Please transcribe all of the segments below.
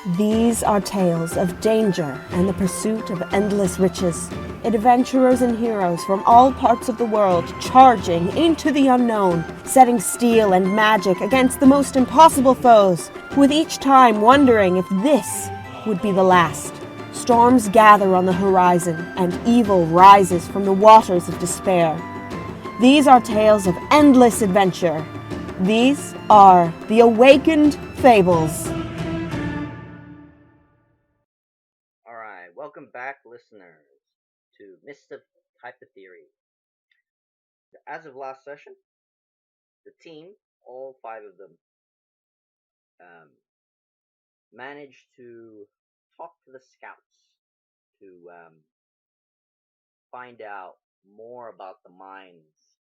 These are tales of danger and the pursuit of endless riches. Adventurers and heroes from all parts of the world charging into the unknown, setting steel and magic against the most impossible foes, with each time wondering if this would be the last. Storms gather on the horizon, and evil rises from the waters of despair. These are tales of endless adventure. These are the Awakened Fables. Alright, welcome back, listeners, to Mysts of Typertheria. As of last session, the team, all five of them, managed to talk to the scouts to find out more about the mines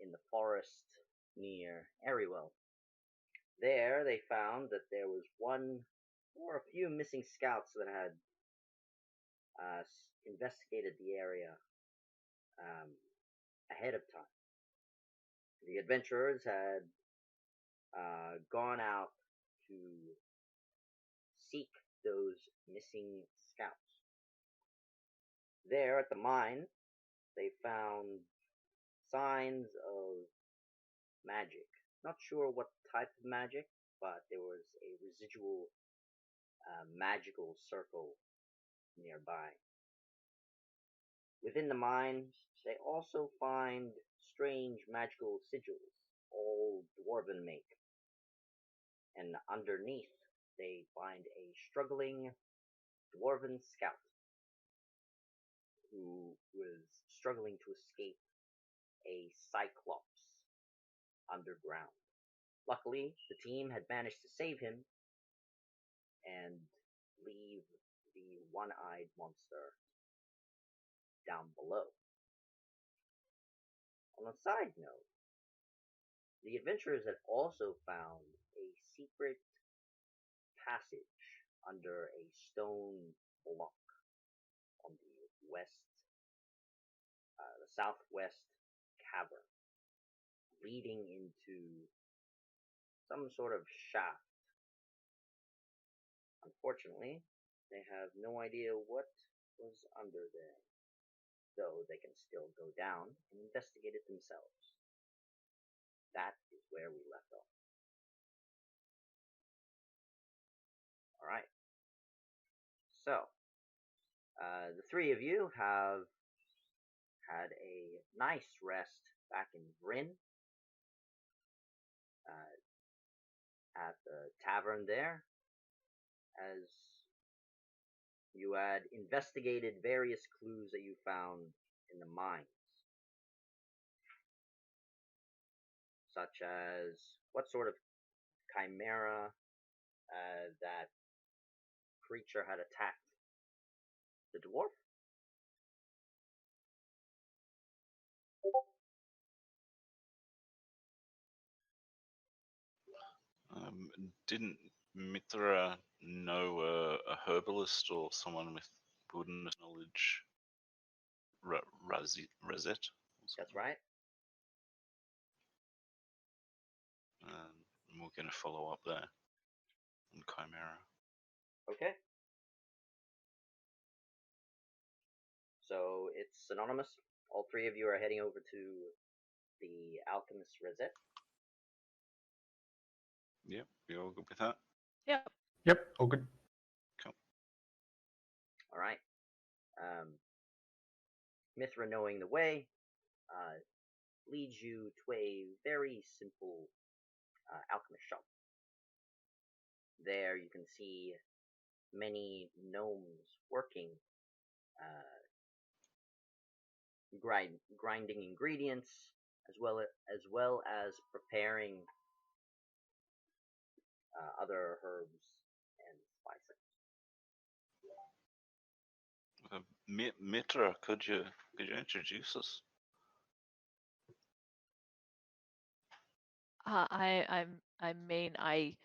in the forest near Ariwell. There, they found that there was one or a few missing scouts that had investigated the area ahead of time. The adventurers had gone out to seek those missing scouts. There at the mine, they found signs of magic. Not sure what type of magic, but there was a residual magical circle nearby. Within the mine, they also find strange magical sigils, all dwarven make. And underneath, they find a struggling dwarven scout who was struggling to escape a cyclops underground. Luckily, the team had managed to save him and leave the one-eyed monster down below. On a side note, the adventurers had also found a secret passage under a stone block on the southwest cavern, leading into some sort of shaft. Unfortunately, they have no idea what was under there, though they can still go down and investigate it themselves. That is where we left off. Alright. So, the three of you have had a nice rest back in Bryn, at the tavern there, as you had investigated various clues that you found in the mines, such as what sort of chimera that creature had attacked the dwarf. Didn't Mithra know a herbalist or someone with wilderness knowledge? Rosette? That's right. And we're going to follow up there on Chimera. Okay. So it's synonymous. All three of you are heading over to the alchemist Rosette. Yep, we all good with that? Yep, all good. Cool. Alright. Mithra, knowing the way, leads you to a very simple alchemist shop. There you can see many gnomes working, grinding ingredients, as well as preparing other herbs and spices. Mithra, could you introduce us? I mean, I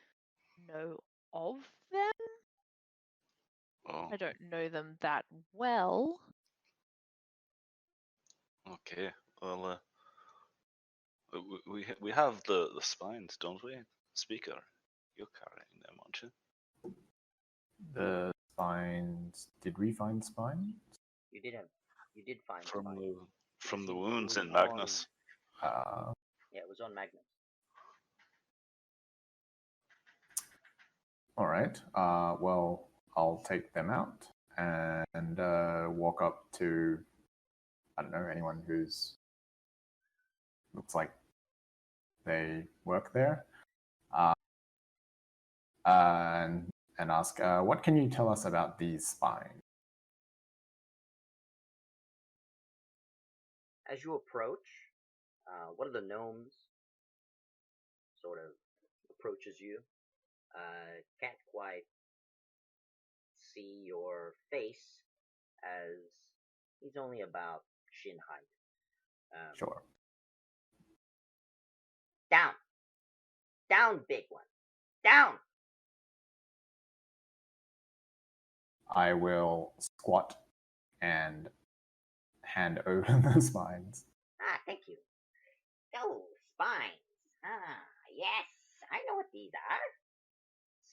know of them. Oh, I don't know them that well. okay. Well, we have the spines, don't we? Speaker, you're carrying them, aren't you? The spines. Did we find spines? You did find From spines. the from the It wounds was in Magnus. Yeah, it was on Magnus. All right. Well, I'll take them out and walk up to, I don't know, anyone who's looks like they work there, and ask, what can you tell us about these spines? As you approach, one of the gnomes sort of approaches you. Can't quite see your face as he's only about shin height. Sure. Down! Down, big one! Down! I will squat and hand over the spines. Ah, thank you. Oh, spines. Ah, yes, I know what these are.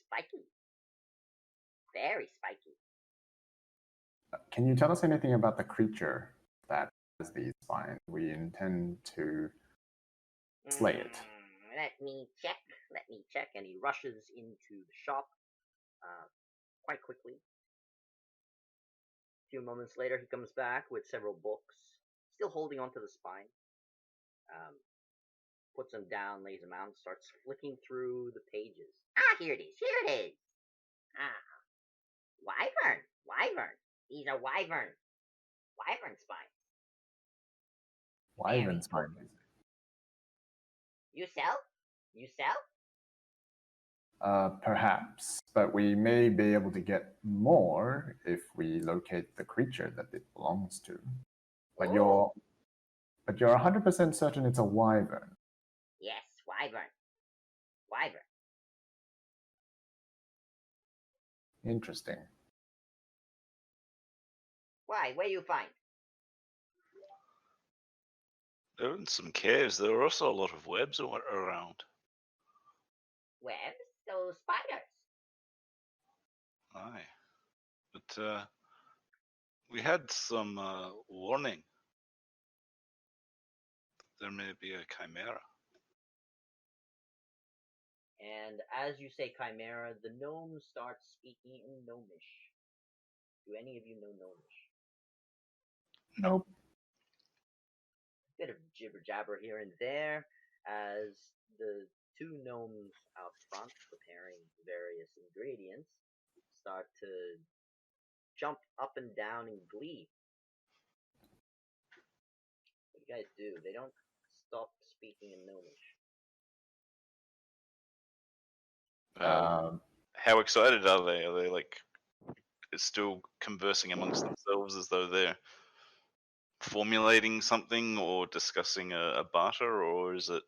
Spiky. Very spiky. Can you tell us anything about the creature that has these spines? We intend to slay it. Let me check. And he rushes into the shop quite quickly. A few moments later, he comes back with several books, still holding onto the spine. Puts them down, lays them out, and starts flicking through the pages. Ah, here it is. Ah, wyvern. These are wyvern spines. Wyvern spines. You sell? Perhaps, but we may be able to get more if we locate the creature that it belongs to. But you're 100% certain it's a wyvern. Yes, wyvern. Interesting. Why? Where you find? There were in some caves. There were also a lot of webs around. Webs? Those spiders. Aye, but we had some warning. There may be a chimera. And as you say chimera, the gnome starts speaking in gnomish. Do any of you know gnomish? Nope. Bit of jibber jabber here and there as the two gnomes out front preparing various ingredients start to jump up and down in glee. What do you guys do? They don't stop speaking in gnomish. How excited are they? Are they like still conversing amongst themselves as though they're formulating something or discussing a barter, or is it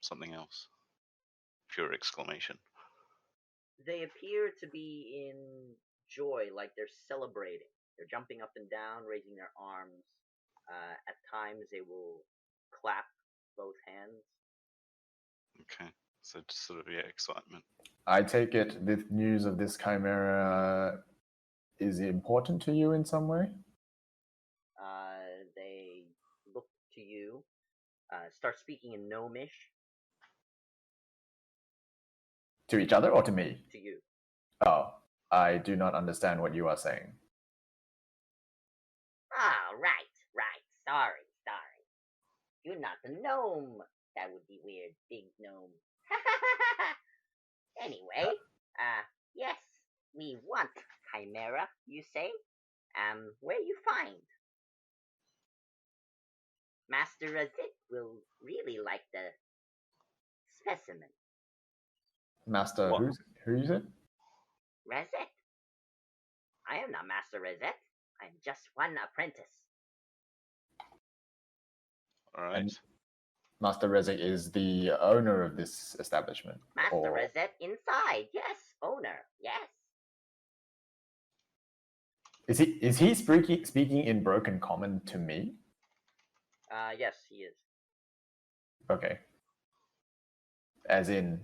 something else? Pure exclamation. They appear to be in joy, like they're celebrating. They're jumping up and down, raising their arms. At times, they will clap both hands. Okay, so just sort of excitement. I take it the news of this chimera is important to you in some way? They look to you, start speaking in gnomish. To each other or to me? To you. Oh, I do not understand what you are saying. Oh, right. Sorry. You're not the gnome. That would be weird, big gnome. Anyway, yes, we want chimera, you say? Where you find? Master Razit will really like the specimen. Master, What? who is it? Razet. I am not Master Razet. I'm just one apprentice. All right. And Master Rezek is the owner of this establishment. Master Razet inside, yes. Owner, yes. Is he speaking in broken common to me? Yes, he is. Okay. As in,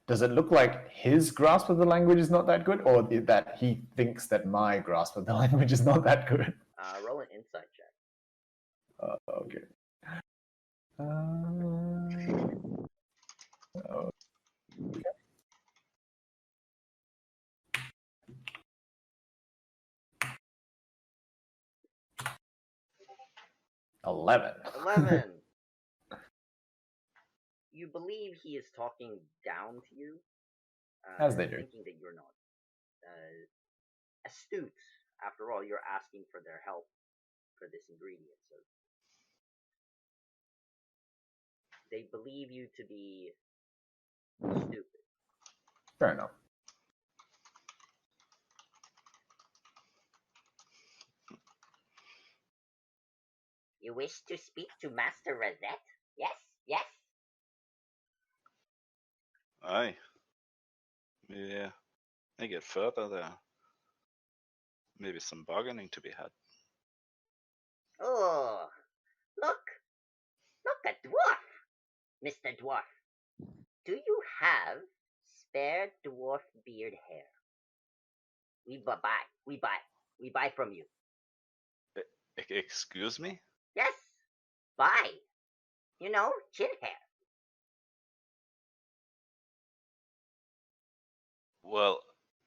Does it look like his grasp of the language is not that good, or that he thinks that my grasp of the language is not that good? Roll an insight check. Okay. Oh, 11. 11. You believe he is talking down to you, As they do. thinking that you're not astute. After all, you're asking for their help for this ingredient, so they believe you to be stupid. Fair enough. You wish to speak to Master Rosette? Yes, yes. Aye. Yeah. They get further there. Maybe some bargaining to be had. Oh, look a dwarf, Mr. Dwarf. Do you have spare dwarf beard hair? We buy from you. Excuse me? Yes, buy. You know, chin hair. Well,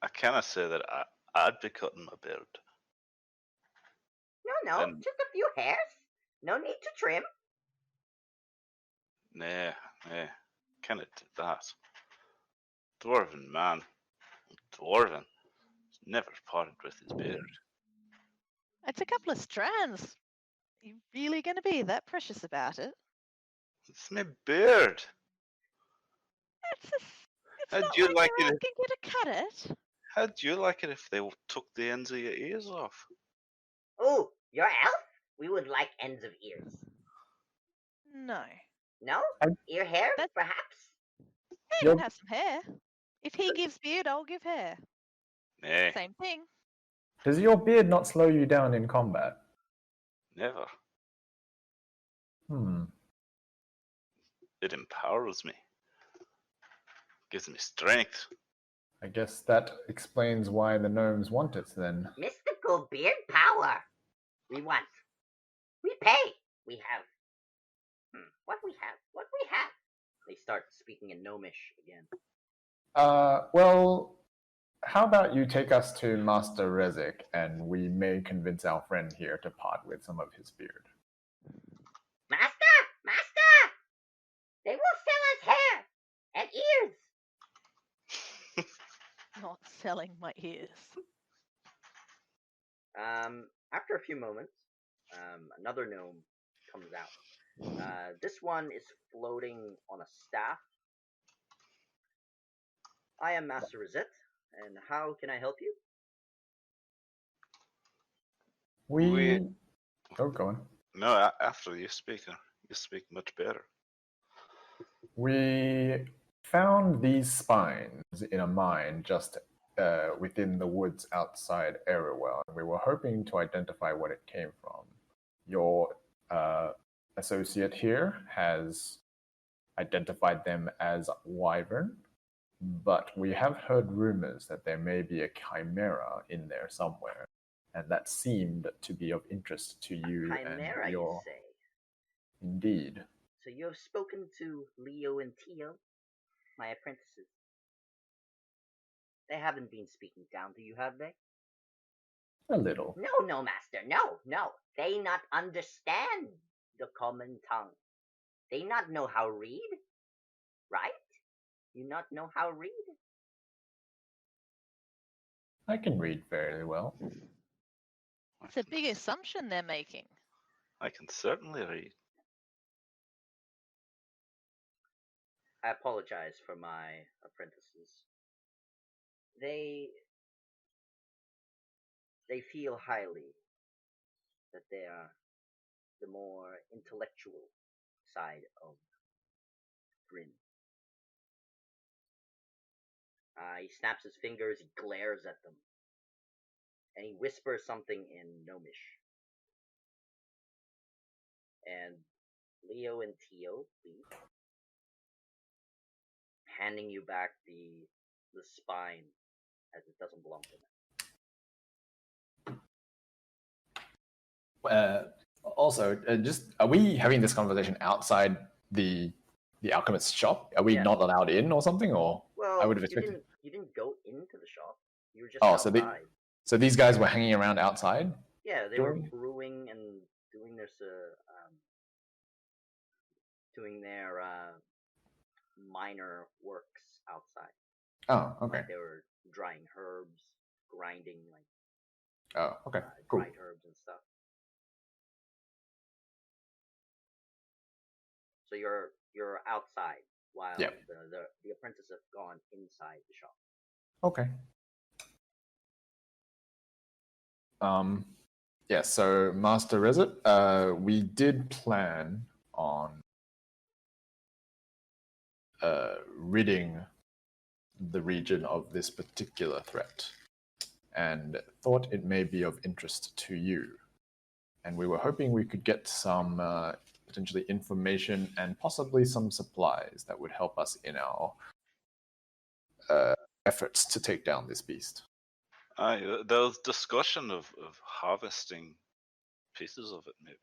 I cannot say that I'd be cutting my beard. No, And- just a few hairs. No need to trim. Nah, cannot do that. Dwarven man, Dwarven, never parted with his beard. It's a couple of strands. You really going to be that precious about it? It's my beard. It's How'd not you like like they're it? asking you to cut it. How'd you like it if they took the ends of your ears off? Oh, you're elf? We would like ends of ears. No. No? I- Ear hair, That's- perhaps? He Yep. can have some hair. If he gives beard, I'll give hair. Nah, Same thing. Does your beard not slow you down in combat? never. It empowers me. Gives me strength. I guess that explains why the gnomes want it then. Mystical beard power. We want. We pay. We have. What we have? They start speaking in Gnomish again. Well, how about you take us to Master Rezik, and we may convince our friend here to part with some of his beard. Master! They will sell us hair and ears. Not selling my ears. After a few moments, another gnome comes out. This one is floating on a staff. I am Master Rosette, and how can I help you? Oh, go on. No, after you speak much better. We found these spines in a mine just within the woods outside Arrowell, and we were hoping to identify what it came from. Your associate here has identified them as wyvern, but we have heard rumors that there may be a chimera in there somewhere, and that seemed to be of interest to you Chimera, and you your... say? Indeed. So you have spoken to Leo and Tio, my apprentices. They haven't been speaking down to you, have they? A little. No, master, no. They not understand the common tongue. They not know how read, right? You not know how read? I can read fairly well. It's a big assumption they're making. I can certainly read. I apologize for my apprentices. They feel highly that they are the more intellectual side of Grin. He snaps his fingers, he glares at them, and he whispers something in Gnomish. And Leo and Tio leave. handing you back the spine as it doesn't belong to them. Also, just are we having this conversation outside the alchemist's shop? Are we Yes. not allowed in or something? Or Well, I would have expected. you didn't go into the shop. You were just Oh, outside. so these guys were hanging around outside. Yeah, they were brewing and doing their minor works outside. Oh, okay. Like they were drying herbs, grinding like Oh, okay. Cool. dried herbs and stuff. So you're outside while Yep. the apprentices have gone inside the shop. Okay. Yeah, so Master Resit, we did plan on ridding the region of this particular threat, and thought it may be of interest to you. And we were hoping we could get some potentially information and possibly some supplies that would help us in our efforts to take down this beast. Aye, there was discussion of harvesting pieces of it, maybe.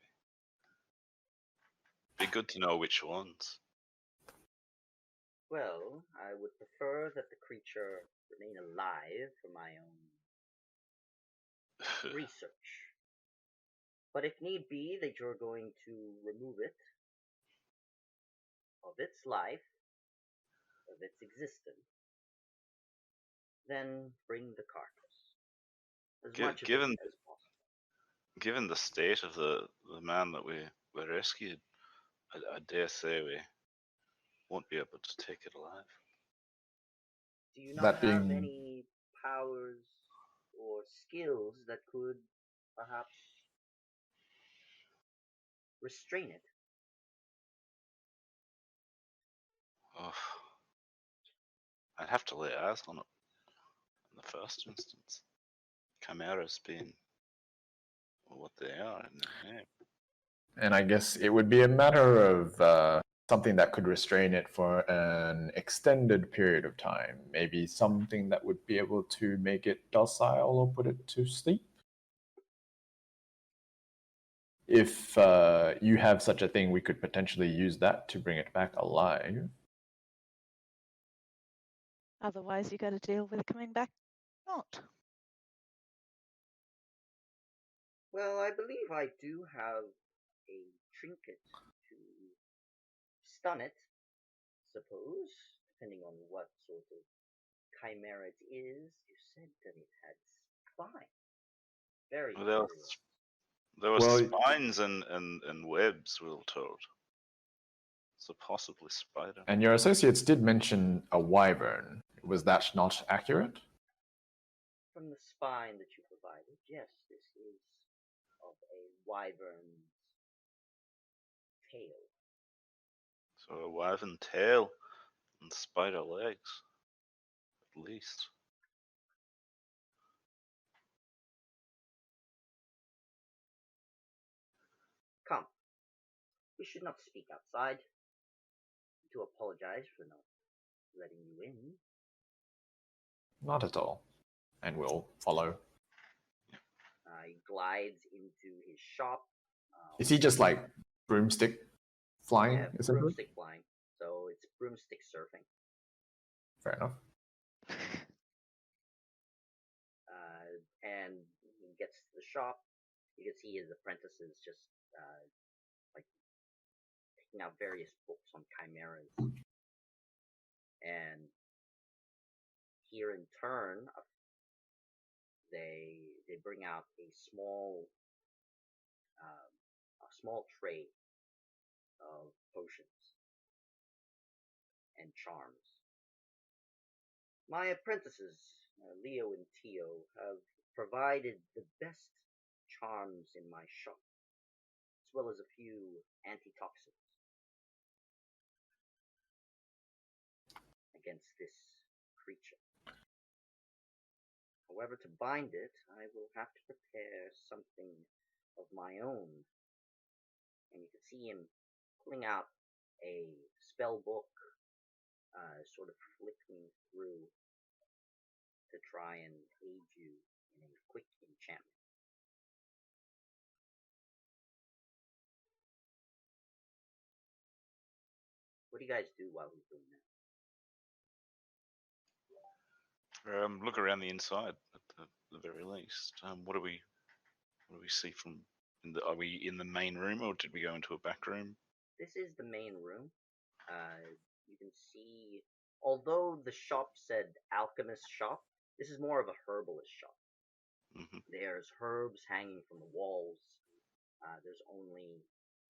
Be good to know which ones. Well, I would prefer that the creature remain alive for my own research. But if need be that you're going to remove it of its life, of its existence, then bring the carcass. As much of it Given as possible. given the state of the man that we rescued, I dare say we won't be able to take it alive. Do you not That have being- any powers or skills that could perhaps restrain it? Oh, I'd have to lay eyes on it in the first instance. Chimeras being what they are in their name. And I guess it would be a matter of something that could restrain it for an extended period of time. Maybe something that would be able to make it docile or put it to sleep. If you have such a thing, we could potentially use that to bring it back alive. Otherwise, you got to deal with it coming back not. Well, I believe I do have a trinket to stun it, suppose, depending on what sort of chimera it is. You said that it had spine. Very Well, curious. there were Well, spines and webs, we were told. So possibly spider. And your associates did mention a wyvern. Was that not accurate? From the spine that you provided, yes, this is of a wyvern's tail. So a wyvern tail and spider legs, at least. Come, we should not speak outside. I do apologize for not letting you in. Not at all. And we'll follow. He glides into his shop. Is he just like broomstick flying, Yeah, essentially? broomstick flying. So it's broomstick surfing. Fair enough. And he gets to the shop. You can see his apprentices just like taking out various books on chimeras. And here in turn, they bring out a small tray of potions and charms. My apprentices, Leo and Tio, have provided the best charms in my shop, as well as a few antitoxins against this creature. However, to bind it, I will have to prepare something of my own. And you can see him pulling out a spell book, sort of flickering through to try and aid you in a quick enchantment. What do you guys do while he's doing that? Look around the inside at the very least. What do we see from? Are we in the main room, or did we go into a back room? This is the main room. You can see, although the shop said alchemist shop, this is more of a herbalist shop. Mm-hmm. There's herbs hanging from the walls. There's only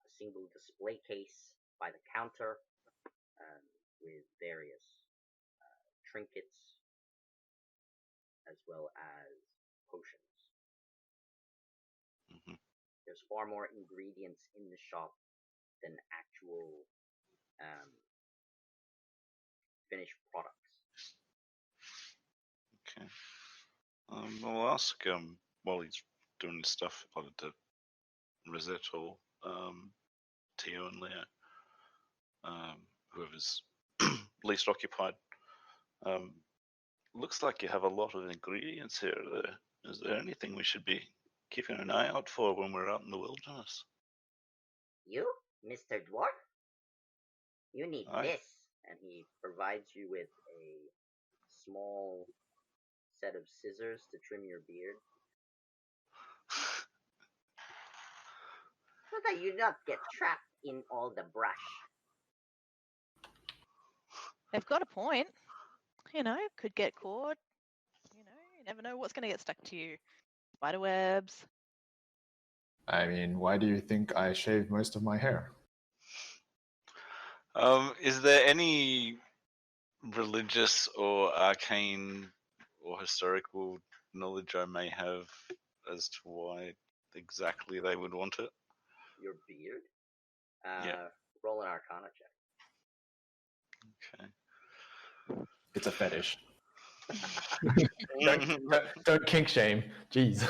a single display case by the counter with various trinkets as well as potions. Mm-hmm. There's far more ingredients in the shop than actual finished products. Okay. I'll ask while he's doing his stuff either to Rosette or Tio and Leo, whoever's least occupied. Looks like you have a lot of ingredients here. Is there anything we should be keeping an eye out for when we're out in the wilderness? You, Mr. Dwarf? You need Aye. this. And he provides you with a small set of scissors to trim your beard. So that you not get trapped in all the brush. They've got a point. You know, could get caught. You know, you never know what's going to get stuck to you. Spider webs. I mean, why do you think I shaved most of my hair? Is there any religious or arcane or historical knowledge I may have as to why exactly they would want it? Your beard? Yeah. Roll an Arcana check. Okay. It's a fetish. don't kink shame. Jeez.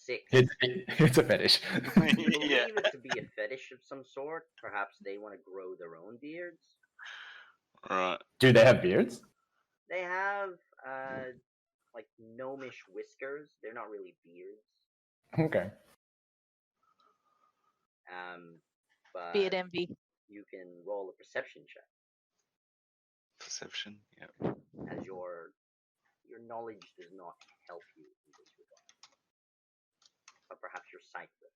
6. It's a fetish. You believe Yeah. it to be a fetish of some sort. Perhaps they want to grow their own beards. Right. Do they have beards? They have like gnomish whiskers. They're not really beards. Okay. But Beard envy. you can roll a perception check, Perception. Yeah. as your knowledge does not help you in this regard. But perhaps your sight will.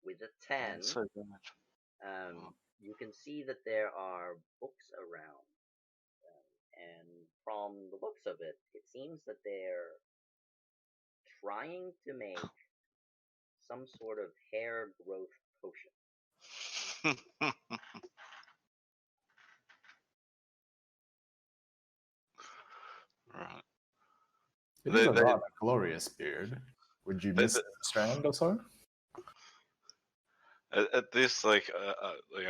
With a 10, So bad. you can see that there are books around. And from the looks of it, it seems that they're trying to make some sort of hair growth potion. Right. It is a rather glorious beard. Would you miss a strand or so? At this, like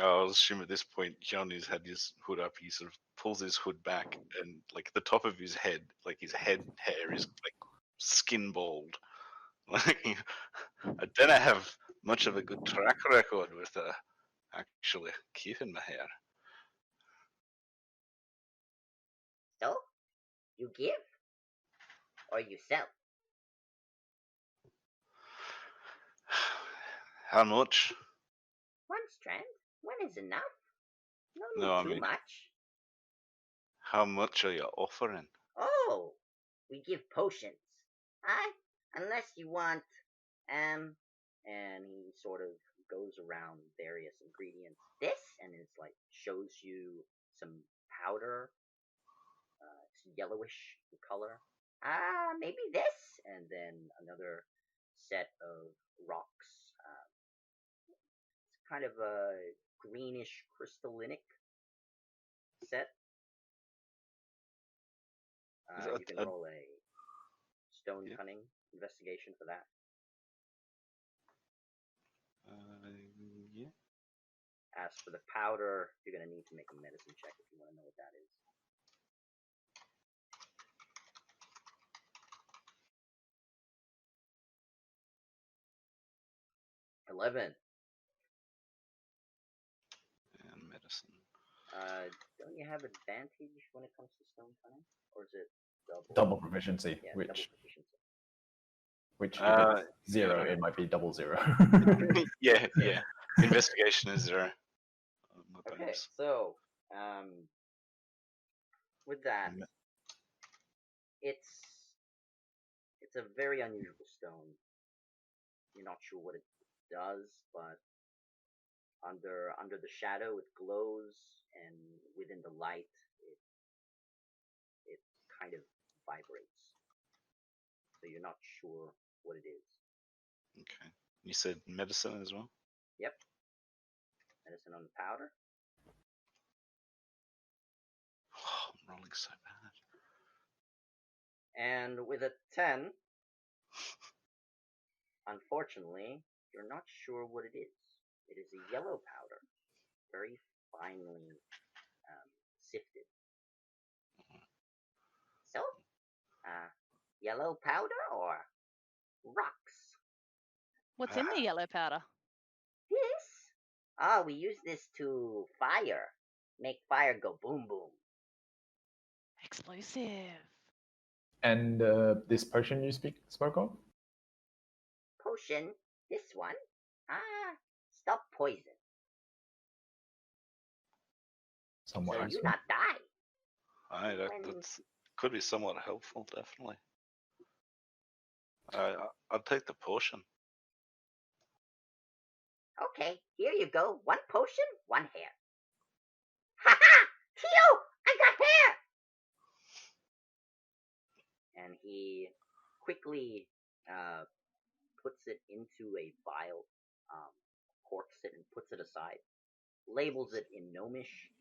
I'll assume at this point, Johnny's had his hood up. He sort of pulls his hood back, and like the top of his head, like his head hair is like skin bald. Like I don't have much of a good track record with actually keeping my hair. So, you give? Or you sell? How much? 1 strand? 1 is enough. No need No, I too mean, much. how much are you offering? Oh, we give potions. Unless you want, And he sort of goes around various ingredients. this? And it's like shows you some powder. It's yellowish in color. Maybe this? And then another set of rocks. It's kind of a greenish crystallinic set. You can roll a stone cunning investigation for that. Yeah. As for the powder, you're going to need to make a medicine check if you want to know what that is. 11. And medicine. Don't you have advantage when it comes to stone cunning? Or is it double? Double proficiency, Yeah, which double proficiency. if it's 0, yeah. it might be double 0. yeah. Investigation is 0. My Okay, bonus. so with that, it's a very unusual stone. You're not sure what it does, but under the shadow it glows, and within the light it kind of vibrates. So you're not sure what it is. Okay. You said medicine as well? Yep. Medicine on the powder. Oh, I'm rolling so bad. And with a 10, unfortunately, you're not sure what it is. It is a yellow powder, very finely sifted. So, yellow powder or rocks? What's in the yellow powder? This? Oh, we use this to fire. Make fire go boom boom. Explosive. And this potion you spoke of? Potion? This one? Stop poison. Somewhat So you useful. not die. That's could be somewhat helpful, definitely. I'll take the portion. Okay, here you go. 1 potion, 1 hair. Ha ha! Tio! I got hair! And he quickly puts it into a vial, corks it and puts it aside, labels it in gnomish.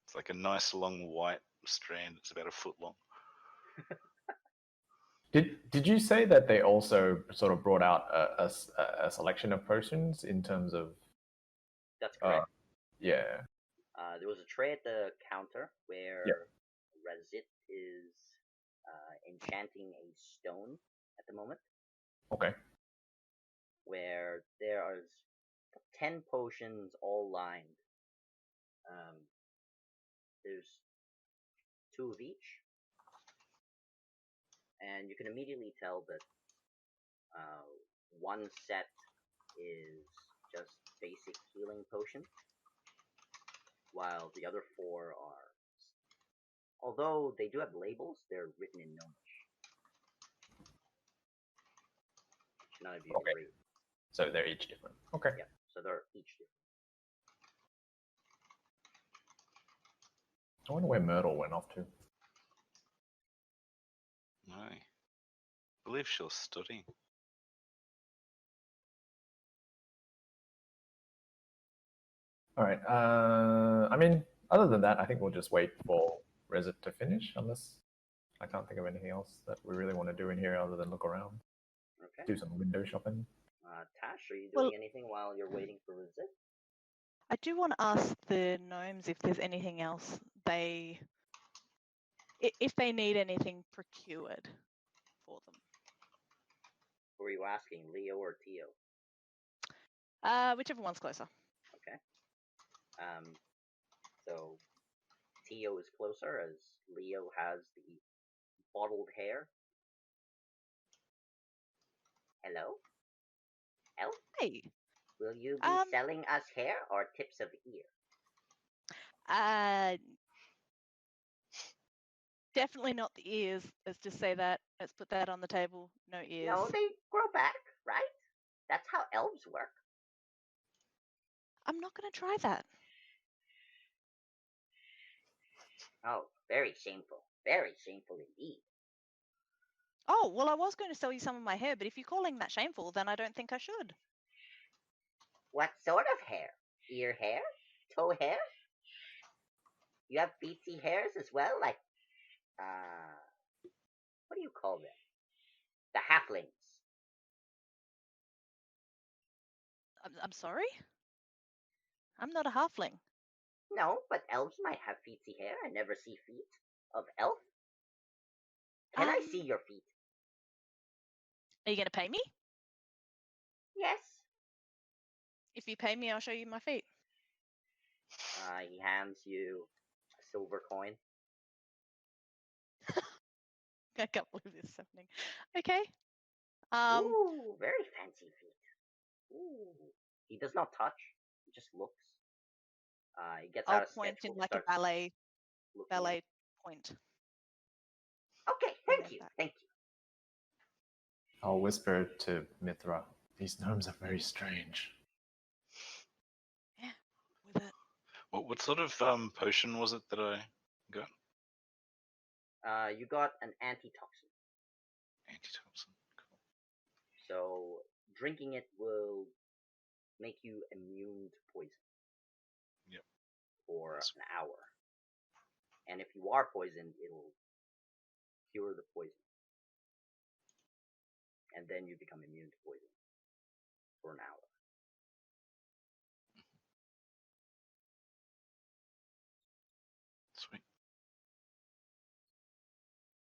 It's like a nice long white strand. It's about a foot long. Did you say that they also sort of brought out a selection of potions in terms of? That's correct. Yeah. There was a tray at the counter where Razit is enchanting a stone at the moment. Okay. Where there are 10 potions all lined. There's 2 of each. And you can immediately tell that one set is just basic healing potions, while the other 4 are, although they do have labels, they're written in gnomish. None of you can read. So they're each different. Okay. Yeah, so they're each different. I wonder where Myrtle went off to. I believe she was studying. All right. I mean, other than that, I think we'll just wait for Resit to finish, unless I can't think of anything else that we really want to do in here other than look around. Okay. Do some window shopping. Tash, are you doing anything while you're waiting for Razit? I do want to ask the gnomes if there's anything else if they need anything procured for them. Who are you asking, Leo or Tio? Whichever one's closer. Okay. So Tio is closer as Leo has the bottled hair. Hello? Elf? Hey. Will you be selling us hair or tips of ear? Definitely not the ears. Let's just say that. Let's put that on the table. No ears. No, they grow back, right? That's how elves work. I'm not going to try that. Oh, very shameful. Very shameful indeed. Oh, well, I was going to sell you some of my hair, but if you're calling that shameful, then I don't think I should. What sort of hair? Ear hair? Toe hair? You have beatsy hairs as well? Like, what do you call them? The halflings. I'm sorry? I'm not a halfling. No, but elves might have feetsy hair. I never see feet of elf. Can I see your feet? Are you going to pay me? Yes. If you pay me, I'll show you my feet. He hands you a silver coin. I can't believe this is happening. Okay. Ooh, very fancy feet. Ooh. He does not touch. He just looks. He gets I'll out a point in sketchbook. like a Starts looking at ballet it. point. Okay, on thank their you, back. thank you. I'll whisper to Mithra. These gnomes are very strange. Yeah, with it. What sort of potion was it that I got? You got an antitoxin. Antitoxin. Cool. So drinking it will make you immune to poison. Yep. For That's- an hour. And if you are poisoned, it'll cure the poison. And then you become immune to poison for an hour. Sweet.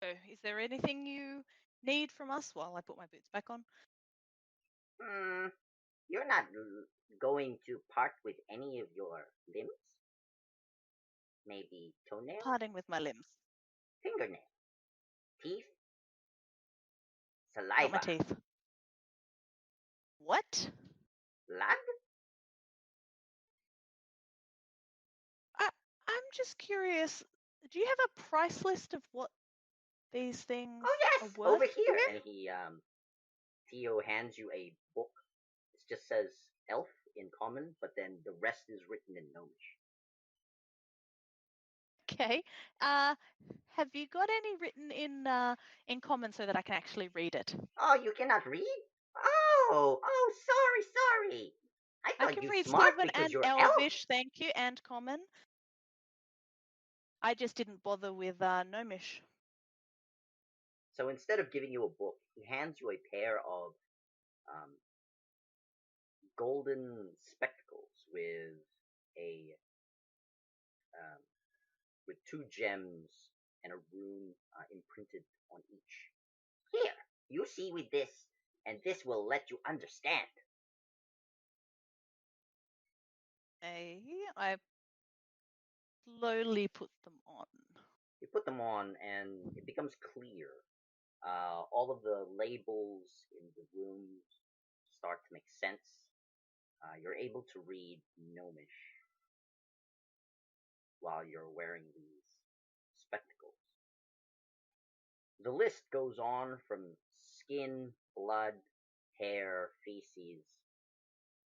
So, is there anything you need from us while I put my boots back on? You're not going to part with any of your limbs? Maybe toenails? Parting with my limbs, Fingernails? Teeth? not Saliva? my teeth. What? Blood? I'm just curious. Do you have a price list of what these things Oh are yes, worth over to here. you? And Theo hands you a book. It just says elf in common, but then the rest is written in gnomish. Okay. Have you got any written in common so that I can actually read it? Oh, you cannot read? Oh, sorry. I I thought can you read smart Sylvan because and you're elf. Elvish, thank you, and common. I just didn't bother with Gnomish. So instead of giving you a book, he hands you a pair of golden spectacles with a with two gems and a rune imprinted on each. Here, you see with this, and this will let you understand. I slowly put them on. You put them on, and it becomes clear. All of the labels in the runes start to make sense. You're able to read gnomish while you're wearing these spectacles. The list goes on from skin, blood, hair, feces,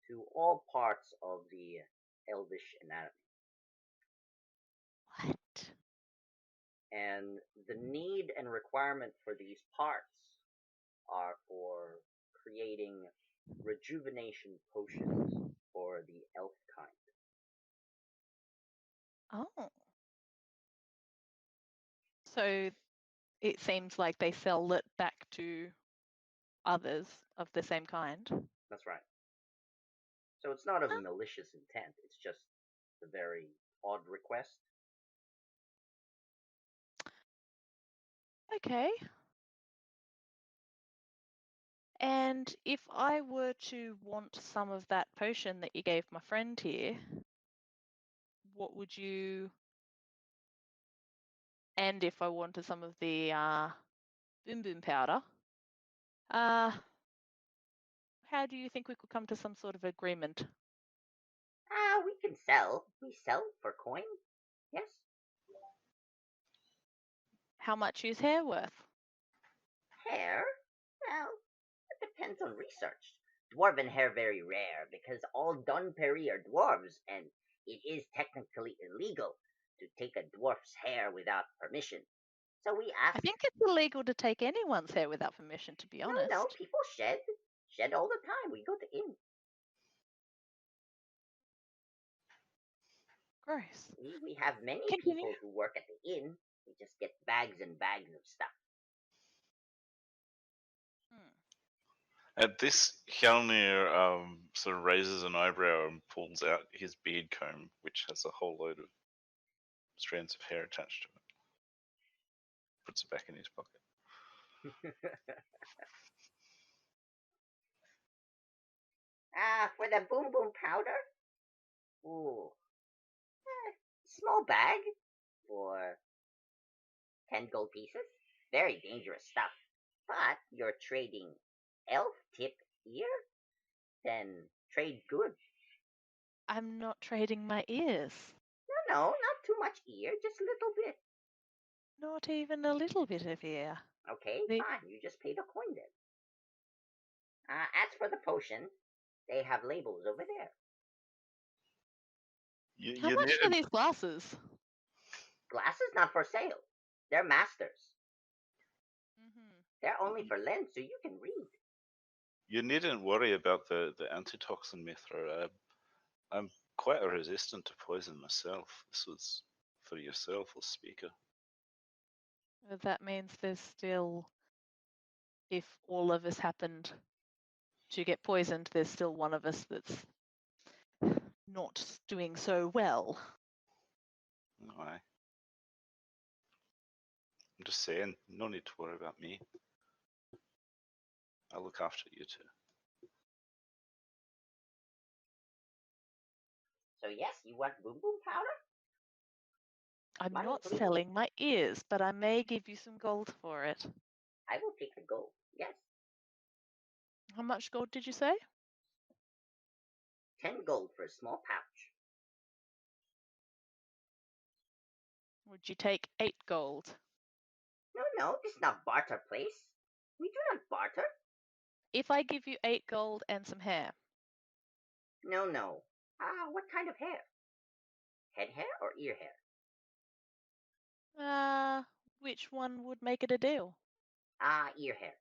to all parts of the elvish anatomy. What? And the need and requirement for these parts are for creating rejuvenation potions for the elf kind. Oh. So it seems like they sell it back to others of the same kind. That's right. So it's not of Oh. malicious intent, it's just a very odd request. Okay. And if I were to want some of that potion that you gave my friend here, what would you... And if I wanted some of the boom boom powder, how do you think we could come to some sort of agreement? We can sell. We sell for coin. Yes. How much is hair worth? Hair? Well, it depends on research. Dwarven hair very rare because all Dunperry are dwarves, and it is technically illegal to take a dwarf's hair without permission. So we ask. I think it's illegal to take anyone's hair without permission, to be honest. No, people shed all the time. We go to inn. Gross. We have many Continue. people who work at the inn. We just get bags and bags of stuff. At this, Hjalnir sort of raises an eyebrow and pulls out his beard comb, which has a whole load of strands of hair attached to it. Puts it back in his pocket. For the boom boom powder? Ooh. Small bag for 10 gold pieces. Very dangerous stuff. But you're trading elf tip ear? Then trade good. I'm not trading my ears. No, not too much ear, just a little bit. Not even a little bit of ear. Okay, The- fine, you just pay the coin then. As for the potion, they have labels over there. How You much need are these glasses? Glasses not for sale. They're masters. Mm-hmm. They're only for lens so you can read. you needn't worry about the antitoxin, Mithra. I'm quite resistant to poison myself. This was for yourself, or speaker. That means there's still, if all of us happened to get poisoned, there's still one of us that's not doing so well. Aye. I'm just saying, no need to worry about me. I'll look after you two. So yes, you want boom boom powder? I'm Money, not please. selling my ears, but I may give you some gold for it. I will take the gold. Yes. How much gold did you say? 10 gold for a small pouch. Would you take 8 gold? No, this is not barter place. We do not barter. If I give you 8 gold and some hair, No. What kind of hair? Head hair or ear hair? which one would make it a deal? Ear hair.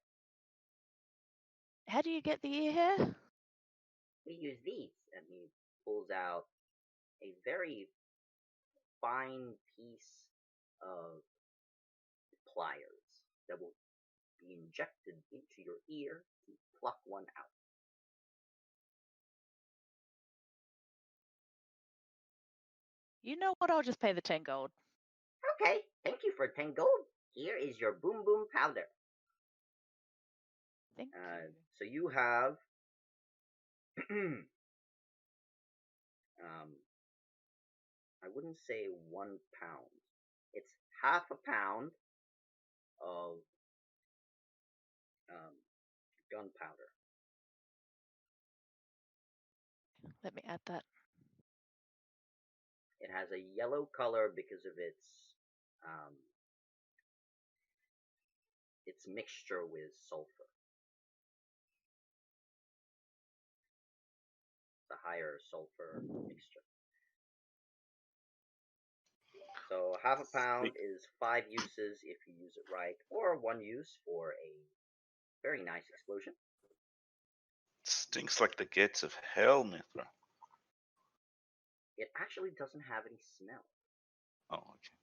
How do you get the ear hair? We use these. And he pulls out a very fine piece of pliers that will be injected into your ear to pluck one out. You know what? I'll just pay the 10 gold. Okay, thank you for 10 gold. Here is your boom boom powder. Thank you. So you have I wouldn't say 1 pound. It's half a pound of gunpowder. Let me add that. It has a yellow color because of its mixture with sulfur. The higher sulfur mixture. So half a pound is 5 uses if you use it right, or 1 use for a very nice explosion. Stinks like the gates of hell, Mithra. It actually doesn't have any smell. Oh, okay.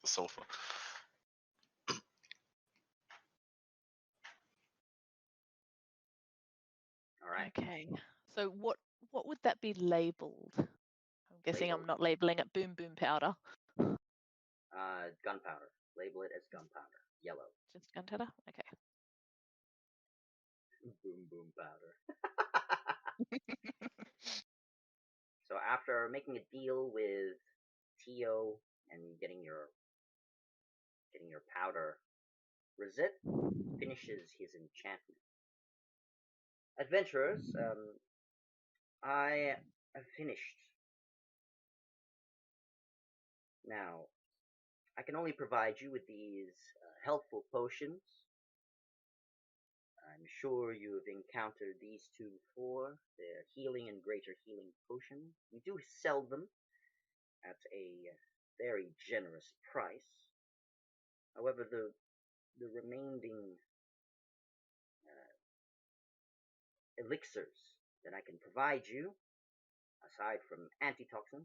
The sulfur. All right. Okay. So what would that be labeled? I'm guessing I'm Labeled. not labeling it boom boom powder. Gunpowder. Label it as gunpowder. Yellow. Just gunpowder? Okay. Boom boom powder. So after making a deal with Tio and getting your powder, Rizit finishes his enchantment. Adventurers, I have finished. Now, I can only provide you with these healthful potions. I'm sure you have encountered these two before. They're healing and greater healing potions. We do sell them at a very generous price. However, the remaining elixirs that I can provide you, aside from antitoxin,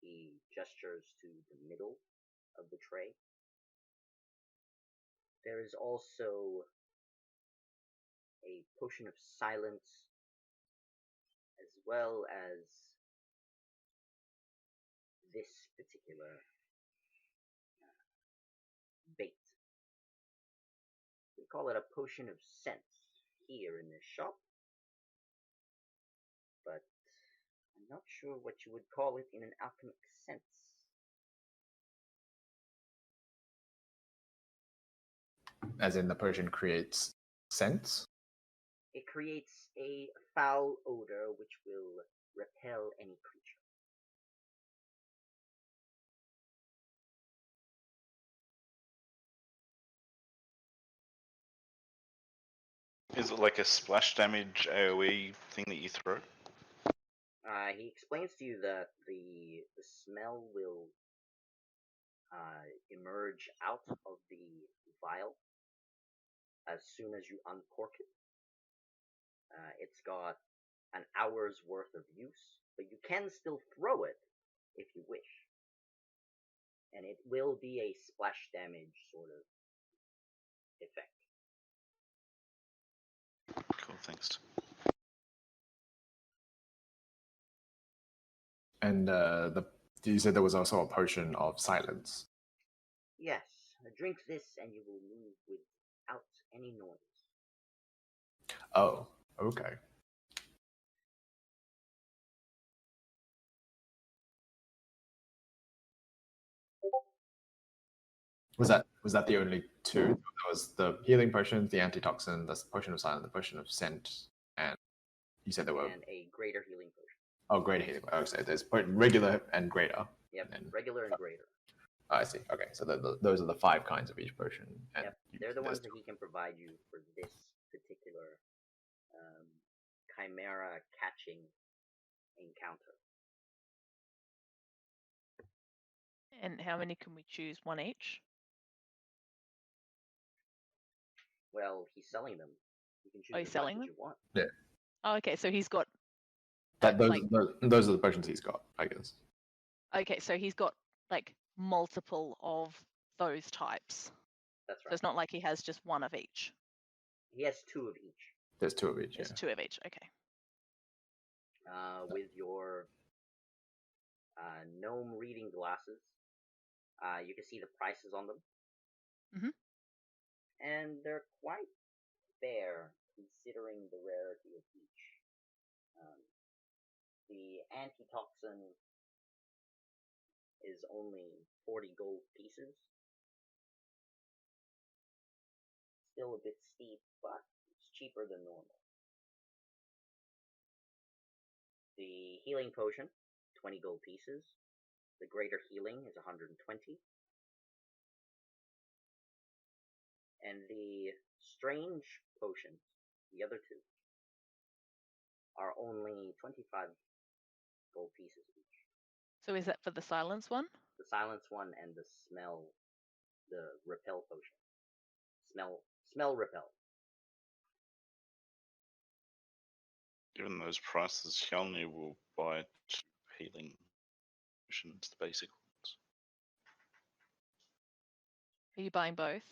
he gestures to the middle of the tray. There is also a potion of silence, as well as this particular bait. We call it a potion of sense. here in this shop, but I'm not sure what you would call it in an alchemic sense. As in the potion creates scents? It creates a foul odor which will repel any creature. Is it like a splash damage AoE thing that you throw? He explains to you that the smell will emerge out of the vial as soon as you uncork it. It's got an hour's worth of use, but you can still throw it if you wish. And it will be a splash damage sort of effect. Cool, thanks. And you said there was also a potion of silence. Yes, drink this and you will move without any noise. Oh, okay. Was that the only two? There was the healing potion, the antitoxin, the potion of silence, the potion of scent, and you said there were And a greater healing potion. oh greater healing. Oh, so there's regular and greater. Yep, And regular and greater. Oh, I see. Okay, so those are the 5 kinds of each potion. And Yep, they're the ones that he can provide you for this particular chimera catching encounter. And how many can we choose? One each? Well, he's selling them. You can choose Oh, he's as much selling as them? you want. Yeah. Oh, okay, so he's got. Those are the potions he's got, I guess. Okay, so he's got like multiple of those types. That's So right. it's not like he has just one of each. He has 2 of each. There's 2 of each. There's Yeah. 2 of each. Okay. With your gnome reading glasses, you can see the prices on them. Mhm. And they're quite fair considering the rarity of each. The antitoxin is only 40 gold pieces. Still a bit steep, but it's cheaper than normal. The healing potion, 20 gold pieces. The greater healing is 120. And the strange potions, the other 2, are only 25 gold pieces each. So is that for the silence one? The silence one and the repel potion. Smell repel. Given those prices, Hjalni will buy 2 healing potions, the basic ones. Are you buying both?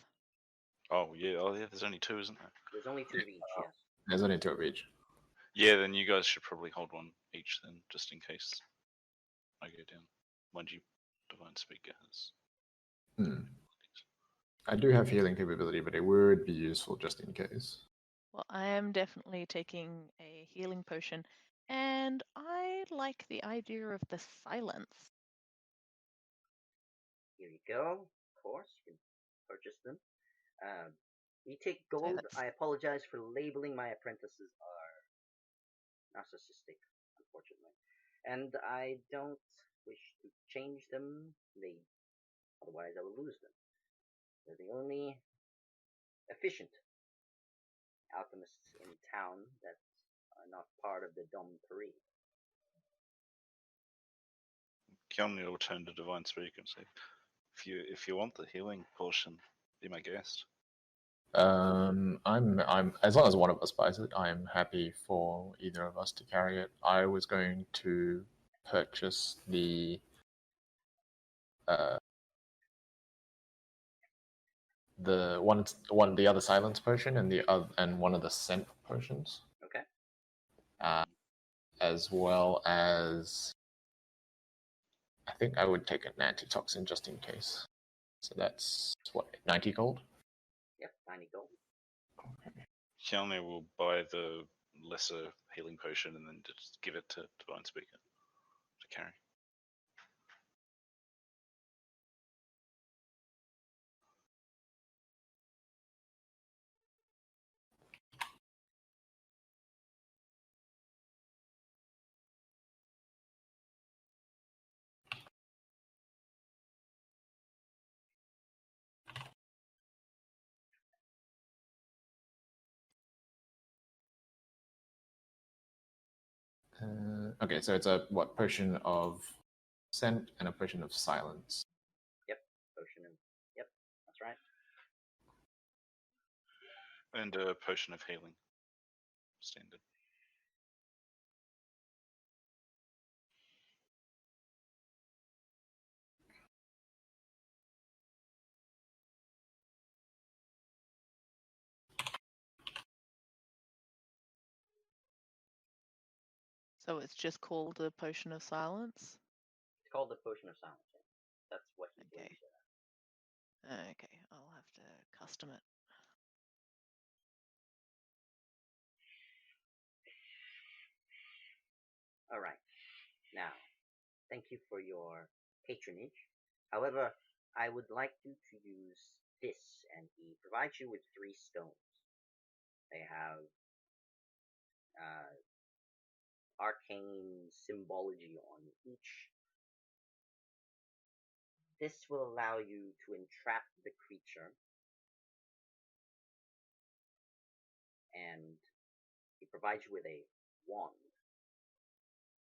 Oh yeah, there's only 2, isn't there? There's only 2 of each, yes. There's only 2 of each. Yeah, then you guys should probably hold one each then, just in case I go down. Mind you, Divine Speaker has. I do have healing capability, but it would be useful just in case. Well, I am definitely taking a healing potion, and I like the idea of the silence. Here you go. Of course, you can purchase them. You take So gold. that's- I apologize for labeling my apprentices are narcissistic, unfortunately. And I don't wish to change them. Otherwise I will lose them. They're the only efficient alchemists in town that are not part of the Domperie. Hjalni will turn to Divine Speaker and say, if you want the healing potion, be my guest. I'm as long as one of us buys it, I'm happy for either of us to carry it. I was going to purchase the the other silence potion and one of the scent potions. Okay. As well as I think I would take an antitoxin just in case. So that's what, 90 gold? Yep, 90 gold. Okay. Kiane will buy the lesser healing potion and then just give it to Divine Speaker to carry. Okay, so it's a potion of scent and a potion of silence. Yep, potion of. Yep, that's right. And a potion of healing. Standard. So it's just called a potion of silence? It's called the potion of silence. Yeah. That's what he Okay. believes it. Okay, I'll have to custom it. All right. Now, thank you for your patronage. However, I would like you to use this, and he provides you with 3 stones. They have arcane symbology on each. This will allow you to entrap the creature, and he provides you with a wand.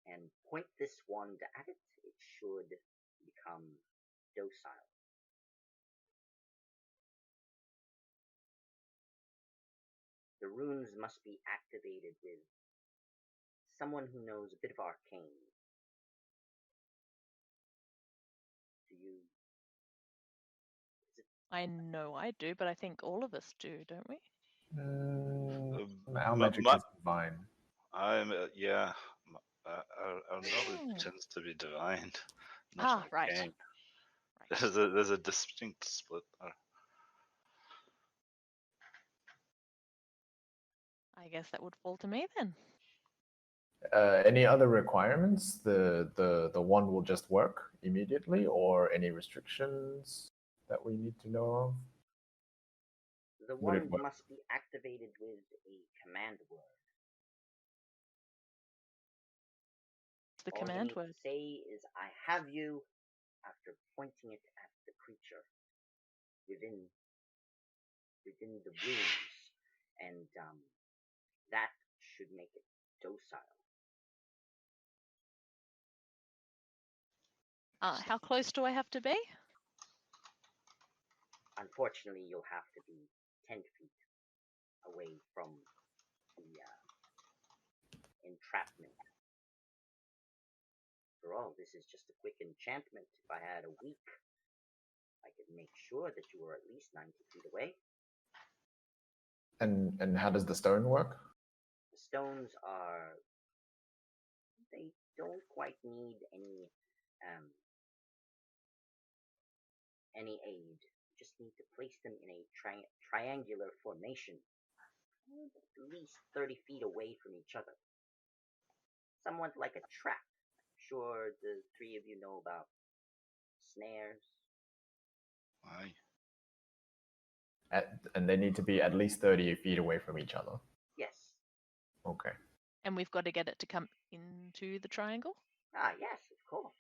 And point this wand at it, it should become docile. The runes must be activated with someone who knows a bit of arcane. Do you? I know I do, but I think all of us do, don't we? Our my- magic my- is divine. I'm yeah. Our knowledge tends to be divine. Not Right. arcane. Right. There's a distinct split there. I guess that would fall to me then. Any other requirements? The wand will just work immediately, or any restrictions that we need to know of? The Would it wand work? must be activated with a command word. The All you command need word. to say is "I have you" after pointing it at the creature within the runes, and that should make it docile. How close do I have to be? Unfortunately, you'll have to be 10 feet away from the entrapment. After all, this is just a quick enchantment. If I had a week, I could make sure that you were at least 90 feet away. And how does the stone work? The stones are... they don't quite need any aid. You just need to place them in a triangular formation, at least 30 feet away from each other. Somewhat like a trap. I'm sure the 3 of you know about snares. Aye. And they need to be at least 30 feet away from each other. Yes. Okay. And we've got to get it to come into the triangle? Ah, yes, of course.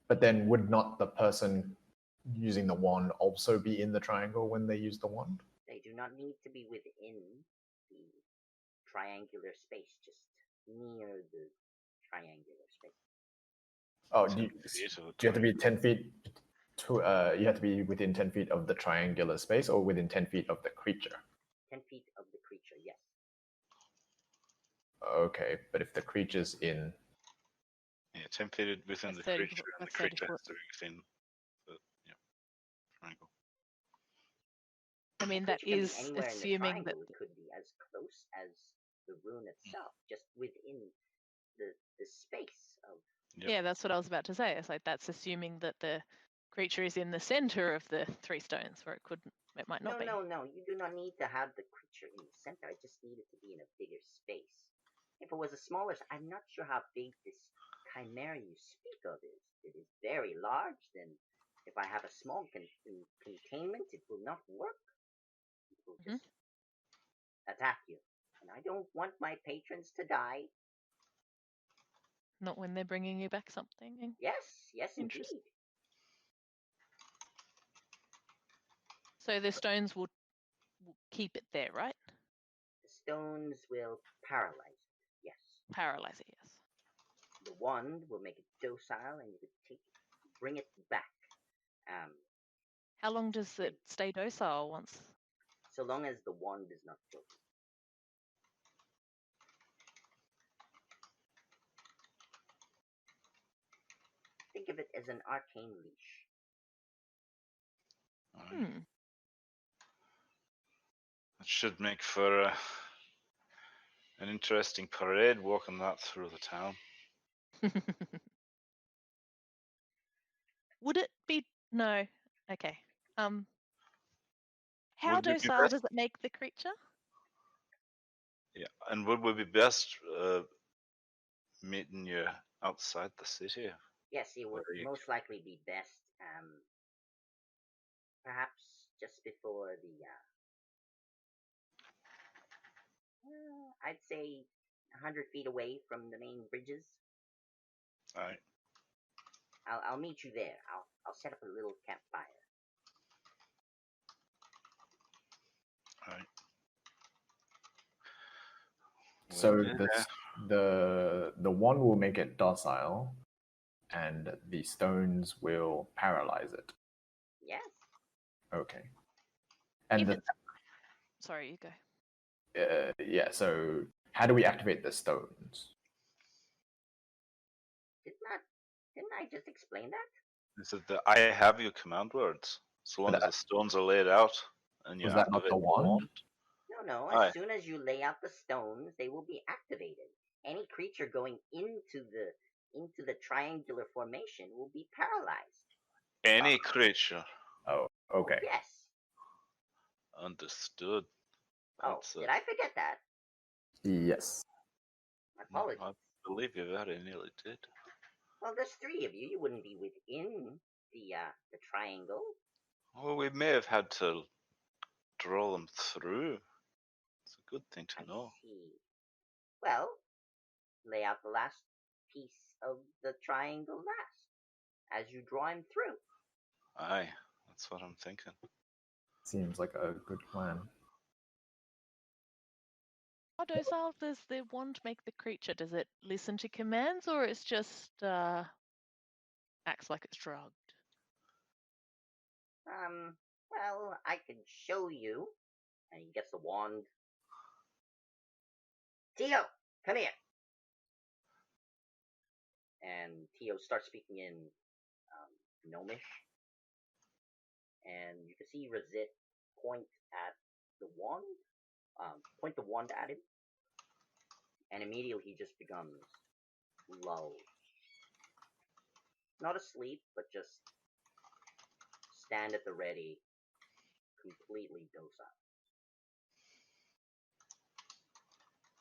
But then would not the person using the wand also be in the triangle when they use the wand? They do not need to be within the triangular space, just near the triangular space. Oh, do you have to be 10 feet to, you have to be within 10 feet of the triangular space or within 10 feet of the creature? 10 feet of the creature, yes. Okay, but if the creature's in... Yeah, 10 feet within That's the 30 creature, foot- and the that's 30 creature has foot. to be within the triangle. I mean, The that creature can be is anywhere in the assuming that... triangle. It could be as close as the rune itself, just within the space of... Yep. Yeah, that's what I was about to say. It's like that's assuming that the creature is in the center of the 3 stones, where it might not be. No. You do not need to have the creature in the center. I just need it to be in a bigger space. If it was a smaller, I'm not sure how big this chimera you speak of is. If it is very large, then if I have a small containment, it will not work. It will just attack you. And I don't want my patrons to die. Not when they're bringing you back something. Yes, indeed. Interesting. So the stones will keep it there, right? The stones will paralyze it, yes. Paralyze it, yes. The wand will make it docile, and you could bring it back. How long does it stay docile once? So long as the wand is not broken. Think of it as an arcane leash. That should make for an interesting parade walking that through the town. Would it be no? Okay. How Would we be docile best- does it make the creature? Yeah, and would we be best meeting you outside the city? Yes, it would Where you- most likely be best. Perhaps just before the. I'd say 100 feet away from the main bridges. Alright. I'll meet you there. I'll set up a little campfire. Alright. So Yeah. the wand will make it docile, and the stones will paralyze it. Yes. Okay. And Sorry, you go. yeah. So how do we activate the stones? Didn't I just explain that? Is it the I have your command words? So long as the stones are laid out and you Was that not activate the wand? No. Aye. As soon as you lay out the stones, they will be activated. Any creature going into the triangular formation will be paralyzed. Any creature. Oh, okay. Yes. Understood. Oh, did I forget that? Yes. My apologies. I believe you very nearly did. Well, there's 3 of you. You wouldn't be within the triangle. Well, we may have had to draw them through. It's a good thing to know. I see. Well, lay out the last piece of the triangle last, as you draw him through. Aye, that's what I'm thinking. Seems like a good plan. How docile does the wand make the creature? Does it listen to commands, or it's just acts like it's drugged? Well, I can show you. And he gets the wand. Tio, come here. And Tio starts speaking in Gnomish. And you can see Razit point at the wand. Point the wand at him. And immediately he just becomes lulled. Not asleep, but just stand at the ready, completely docile.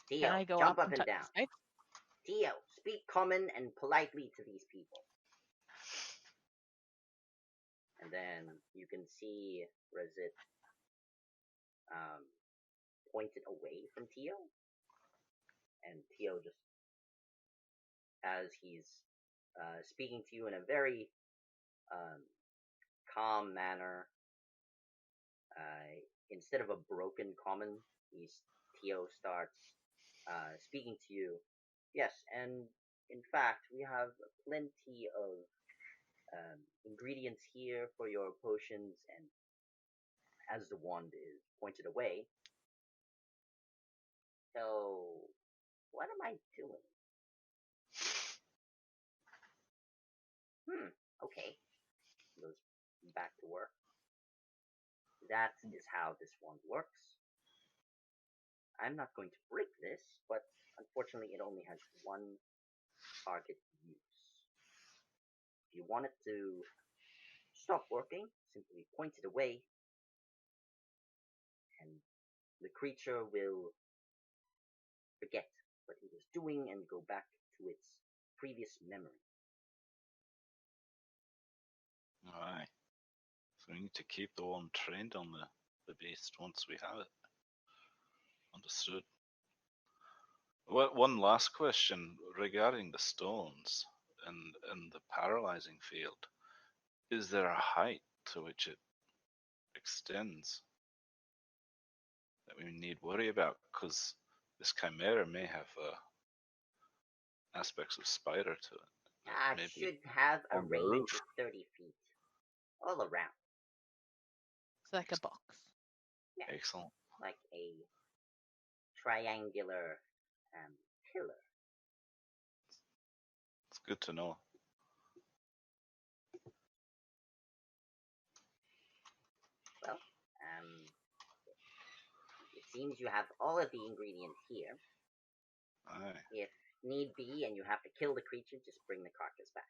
Tio, Can I go jump up up and and touch down. his face? Tio, speak common and politely to these people. And then you can see Razit pointed away from Tio. And Tio just, as he's speaking to you in a very calm manner, instead of a broken common, Tio starts speaking to you. Yes, and in fact, we have plenty of ingredients here for your potions, and as the wand is pointed away, so what am I doing? Okay. Goes back to work. That is how this wand works. I'm not going to break this, but unfortunately it only has one target use. If you want it to stop working, simply point it away, and the creature will forget what he was doing and go back to its previous memory. Aye. So we need to keep the one trained on the beast once we have it. Understood. One last question regarding the stones and the paralyzing field. Is there a height to which it extends that we need worry about? Because this chimera may have aspects of spider to it. It Maybe should have a on the range roof. of 30 feet all around. It's like a box. Yeah, Excellent. like a triangular pillar. It's good to know. Well, it seems you have all of the ingredients here. Aye. If need be, and you have to kill the creature, just bring the carcass back.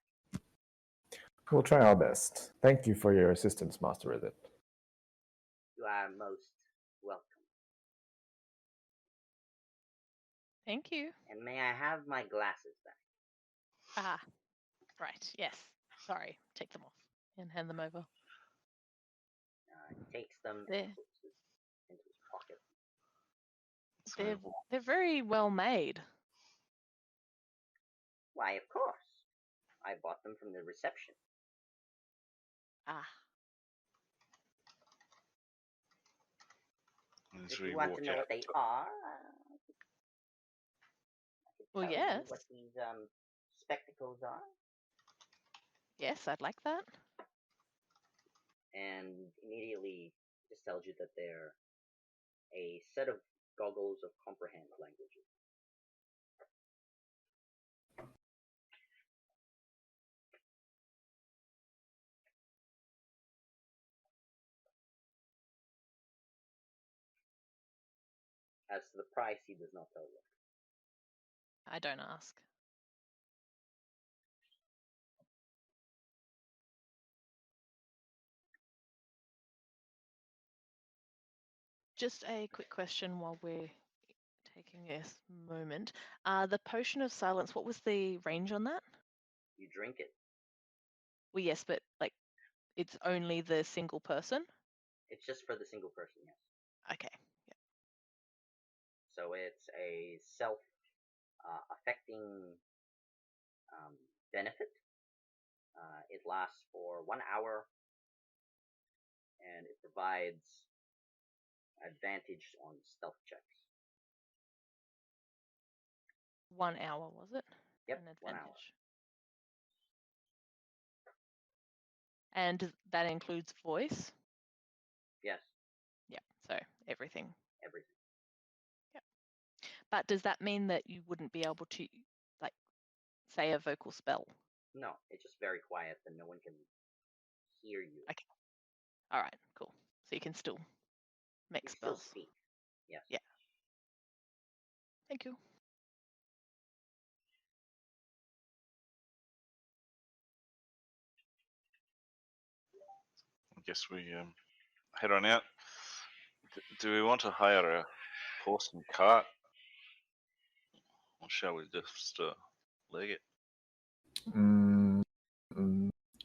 We'll try our best. Thank you for your assistance, Master Riddick. You are most welcome. Thank you. And may I have my glasses back? Ah, right. Yes. Sorry. Take them off and hand them over. He takes them There. and puts it into his pocket. They're very well made. Why, of course. I bought them from the reception. Ah. As If we you want walk to know out, what they are, I could Well, tell yes. you what these spectacles are. Yes, I'd like that. And immediately just tells you that they're a set of goggles of comprehend languages. As to the price, he does not tell you. I don't ask. Just a quick question while we're taking a moment. The potion of silence, what was the range on that? You drink it. Well, yes, but like it's only the single person? It's just for the single person, yes. Okay. Yeah. So it's a self-affecting benefit. It lasts for 1 hour, and it provides advantage on stealth checks. 1 hour, was it? Yep, An 1 hour. advantage. And that includes voice? Yes, Yeah, so everything. everything. But does that mean that you wouldn't be able to, like, say a vocal spell? No, it's just very quiet, and no one can hear you. Okay. All right, cool. So you can still make You still spells. speak. Yes. Yeah. Thank you. I guess we head on out. Do we want to hire a horse and cart? Or shall we just leg it?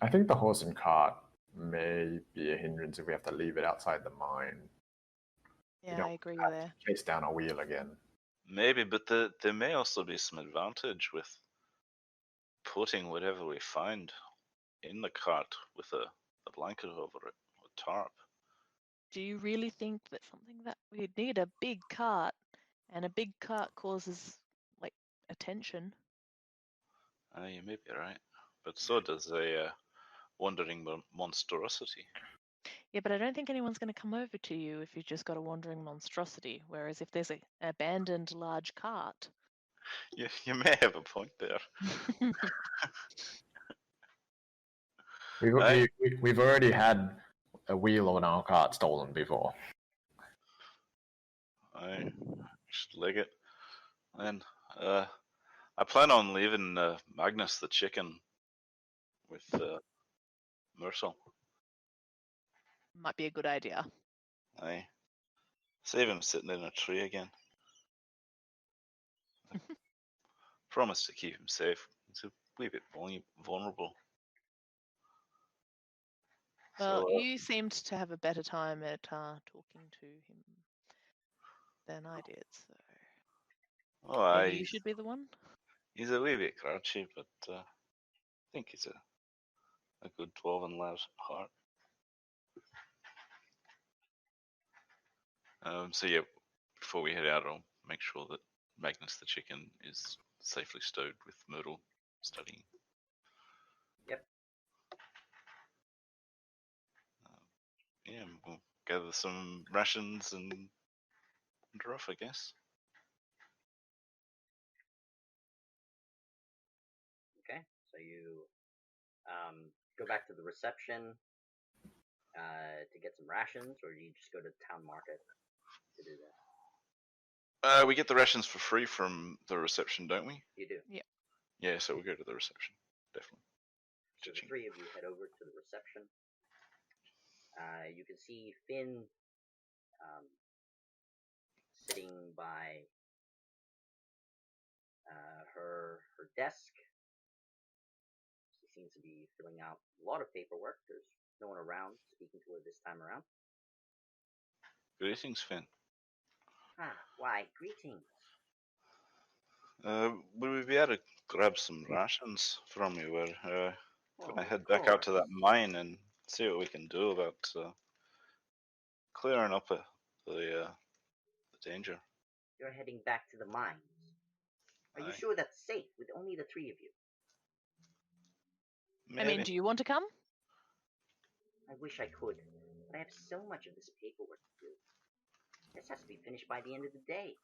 I think the horse and cart may be a hindrance if we have to leave it outside the mine. Yeah, I agree there. Chase down a wheel again. Maybe, but there may also be some advantage with putting whatever we find in the cart with a blanket over it, or tarp. Do you really think that something that we'd need a big cart, and a big cart causes, like, attention? You may be right, but so does a wandering monstrosity. Yeah, but I don't think anyone's going to come over to you if you've just got a wandering monstrosity. Whereas if there's an abandoned large cart. You may have a point there. We've already had a wheel on our cart stolen before. I should leg it. Then I plan on leaving Magnus the chicken with Myrtle. might be a good idea. Aye. Save him sitting in a tree again. Promise to keep him safe. He's a wee bit vulnerable. Well, So, you seemed to have a better time at talking to him than I did, so oh, aye, maybe you should be the one. he's a wee bit grouchy, but I think he's a good dwarven lad at heart. So yeah, before we head out, I'll make sure that Magnus the chicken is safely stowed with Myrtle studying. Yep. Yeah, we'll gather some rations and wander off, I guess. Okay, so you go back to the reception to get some rations, or do you just go to the town market to do that? We get the rations for free from the reception, don't we? You do. Yeah, so we'll go to the reception, definitely. So the Cha-ching. three of you head over to the reception. You can see Finn sitting by her desk. She seems to be filling out a lot of paperwork. There's no one around speaking to her this time around. Greetings, Finn. Why, greetings. Would we be able to grab some rations from you? We're gonna head Of back out to course. that mine and see what we can do about clearing up the danger. You're heading back to the mines. Are you Aye. sure that's safe with only the three of you? I mean, Maybe. do you want to come? I wish I could, but I have so much of this paperwork to do. This has to be finished by the end of the day.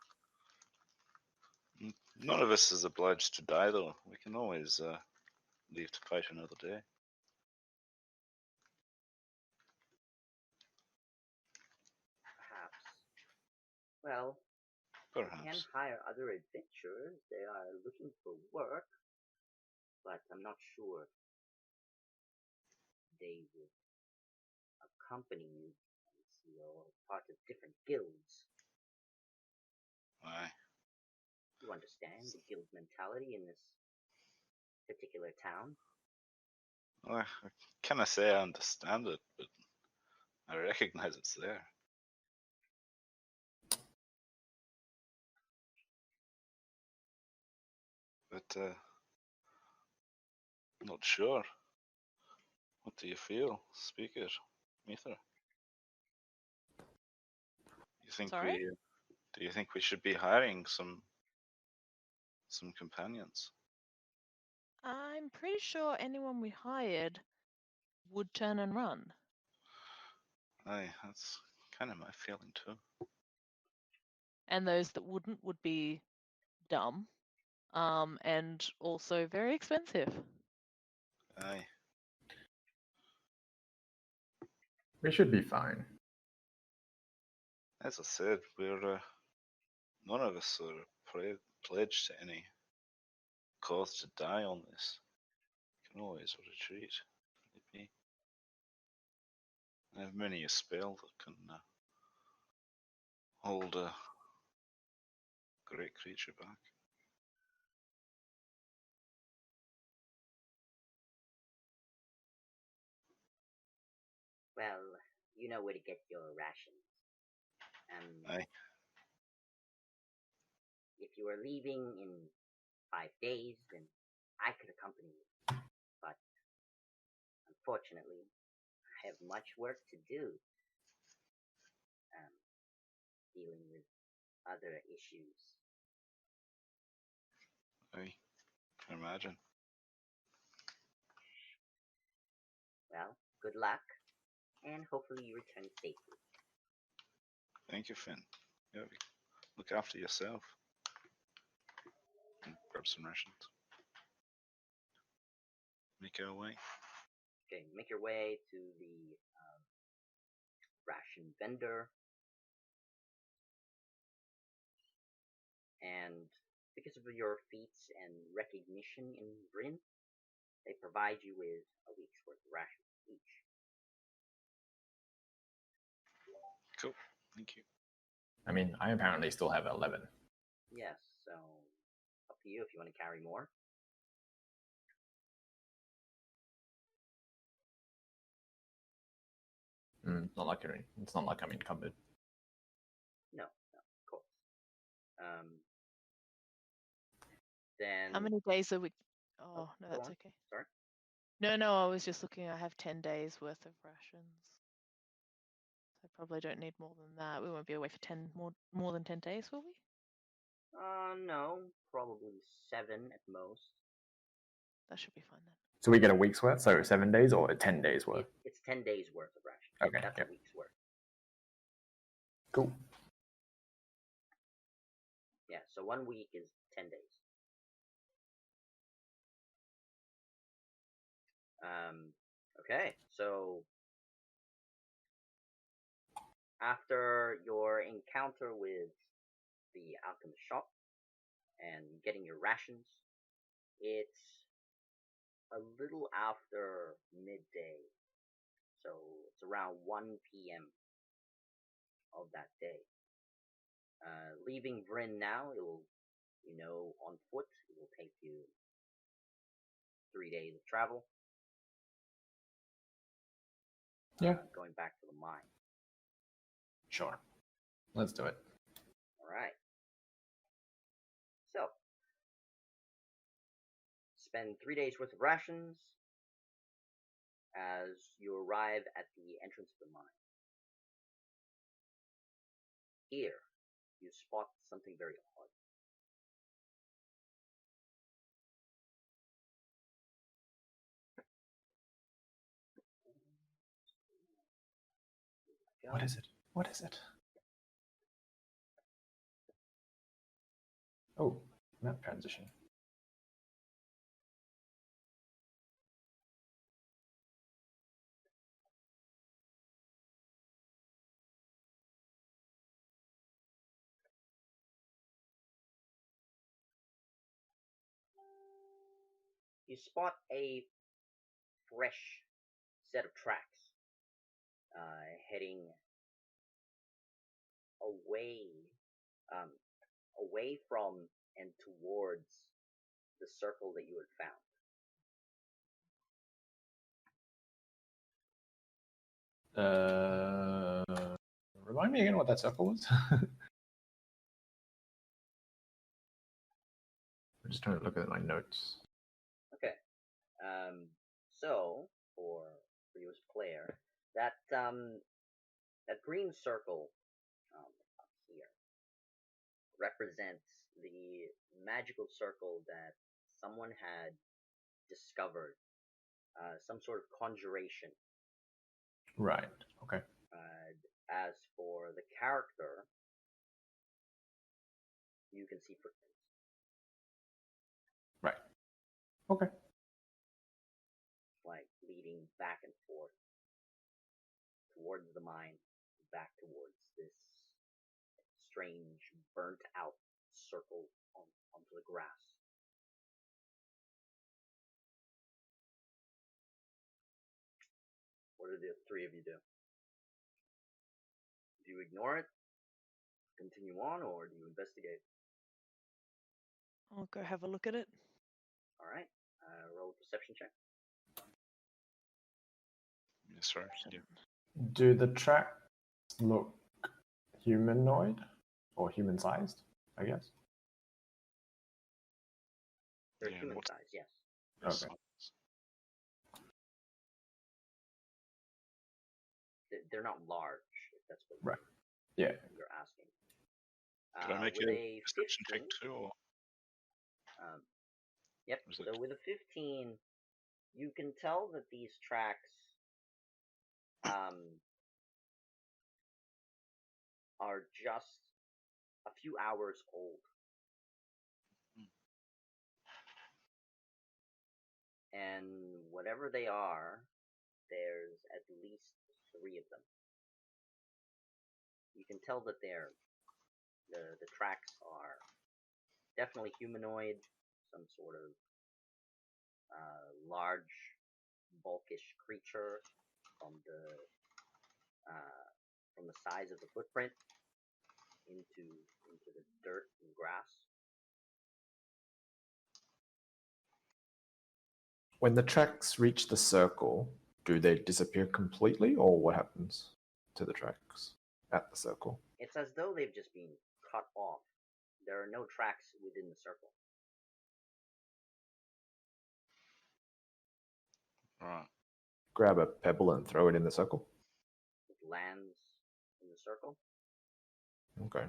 None of us is obliged to die, though. We can always leave to fight another day. Perhaps. Well, you can Perhaps. hire other adventurers. They are looking for work, but I'm not sure they would accompany you as you're part of different guilds. Aye. You understand the guild mentality in this particular town? Well, I cannot say I understand it, but I recognize it's there. But not sure. What do you feel? Speak it, Ether. You think Sorry? do you think we should be hiring some companions? I'm pretty sure anyone we hired would turn and run. Aye, that's kind of my feeling too. And those that wouldn't would be dumb, and also very expensive. Aye. We should be fine. As I said, we're none of us are pledged to any cause to die on this. We can always retreat if need be. I have many a spell that can hold a great creature back. Well, you know where to get your rations. Aye. If you are leaving in 5 days, then I could accompany you. But unfortunately, I have much work to do. Dealing with other issues. Aye. Can imagine. Well, good luck, and hopefully you return safely. Thank you, Finn. Yeah, look after yourself. And grab some rations. Make our way. Okay, make your way to the ration vendor. And because of your feats and recognition in Bryn, they provide you with a week's worth of rations each. Cool. Thank you. I mean, I apparently still have 11. Yes, so up to you if you want to carry more. It's not like I'm encumbered. No, of course. Then How many days are we? Oh, Oh, no, go that's on. okay. Sorry. No, I was just looking. I have 10 days worth of rations. So I probably don't need more than that. We won't be away for 10 more than 10 days, will we? No, probably 7 at most. That should be fine then. So we get a week's worth, so 7 days or 10 days worth? It's 10 days worth of rations. Okay, That's yep. a week's worth. Cool. Yeah, so 1 week is 10 days. Okay, so after your encounter with the alchemist shop and getting your rations, it's a little after midday, so it's around 1 p.m. of that day. Leaving Vryn now, it will, on foot, it will take you 3 days of travel. Yeah. Going back to the mine. Sure. Let's do it. Alright. So, spend 3 days worth of rations as you arrive at the entrance of the mine. Here, you spot something very odd. What is it? What is it? Oh, map transition. You spot a fresh set of tracks heading away from and towards the circle that you had found. Remind me again what that circle was. I'm just trying to look at my notes. Okay. So for you as player, that green circle up here represents the magical circle that someone had discovered, some sort of conjuration. Right. Okay. As for the character, you can see footprints. Right. Okay. Like leading back and forth towards the mine, back towards this strange, burnt out circle onto the grass. What do the 3 of you do? Do you ignore it, continue on, or do you investigate? I'll go have a look at it. Alright, roll a perception check. Yes, sir. Yeah. Do the tracks look humanoid or human-sized? I guess. They're Yeah, human what- size, yes. Yes. Okay. They're not large, if that's what Right. Yeah. you're asking. Could I make with a a perception 15, check too? Or? Yep, Was so it- with a 15, you can tell that these tracks are just a few hours old. And whatever they are, there's at least 3 of them. You can tell that the tracks are definitely humanoid, some sort of large, bulkish creature from the from the size of the footprint into the dirt and grass. When the tracks reach the circle, do they disappear completely, or what happens to the tracks at the circle? It's as though they've just been cut off. There are no tracks within the circle. Right. Grab a pebble and throw it in the circle. It lands in the circle. Okay.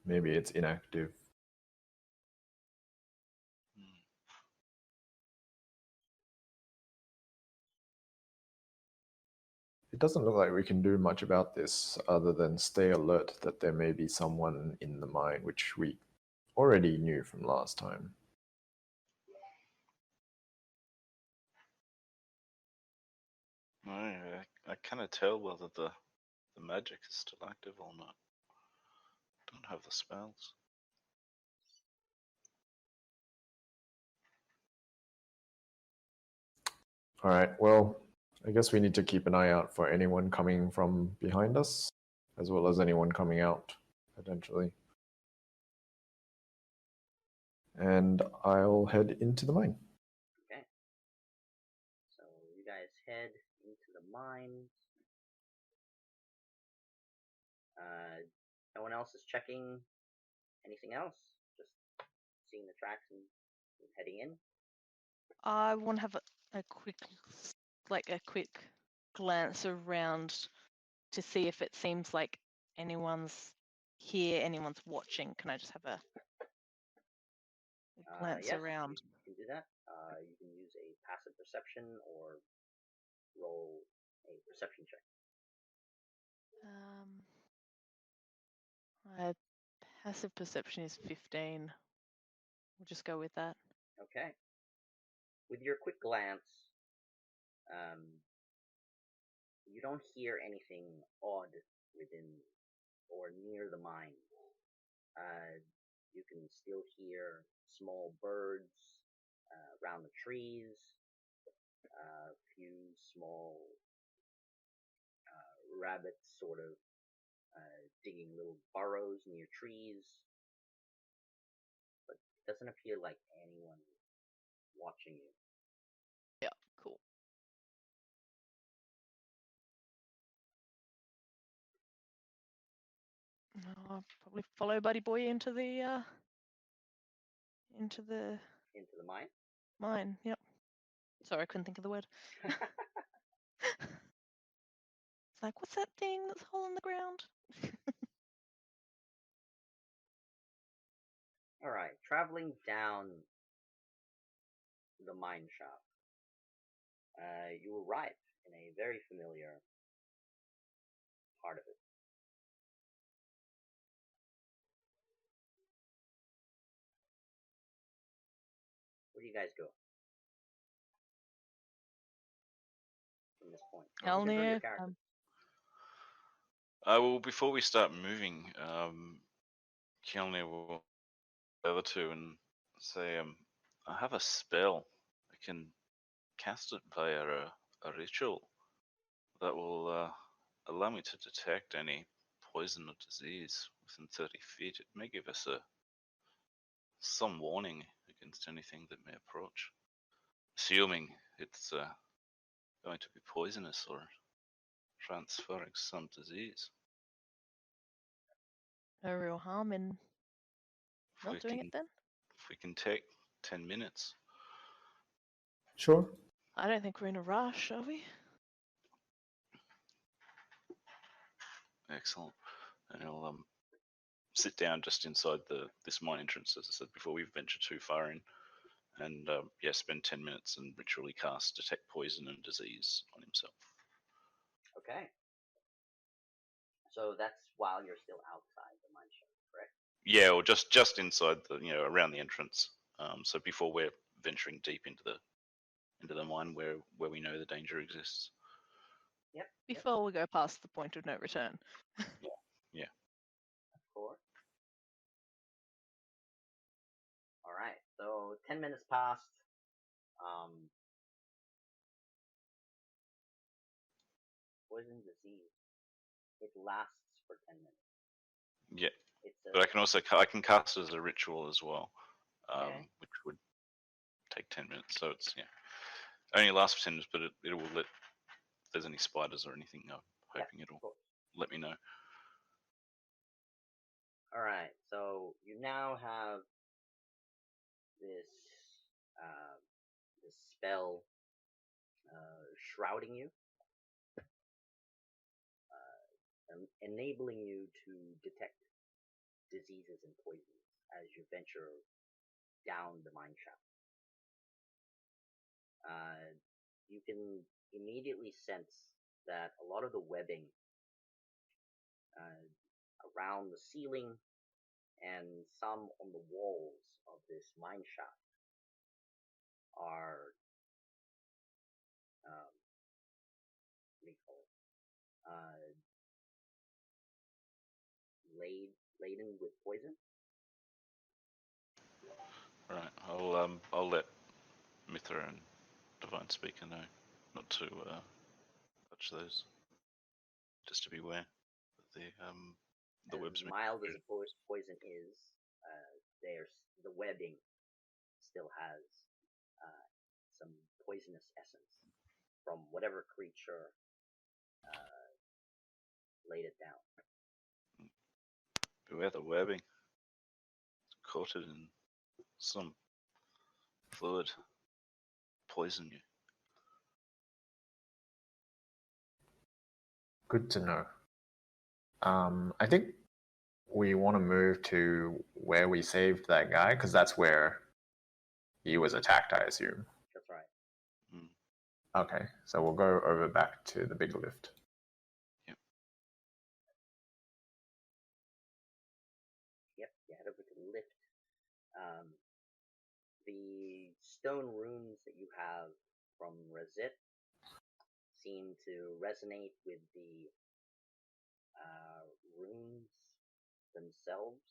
Maybe it's inactive. It doesn't look like we can do much about this other than stay alert that there may be someone in the mine, which we already knew from last time. I cannot tell whether the magic is still active or not. Don't have the spells. All right, well, I guess we need to keep an eye out for anyone coming from behind us, as well as anyone coming out, potentially. And I'll head into the mine. Okay. So you guys head into the mines. No one else is checking anything else? Just seeing the tracks and heading in? I want to have a quick glance around to see if it seems like anyone's here, anyone's watching. Can I just have a glance Yes, around? You can do that. You can use a passive perception or roll a perception check. My passive perception is 15. We'll just go with that. Okay. With your quick glance, you don't hear anything odd within or near the mine. You can still hear small birds around the trees, a few small rabbits sort of digging little burrows near trees, but it doesn't appear like anyone watching you. Yeah, cool. I'll probably follow Buddy Boy into the Into the mine? mine. Yep. Sorry, I couldn't think of the word. It's like, what's that thing that's a hole in the ground? Alright, traveling down the mine shaft, you arrive in a very familiar part of it. Where do you guys go from this point? Hell You can build your yeah. character. Well, before we start moving, Kelly will the other two and say, I have a spell. I can cast it via a ritual that will allow me to detect any poison or disease within 30 feet. It may give us some warning against anything that may approach, assuming it's going to be poisonous or transferring some disease. No real harm in If we not doing it then? If we can take 10 minutes. Sure. I don't think we're in a rush, are we? Excellent. And I'll sit down just inside this mine entrance, as I said before, we venture too far in, and spend 10 minutes and ritually cast detect poison and disease on himself. Okay. So that's while you're still outside the mine shaft, correct? Yeah, or just inside around the entrance. So before we're venturing deep into the mine where we know the danger exists. Yep. Before we go past the point of no return. Yeah. Of course. Alright, so 10 minutes passed. Poison disease. it lasts for 10 minutes. Yeah, It's but I can also I can cast it as a ritual as well, Okay. which would take 10 minutes. So it's only lasts for 10 minutes, but it will let if there's any spiders or anything. I'm hoping it'll let me know. All right, so you now have this this spell shrouding you, enabling you to detect diseases and poisons as you venture down the mine shaft. You can immediately sense that a lot of the webbing around the ceiling and some on the walls of this mine shaft are what do you call it? Laden with poison. Right, I'll let Mithra and Divine Speaker know not to touch those, just to be aware that the webs. As mild as a poison is, there's the webbing still has some poisonous essence from whatever creature laid it down. Beware the webbing. It's coated in some fluid. Poison you. Good to know. I think we want to move to where we saved that guy, because that's where he was attacked, I assume. That's right. Okay, so we'll go over back to the big lift. Yep, you head over to the lift. The stone runes that you have from Rezit seem to resonate with the runes themselves,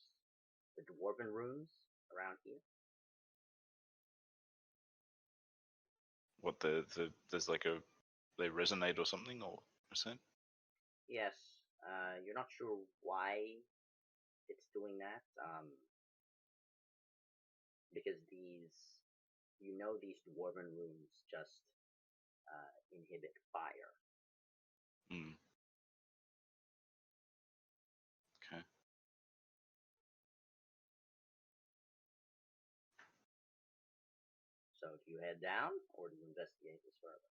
the dwarven runes around here. What there's like they resonate or something, or percent? Yes, you're not sure why it's doing that. Because these dwarven runes just inhibit fire. Okay. So do you head down, or do you investigate this further?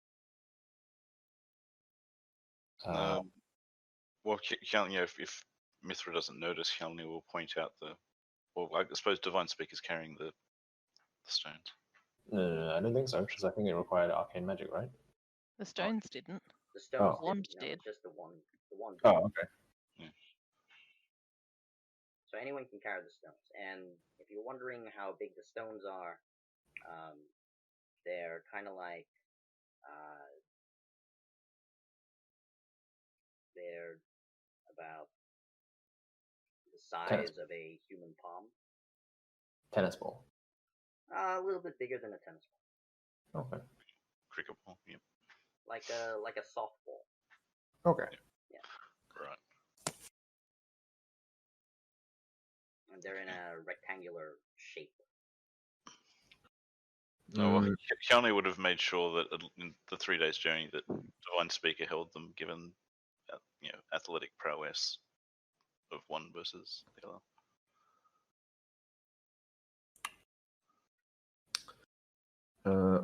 Well, if Mithra doesn't notice, Hjalni will point out I suppose Divine Speaker is carrying the stones. No, I don't think so, because I think it required arcane magic, right? The stones didn't. The stones wand did. No, did. it's just the one. The one. Oh, okay. Yeah. So anyone can carry the stones. And if you're wondering how big the stones are, they're kind of like they're about the size of a human palm. Tennis ball. A little bit bigger than a tennis ball. Okay. Cricket ball. Yep. Like a softball. Okay. Yeah. Right. And they're in a rectangular shape. Well, Hjalni would have made sure that in the 3 days journey that Divine Speaker held them, given athletic prowess of one versus the other.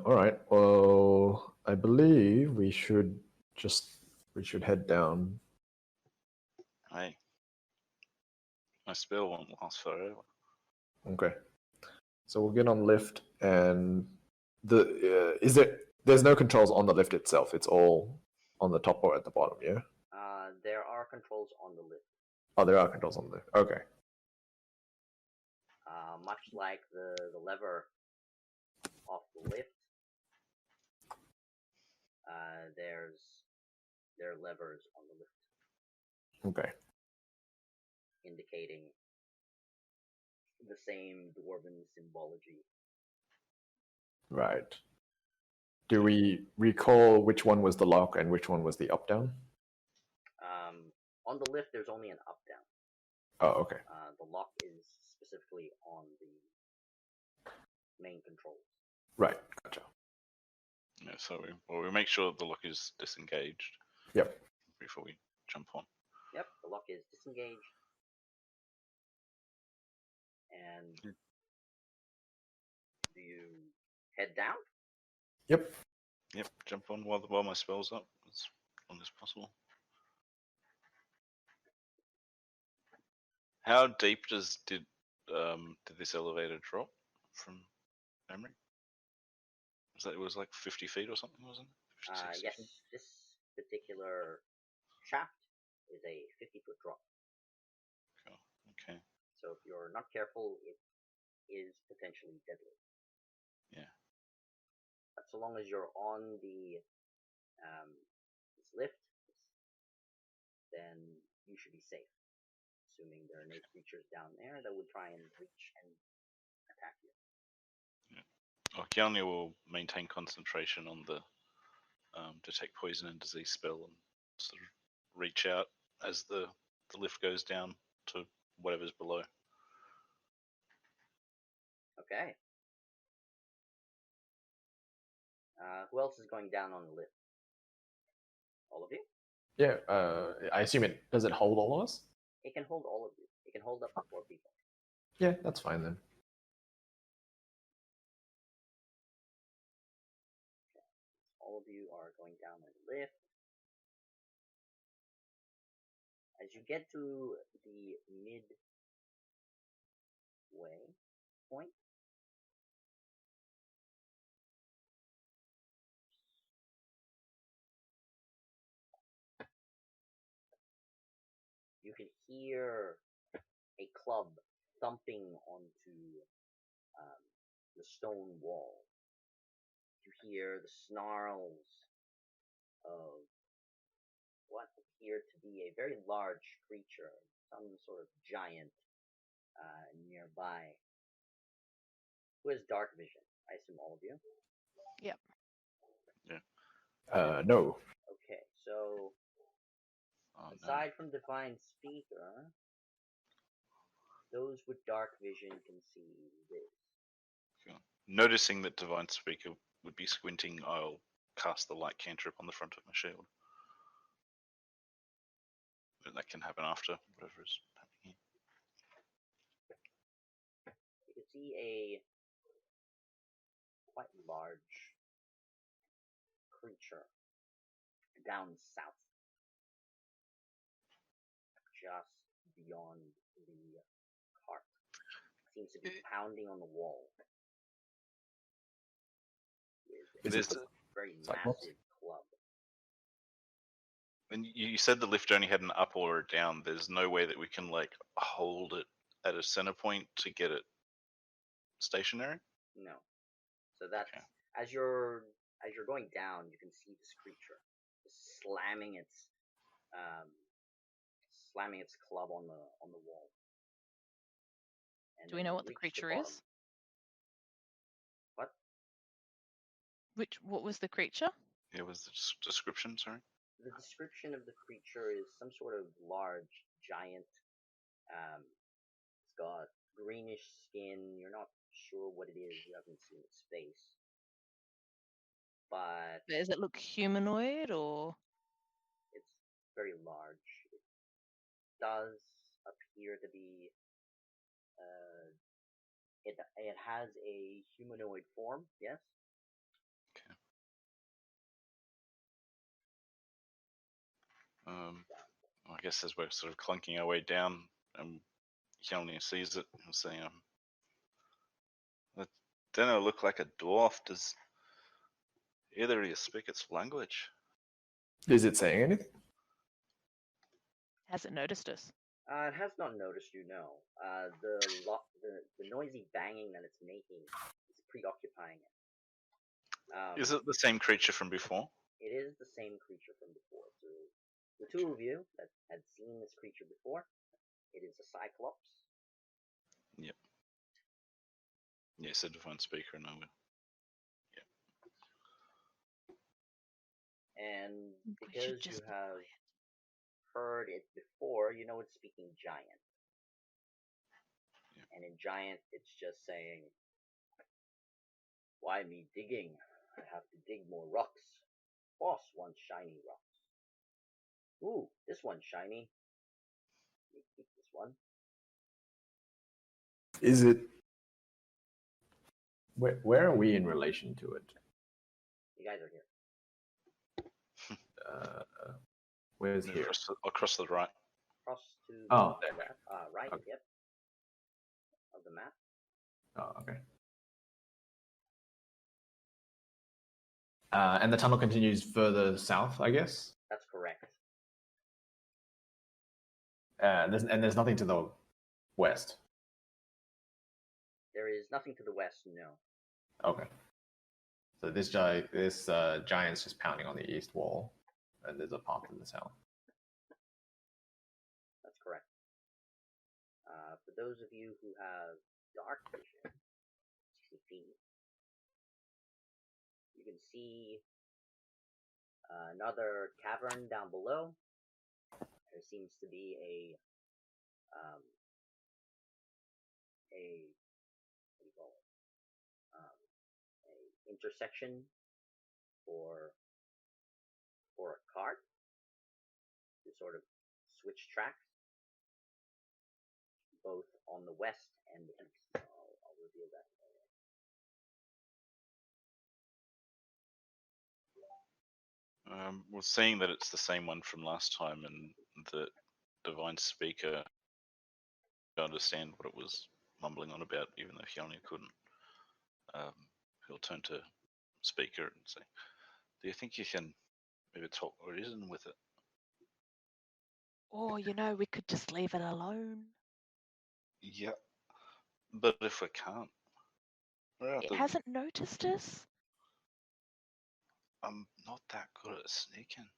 All right. Well, I believe we should head down. Hey, my spell won't last forever. Okay. So we'll get on the lift, and there's no controls on the lift itself. It's all on the top or at the bottom, yeah? There are controls on the lift. Oh, there are controls on the lift. Okay. Much like the lever off the lift, there are levers on the lift. Okay. Indicating the same dwarven symbology. Right. Do we recall which one was the lock and which one was the up-down? On the lift, there's only an up-down. Oh, okay. The lock is specifically on the main controls. Right, gotcha. Yeah, so we make sure the lock is disengaged. Yep. Before we jump on. Yep, the lock is disengaged. And do you head down? Yep. Yep, jump on while my spell's up as long as possible. How deep did this elevator drop from memory? It was like 50 feet or something, wasn't it? 50, 60 Yes, feet? this particular shaft is a 50-foot drop. Cool. Okay. So if you're not careful, it is potentially deadly. Yeah. But so long as you're on the this lift, then you should be safe. Assuming there are no creatures down there that would try and reach and attack you. Kianya will maintain concentration on the detect poison and disease spell and sort of reach out as the lift goes down to whatever's below. Okay. Who else is going down on the lift? All of you? Yeah, I assume does it hold all of us? It can hold all of you. It can hold up to 4 people. Yeah, that's fine then. All of you are going down on the lift. As you get to the midway point, you can hear a club thumping onto the stone wall. You hear the snarls of what appear to be a very large creature, some sort of giant nearby, who has dark vision. I assume all of you? Yep. Yeah. No. Okay, so aside from Divine Speaker, those with dark vision can see this. Cool. Noticing that Divine Speaker would be squinting, I'll cast the light cantrip on the front of my shield. But that can happen after whatever is happening here. You can see a quite large creature down south, just beyond the cart. It seems to be pounding on the wall. Is There's it a very Cyclops? massive club. And you said the lift only had an up or a down. There's no way that we can like hold it at a center point to get it stationary. No. So that's Okay. as you're going down, you can see this creature slamming its club on the wall. And Do we know what the creature is? What? What was the creature? Yeah, was the description, sorry? The description of the creature is some sort of large, giant. It's got greenish skin. You're not sure what it is. You haven't seen its face. But Does it look humanoid or? it's very large. It does appear to be. It has a humanoid form. Yes. Okay. I guess as we're sort of clunking our way down, Kelly sees it and saying, "That doesn't look like a dwarf. Does either of you speak its language?" Is it saying anything? Has it noticed us? It has not noticed you. No. The noisy banging that it's making is preoccupying it. Is it the same creature from before? It is the same creature from before. So the two of you that had seen this creature before, it is a cyclops. Yep. Yes, a divine speaker, and I will. Yep. And We should because you just be have quiet. heard it before, you know it's speaking giant. Yeah. And in giant, it's just saying, why me digging? I have to dig more rocks. Boss wants shiny rocks. Ooh, this one's shiny. Let me keep this one. Is it? Where are we in relation to it? You guys are here. Where's here? Across the right. Cross to the Oh, left, right, okay. yep, of the map. Oh, okay. And the tunnel continues further south, I guess. That's correct. There's nothing to the west. There is nothing to the west, no. Okay. So this giant's just pounding on the east wall, and there's a path to the south. That's correct. For those of you who have dark vision, 60 feet, you can see another cavern down below. There seems to be a what do you call it? A intersection for a cart to sort of switch tracks, both on the west and the east. So I'll reveal that later. We're seeing that it's the same one from last time, and the divine speaker understand what it was mumbling on about, even though he only couldn't. He'll turn to speaker and say, "Do you think you can maybe talk reason with it?" Or, we could just leave it alone. Yeah, but if we can't, It hasn't noticed us. I'm not that good at sneaking,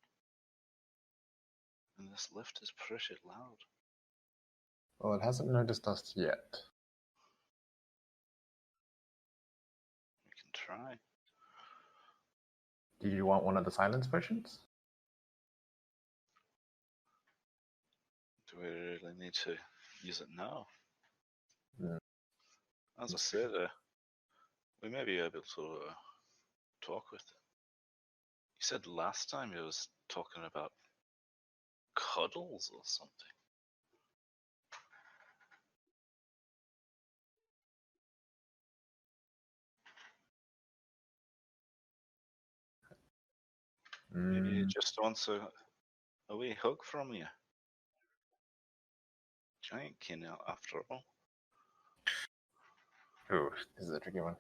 and this lift is pretty loud. Well, it hasn't noticed us yet. We can try. Do you want one of the silence potions? Do we really need to use it now? Mm. As I said, we may be able to talk with it. You said last time he was talking about cuddles or something. Maybe he just wants a wee hug from you. Giant kin after all. Oh, this is a tricky one.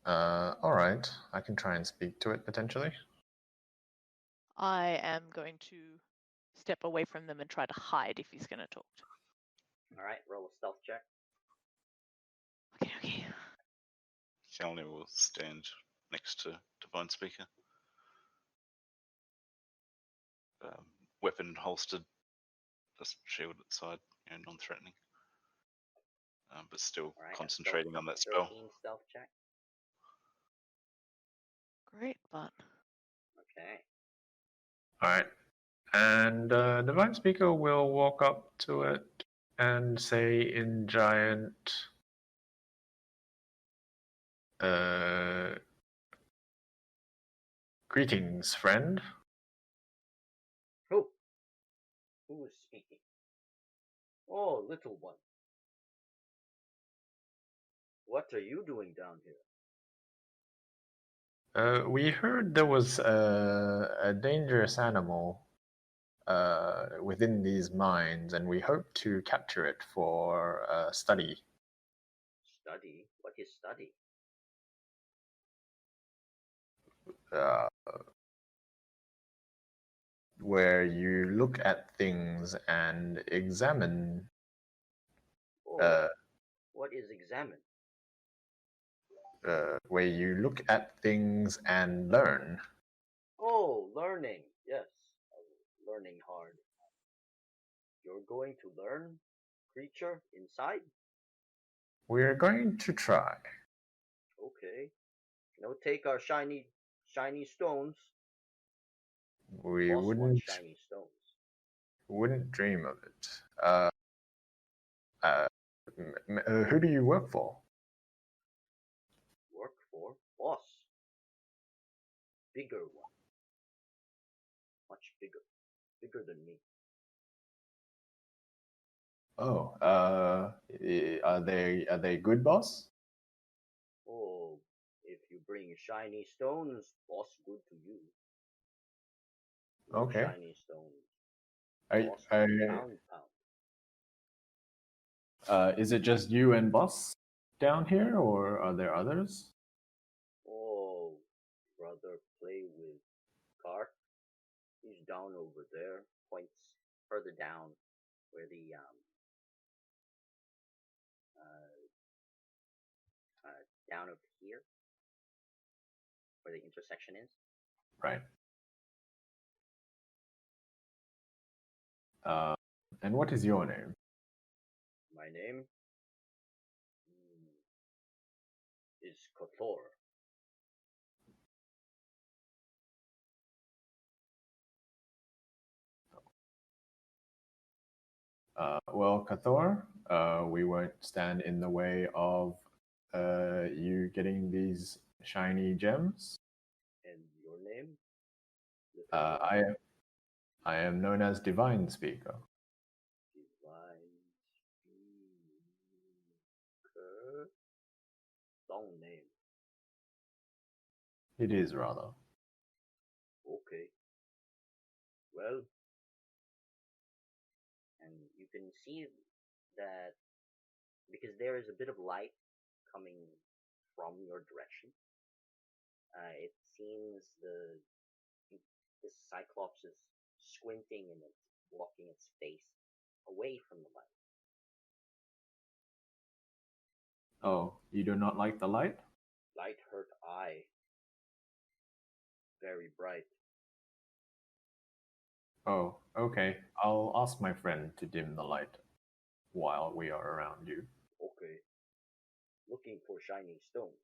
All right. I can try and speak to it potentially. I am going to step away from them and try to hide if he's going to talk to me. Alright, roll a stealth check. Okay. Shalini will stand next to Divine Speaker. Weapon holstered, just shield at side, non-threatening. But still concentrating on that spell. 13 stealth check. Great, but... Okay. All right. And Divine Speaker will walk up to it and say in giant, greetings, friend. Who is speaking? Oh, little one. What are you doing down here? We heard there was a dangerous animal within these mines, and we hope to capture it for study. Study? What is study? Where you look at things and examine. What is examine? Where you look at things and learn. Oh, learning. Yes. Learning hard. You're going to learn, creature, inside? We're going to try. Okay. No, take our shiny stones. We Boss wants wouldn't shiny stones. dream of it. Who do you work for? Work for boss. Bigger one. Much bigger. Bigger than me. Oh, are they good, boss? Oh, if you bring shiny stones, boss good to you. No Okay. shiny stones. Are, Boss are, pound. is it just you and boss down here, or are there others? Oh, brother, play with cart. He's down over there. Points further down where the down over here where the intersection is. Right. And what is your name? My name is Kothor. Well, Kathor, we won't stand in the way of you getting these shiny gems. And your name? I am known as Divine Speaker. Divine Speaker. Long name. It is rather. Okay. Well, and you can see that because there is a bit of light coming from your direction, it seems this Cyclops is squinting and it's blocking its face away from the light. Oh, you do not like the light? Light hurt eye. Very bright. Oh, okay. I'll ask my friend to dim the light while we are around you. Okay. Looking for shiny stones.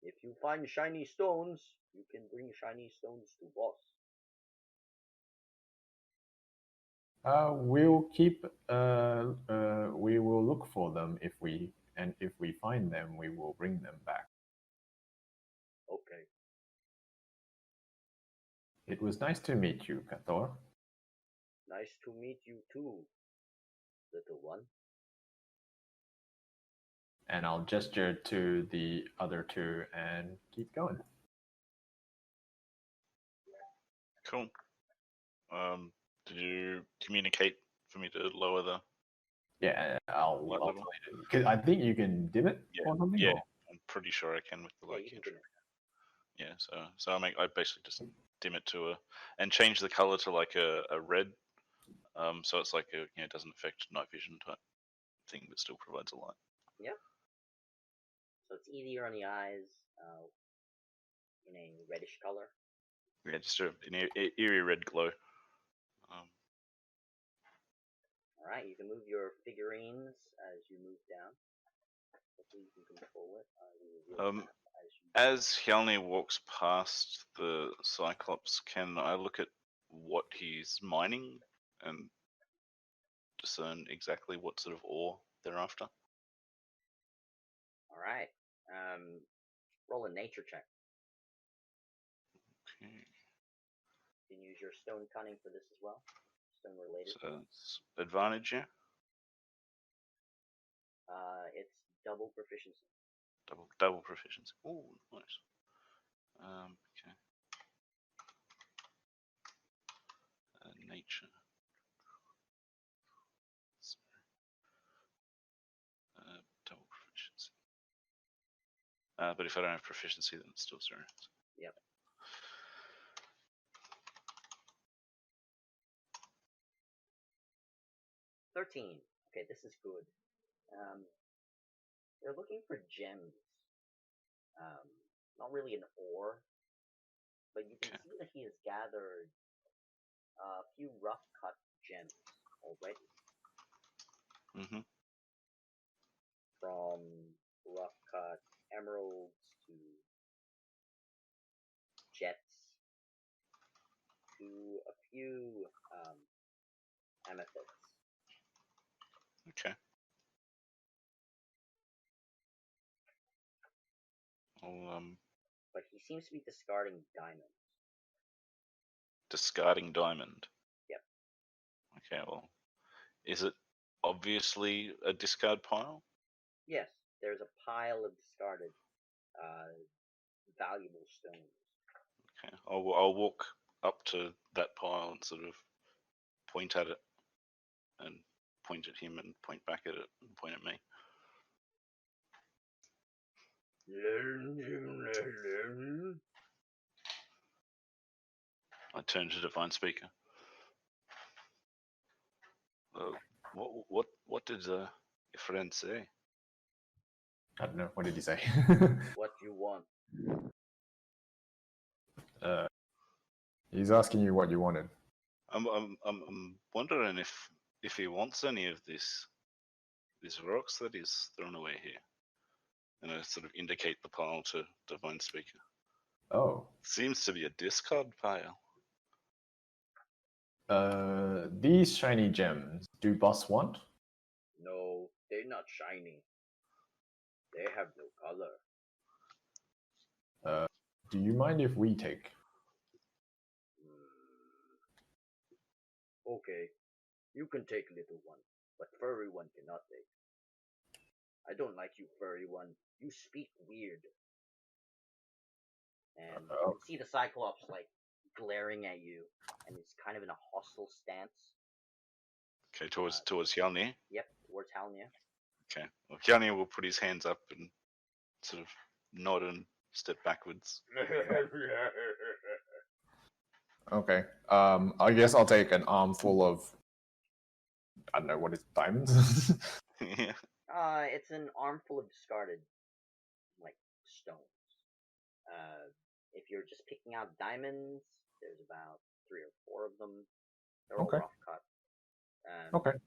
If you find shiny stones, you can bring shiny stones to boss. We'll keep. We will look for them if we find them, we will bring them back. Okay. It was nice to meet you, Kathor. Nice to meet you too, little one. And I'll gesture to the other two and keep going. Cool. Did you communicate for me to lower the? Yeah, I'll light tell level? you. 'Cause I think you can dim it or something. Yeah, or- I'm pretty sure I can with the light you can cantrip. dim Yeah, so I basically just dim it to and change the color to like a red. So it's like it doesn't affect night vision type thing, but still provides a light. Yep. So it's easier on the eyes, in a reddish color. Yeah, just an eerie red glow. Alright, you can move your figurines as you move down. Hopefully you can control it. As Hjalni walks past the Cyclops, can I look at what he's mining and discern exactly what sort of ore they're after? Alright. Roll a nature check. Okay. You can use your stone cunning for this as well. Stone related. So it's advantage, yeah? It's double proficiency. Double proficiency. Oh, nice. Okay. Nature. Double proficiency. But if I don't have proficiency, then it's still 0. Yep. $13. Okay, this is good. They're looking for gems. Not really an ore, but you can see that he has gathered a few rough cut gems already. Mm-hmm. From rough cut emeralds to jets to a few amethysts. Okay. I'll But he seems to be discarding diamonds. discarding diamond. Yep. Okay. Well, is it obviously a discard pile? Yes, there's a pile of discarded valuable stones. Okay. I'll walk up to that pile and sort of point at it, and point at him, and point back at it, and point at me. I turn to Divine Speaker. What did your friend say? I don't know. What did he say? What you want? He's asking you what you wanted. I'm wondering if he wants any of these rocks that he's thrown away here. And I sort of indicate the pile to Divine Speaker. Oh. Seems to be a discard pile. These shiny gems, do boss want? No, they're not shiny. They have no color. Do you mind if we take? Okay, you can take little one, but furry one cannot take. I don't like you, furry one. You speak weird. And you can see the Cyclops like glaring at you, and it's kind of in a hostile stance. Okay, towards Hjalni. Yep, towards Halnia. Okay, well, Hjalni will put his hands up and sort of nod and step backwards. Okay. I guess I'll take an armful of, I don't know, what is diamonds? Yeah. It's an armful of discarded, like, stones. If you're just picking out diamonds, there's about 3 or 4 of them. They're all Okay. rough cut. Okay.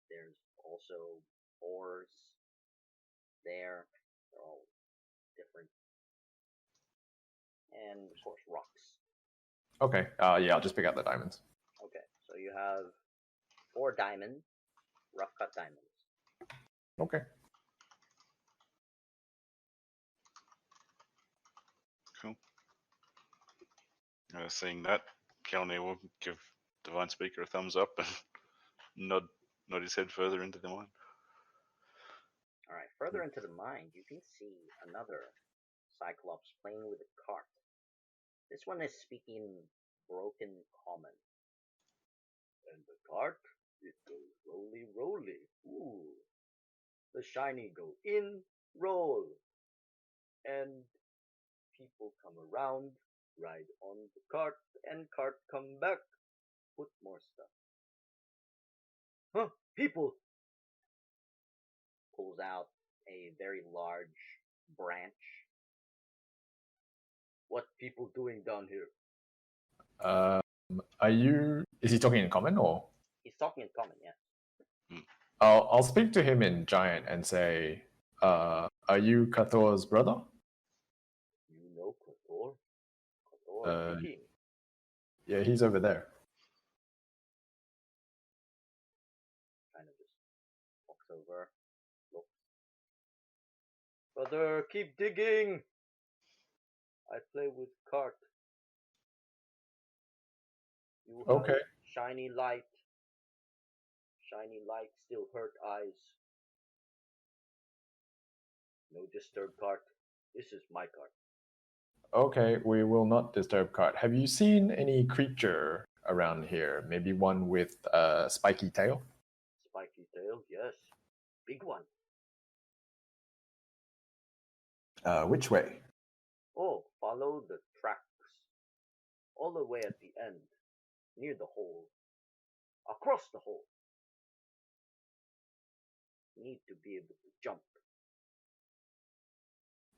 There's also ores there. They're all different. And, of course, rocks. Okay. Yeah, I'll just pick out the diamonds. Okay, so you have 4 diamonds, rough cut diamonds. Okay. Cool. Seeing that, Hjalni will give Divine Speaker a thumbs up and nod his head further into the mine. Alright, further into the mine, you can see another Cyclops playing with a cart. This one is speaking broken common. And the cart, it goes roly roly. Ooh. The shiny go in, roll. And people come around, ride on the cart, and cart come back, put more stuff. Huh, people! Pulls out a very large branch. What people doing down here? Is he talking in common or? He's talking in common, yeah. I'll speak to him in Giant and say, are you Kathor's brother? You know Kathor? Kathor speaking. Yeah, he's over there. Kind of just walks over, looks. Brother, keep digging! I play with cart. You have Okay. shiny light. Shiny light still hurt eyes. No disturb cart. This is my cart. Okay, we will not disturb cart. Have you seen any creature around here? Maybe one with a spiky tail? Spiky tail, yes. Big one. Which way? Oh, follow the tracks. All the way at the end. Near the hole. Across the hole. Need to be able to jump.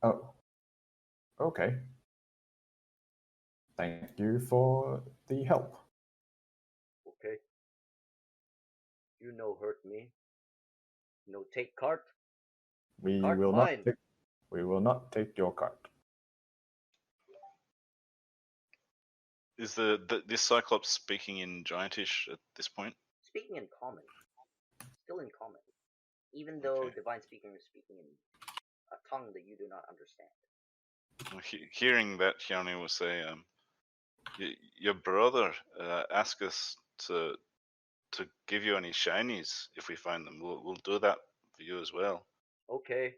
Oh. Okay. Thank you for the help. Okay. You no hurt me. No take cart. We Cart will mine. not take, We will not take your cart. Is this Cyclops speaking in Giantish at this point? Speaking in common. Still in common. Even though Okay. Divine Speaker is speaking in a tongue that you do not understand. Well, hearing that, Keanu will say, your brother asked us to give you any shinies if we find them. We'll do that for you as well. Okay.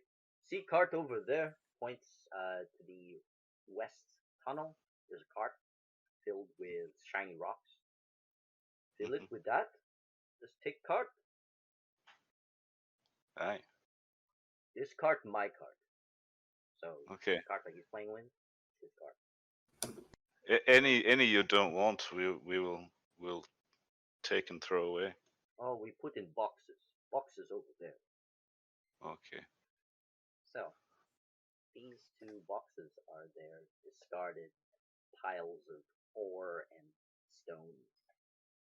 See cart over there. Points to the west tunnel. There's a cart filled with shiny rocks. Fill it with that. Just take cart. Aye. This cart, my cart. So Okay. the cart that he's playing with, his cart. Any you don't want, we'll take and throw away. Oh, we put in boxes. Boxes over there. Okay. So these two boxes are their discarded piles of ore and stones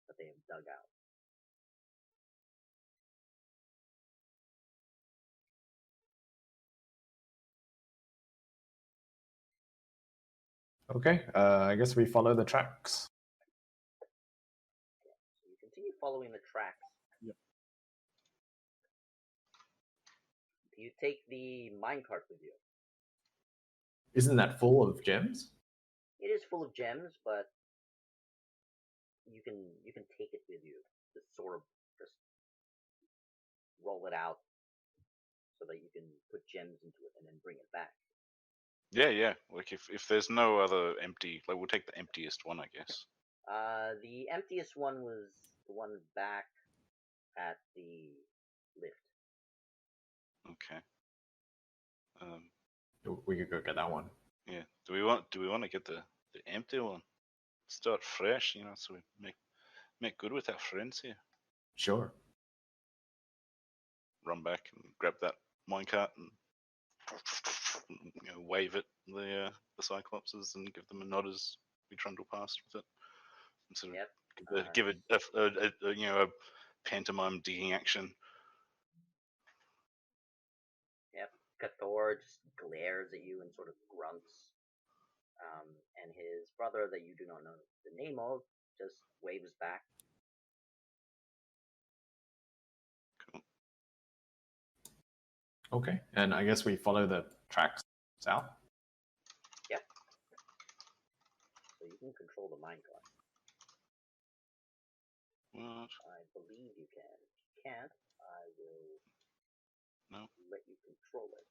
that they have dug out. Okay, I guess we follow the tracks. So you continue following the tracks. Yep. Do you take the minecart with you? Isn't that full of gems? It is full of gems, but you can take it with you to sort of just roll it out so that you can put gems into it and then bring it back. Yeah. Like if there's no other empty, like we'll take the emptiest one, I guess. The emptiest one was the one back at the lift. Okay. We could go get that one. Yeah. Do we want to get the empty one? Start fresh, so we make good with our friends here. Sure. Run back and grab that minecart and wave at the Cyclopses and give them a nod as we trundle past with it. And sort of give a pantomime digging action. Yep. Cathor just glares at you and sort of grunts. And his brother, that you do not know the name of, just waves back. Cool. Okay, and I guess we follow the tracks south. Yep. So you can control the minecart. What? I believe you can. If you can't, I will let you control it.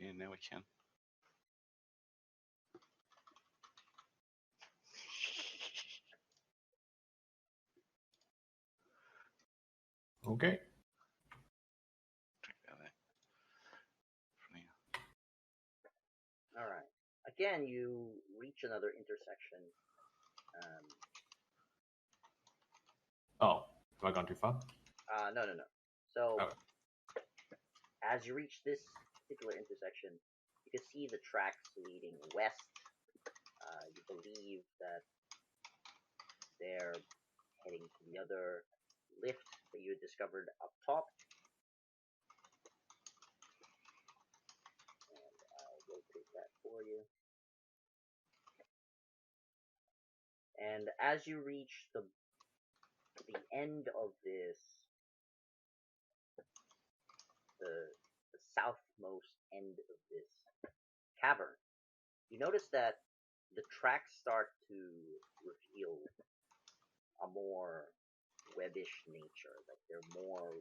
Yeah, now we can. Okay. Alright. Again, you reach another intersection. Oh, have I gone too far? No. So, Oh. as you reach this particular intersection, you can see the tracks leading west. You believe that they're heading to the other lift that you had discovered up top. And I'll rotate that for you. And as you reach the end of this, the southmost end of this cavern, you notice that the tracks start to reveal a more webbish nature. Like they're more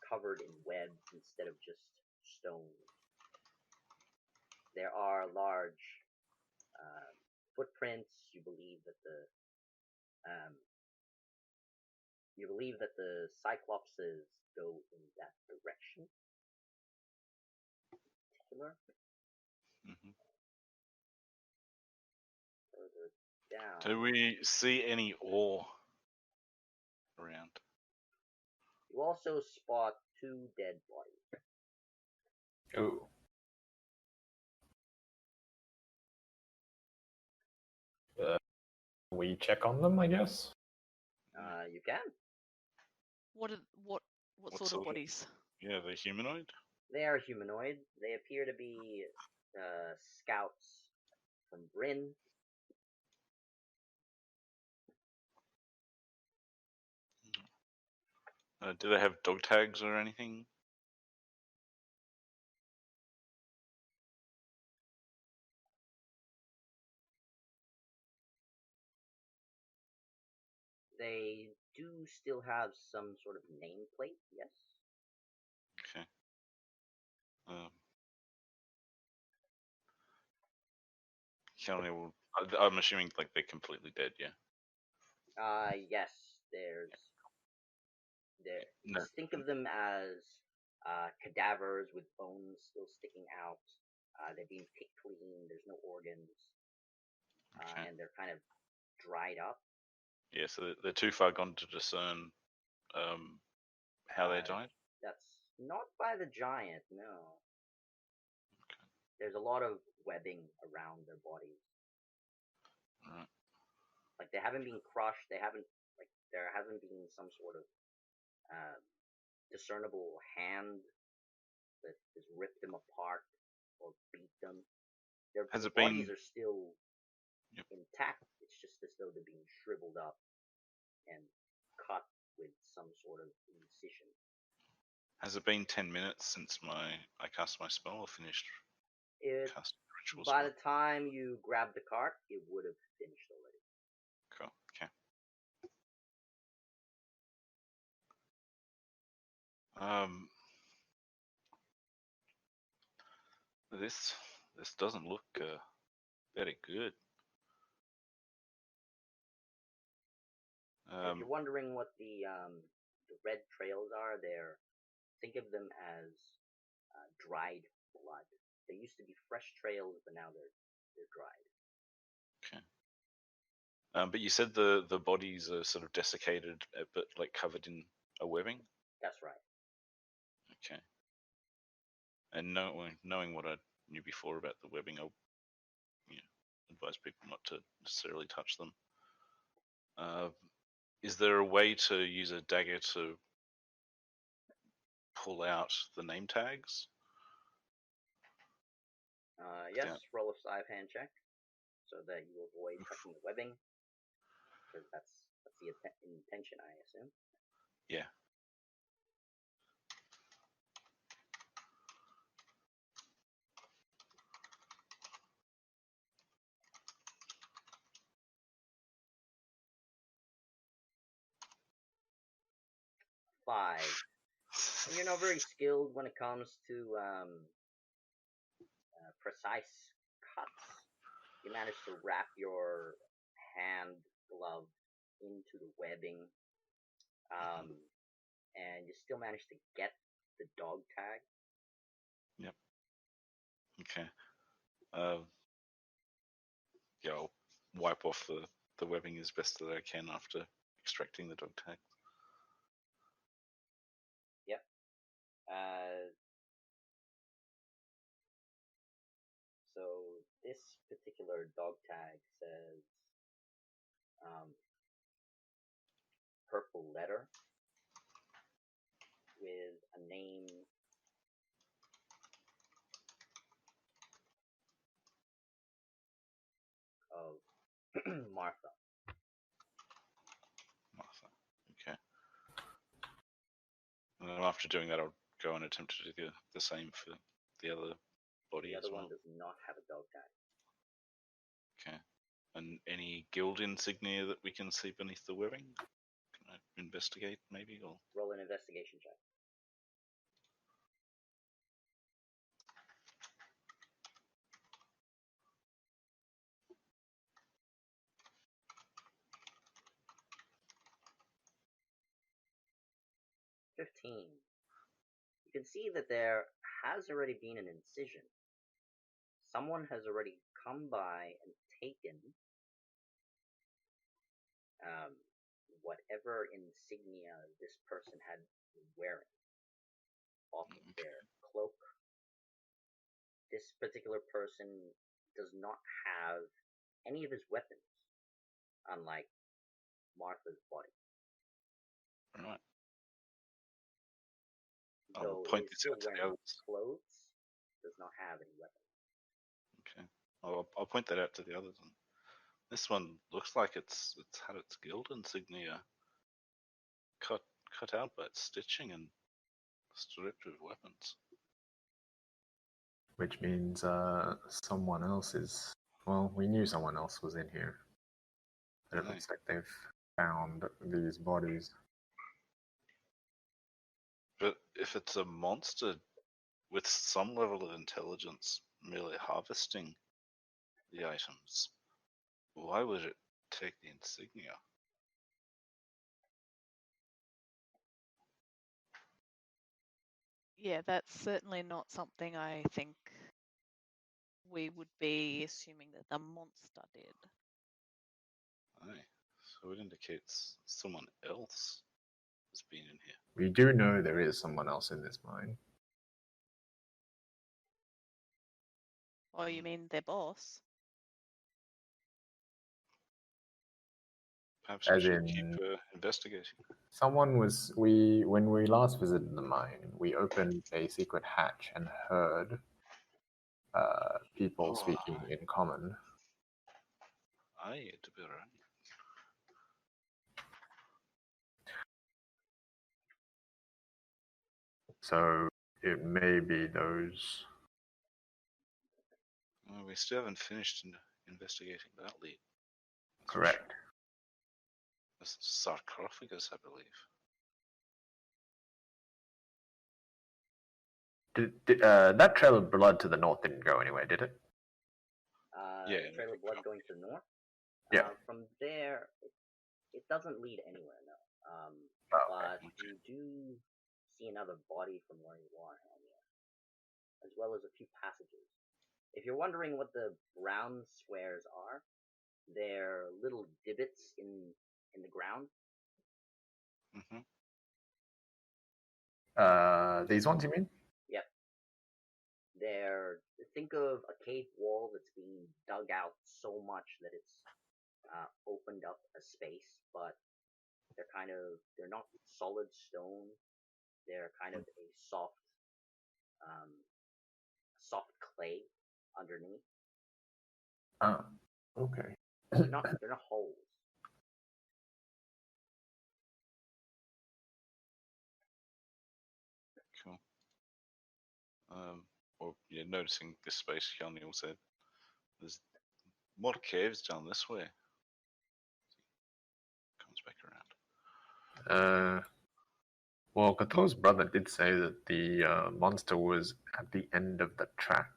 covered in webs instead of just stone. There are large footprints. You believe that the Cyclopses go in that direction. Particular. Mm-hmm. Further down. Do we see any ore around? You also spot 2 dead bodies. Oh. We check on them, I guess. You can. What sort of bodies? Yeah, they're humanoid. They are humanoid. They appear to be scouts from Bryn. Do they have dog tags or anything? They do still have some sort of nameplate, yes. Okay. County will. I'm assuming like they're completely dead. Yeah. Yes, there's there. No. Just think of them as cadavers with bones still sticking out. They're being picked clean. There's no organs, Okay. and they're kind of dried up. Yeah, so they're too far gone to discern how they died. That's not by the giant, no. There's a lot of webbing around their bodies. Right. Like they haven't been crushed. They haven't like there hasn't been some sort of discernible hand that has ripped them apart or beat them. Their Has it bodies been? are still Yep. intact. It's just as though they're being shriveled up and cut with some sort of incision. Has it been 10 minutes since I cast my spell or finished It casting the ritual by spell? the time you grab the cart, it would have finished already. Cool. Okay. This doesn't look very good. If you're wondering what the red trails are, think of them as dried blood. They used to be fresh trails, but now they're dried. Okay. But you said the bodies are sort of desiccated, but like covered in a webbing. That's right. Okay. And knowing what I knew before about the webbing, I'll advise people not to necessarily touch them. Is there a way to use a dagger to pull out the name tags? Yes, Yeah. roll a sleight of hand check so that you avoid touching the webbing, because that's the intention, I assume. Yeah. Five. And you're not very skilled when it comes to precise cuts. You manage to wrap your hand glove into the webbing, and you still manage to get the dog tag. Yep. Okay. Yeah, I'll wipe off the webbing as best that I can after extracting the dog tag. Yep. So this particular dog tag says purple letter with a name of Martha. Martha. Okay. And then after doing that, I'll go and attempt to do the same for the other body The as other well. one does not have a dog tag. Okay. And any guild insignia that we can see beneath the webbing? Can I investigate maybe? Or Roll an investigation check. $15. You can see that there has already been an incision. Someone has already come by and taken whatever insignia this person had been wearing off of their cloak. This particular person does not have any of his weapons, unlike Martha's body. right. I'll So point it is this still out to the wearing others. clothes. Does not have any weapon. Okay. I'll point that out to the others. And this one looks like it's had its guild insignia cut out by its stitching and stripped of weapons. Which means someone else is. Well, we knew someone else was in here. But it Aye. looks like they've found these bodies. But if it's a monster with some level of intelligence merely harvesting the items, why would it take the insignia? Yeah, that's certainly not something I think we would be assuming that the monster did. Aye. So it indicates someone else has been in here. We do know there is someone else in this mine. Oh, you mean their boss? Perhaps we As should keep in, investigating. someone was. When we last visited the mine, we opened a secret hatch and heard people speaking in common. Aye, to be right. So it may be those. Well, we still haven't finished investigating that lead. That's for Correct. sure. That's the sarcophagus, I believe. That trail of blood to the north didn't go anywhere, did it? Yeah, The trail of blood going to the north. Yeah. From there, it doesn't lead anywhere, no. Oh, But okay. you do see another body from where you are, Helmia, as well as a few passages. If you're wondering what the brown squares are, they're little divots in the ground. Mm-hmm. These ones, you mean? Yep. Think of a cave wall that's being dug out so much that it's opened up a space, but they're not solid stone. They're kind of a soft clay underneath. Oh, okay. They're not holes. Cool. Or yeah, noticing this space, Kelniel said, there's more caves down this way. Comes back around. Well, Cthulhu's brother did say that the monster was at the end of the track.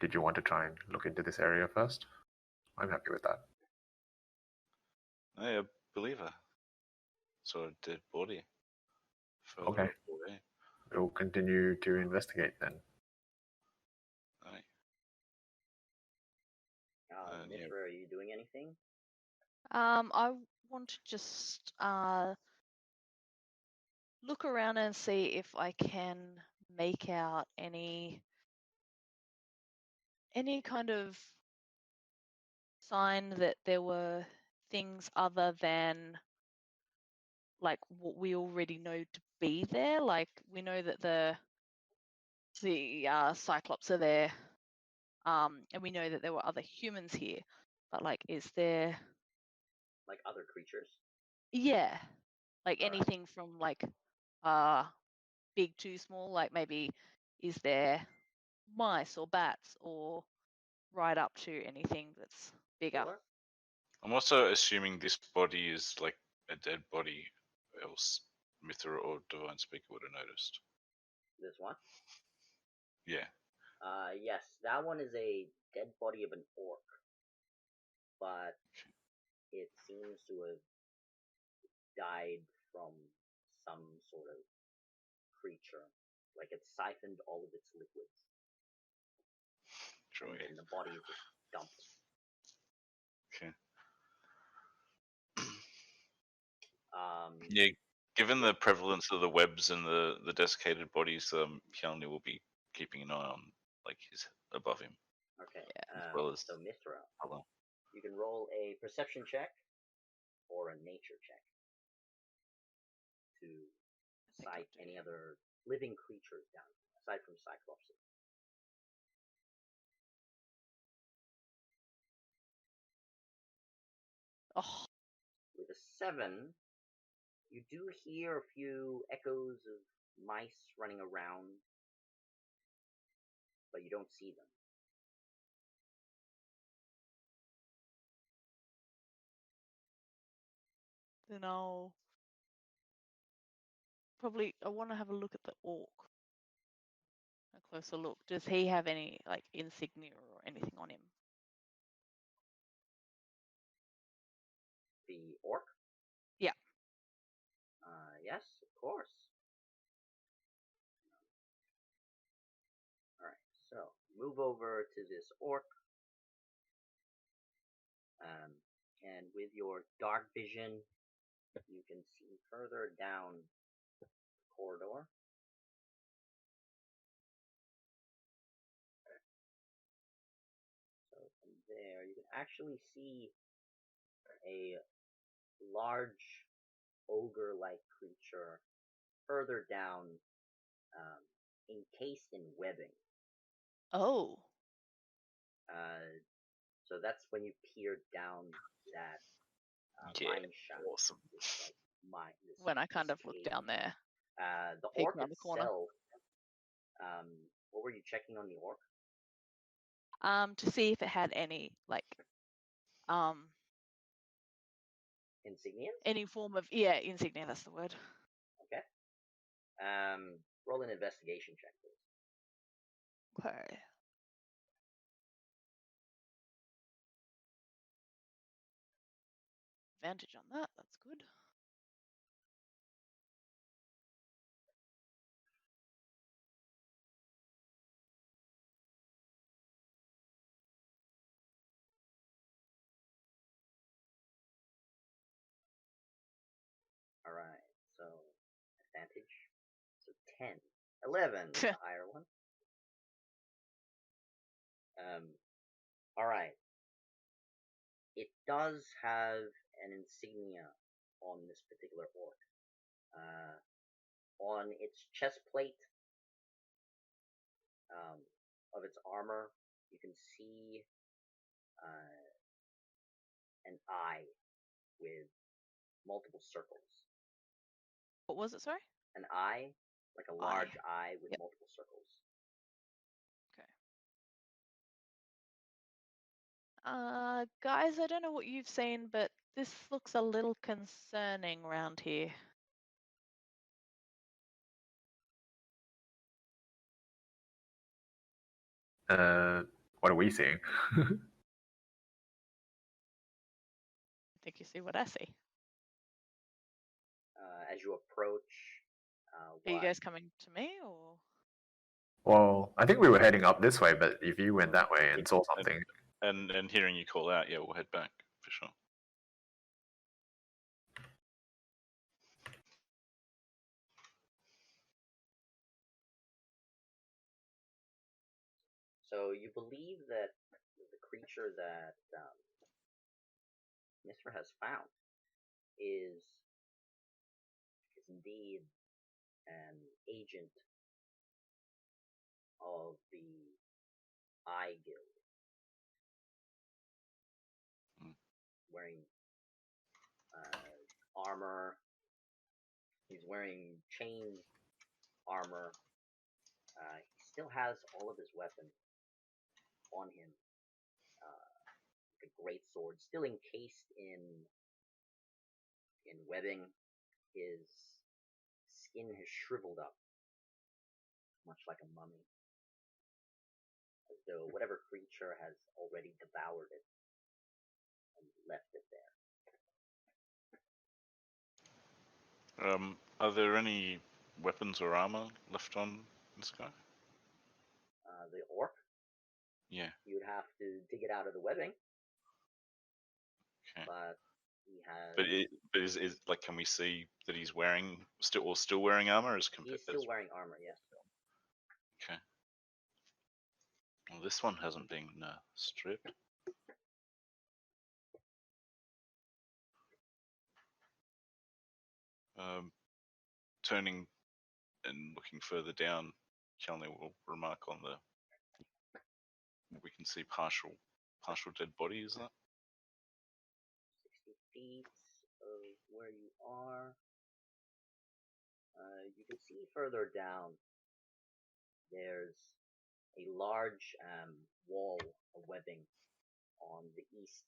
Did you want to try and look into this area first? I'm happy with that. I believe I saw a dead body further Okay. up the way. We'll continue to investigate then. Aye. Mithra, are you doing anything? I want to just look around and see if I can make out any kind of sign that there were things other than like what we already know to be there. Like we know that the Cyclops are there, and we know that there were other humans here. But like, is there Like other creatures? yeah, like All right. anything from like big to small? Like maybe is there mice or bats or right up to anything that's bigger? Sure. I'm also assuming this body is like a dead body, else Mithra or Divine Speaker would have noticed. This one? Yeah. Yes, that one is a dead body of an orc. But it seems to have died from some sort of creature. Like it siphoned all of its liquids. Joy. And the body is just dumped. Okay. Um, Yeah. Given the prevalence of the webs and the desiccated bodies, Kjalni will be keeping an eye on like his above him. Okay. As well as So Mithra, hello. you can roll a perception check or a nature check to sight any other living creatures down here, aside from Cyclops. Oh, With a 7, you do hear a few echoes of mice running around, but you don't see them. then I'll probably. I want to have a look at the orc. A closer look. Does he have any like insignia or anything on him? The orc? Yeah. Yes, of course. Alright, so move over to this orc. And with your dark vision, you can see further down the corridor. So from there, you can actually see a large ogre-like creature further down, encased in webbing. Oh. So that's when you peer down that mine shaft. Awesome. This, When I kind of look down there. The peek orc around the corner. itself. What were you checking on the orc? To see if it had any like Insignias? any form of insignia. That's the word. Okay. Roll an investigation check, please. Okay. Advantage on that. That's good. Alright, so advantage. So 10. 11 is the higher one. Alright. It does have an insignia on this particular orc. On its chest plate of its armor, you can see an eye with multiple circles. What was it? Sorry. An eye, like a large eye with multiple circles. Guys, I don't know what you've seen, but this looks a little concerning around here. What are we seeing? I think you see what I see. As you approach, Are you guys coming to me or? Well, I think we were heading up this way, but if you went that way and saw something, And hearing you call out, yeah, we'll head back for sure. So you believe that the creature that Mr. has found is indeed an agent of the Eye Guild, wearing armor. He's wearing chain armor. He still has all of his weapons on him. The great sword still encased in webbing. His skin has shriveled up, much like a mummy, as though whatever creature has already devoured it and left it there. Are there any weapons or armor left on this guy? The orc? Yeah. You would have to dig it out of the webbing. Okay. But he has. But is like, can we see that he's still wearing armor? He's still wearing armor, yes. Okay. Well, this one hasn't been stripped. Turning and looking further down, Kelly will remark on the. We can see partial dead body. Is that? 60 feet of where you are. You can see further down. There's a large wall of webbing on the east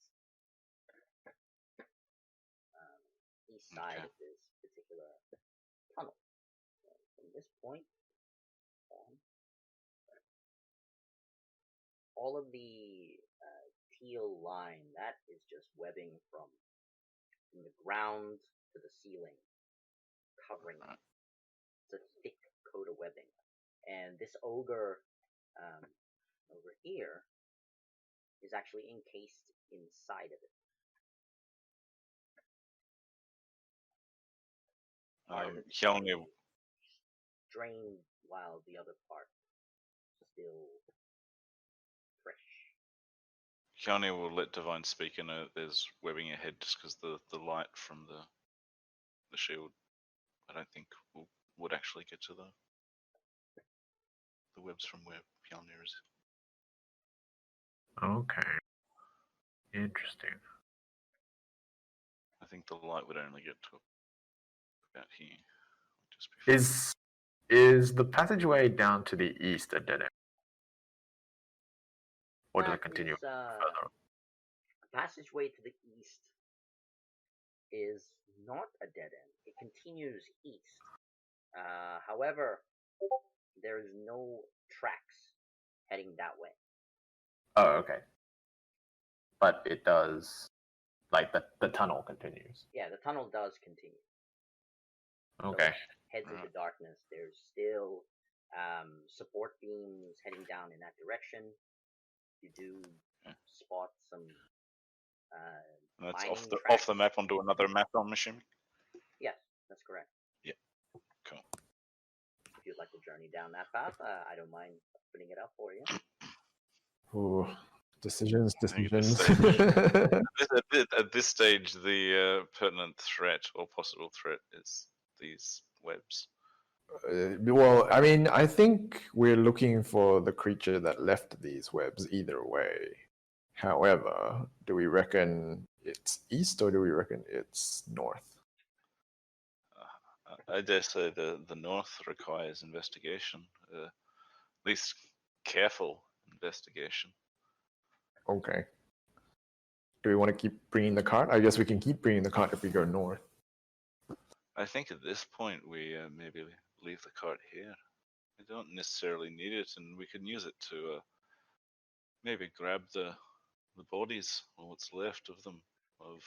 side Okay. of this particular tunnel. So from this point on, all of the teal line, that is just webbing from the ground to the ceiling, covering it. It's a thick coat of webbing. And this ogre over here is actually encased inside of it. Part of it's Kelly, drained while the other part still fresh. Kelly will let Divine speak and there's webbing ahead just because the light from the shield, I don't think would actually get to the webs from where Pioneer is. Okay. Interesting. I think the light would only get to about here. Just before. Is the passageway down to the east a dead end? Or does it continue further? The passageway to the east is not a dead end. It continues east. However, there is no tracks heading that way. Oh, okay. But it does, like the tunnel continues. Yeah, the tunnel does continue. Okay. So heads into darkness. There's still support beams heading down in that direction. You do spot some That's mining off the map onto another map, I'm assuming? Yes, that's correct. Yeah. Cool. If you'd like to journey down that path, I don't mind putting it up for you. Ooh, decisions. At this stage, the pertinent threat or possible threat is these webs. Well, I mean, I think we're looking for the creature that left these webs either way. However, do we reckon it's east or do we reckon it's north? I dare say the north requires investigation, at least careful investigation. Okay. Do we want to keep bringing the cart? I guess we can keep bringing the cart if we go north. I think at this point we maybe leave the cart here. We don't necessarily need it, and we can use it to maybe grab the bodies or what's left of them, of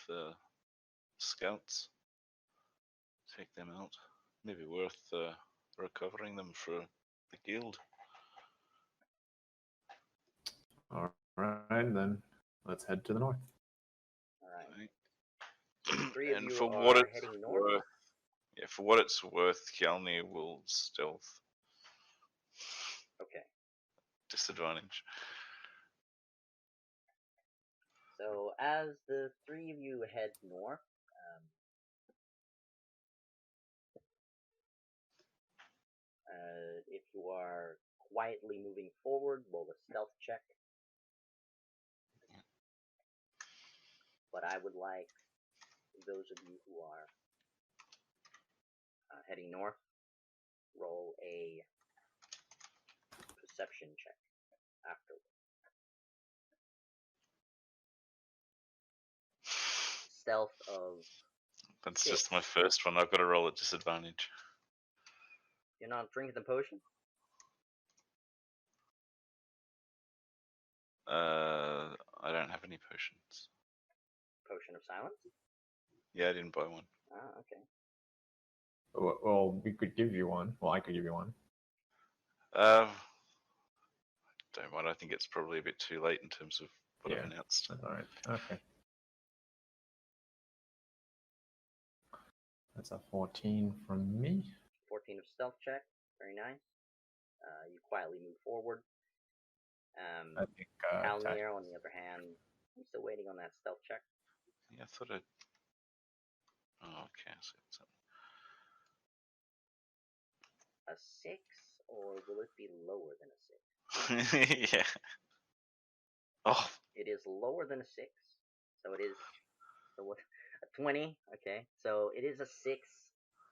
scouts. Take them out. Maybe worth recovering them for the guild. All right, then let's head to the north. All right. Right. Three of And you for are what it's heading north. worth, yeah, for what it's worth, Kjalni will stealth. Okay. Disadvantage. So as the three of you head north, if you are quietly moving forward, roll a stealth check. But I would like those of you who are heading north, roll a perception check afterward. Stealth of That's 6. just my first one. I've got to roll at disadvantage. You're not drinking the potion? I don't have any potions. Potion of silence? Yeah, I didn't buy one. Ah, okay. Well, we could give you one. Well, I could give you one. Don't mind. I think it's probably a bit too late in terms of what I've announced. That's all right. Okay. That's a 14 from me. 14 of stealth check. Very nice. You quietly move forward. I think. Kalnir, on the other hand, I'm still waiting on that stealth check. Yeah, I thought I'd. Oh, okay. So a 6, or will it be lower than a 6? Yeah. Oh, It is lower than a 6, so it is. So what? A 20. Okay, so it is a 6.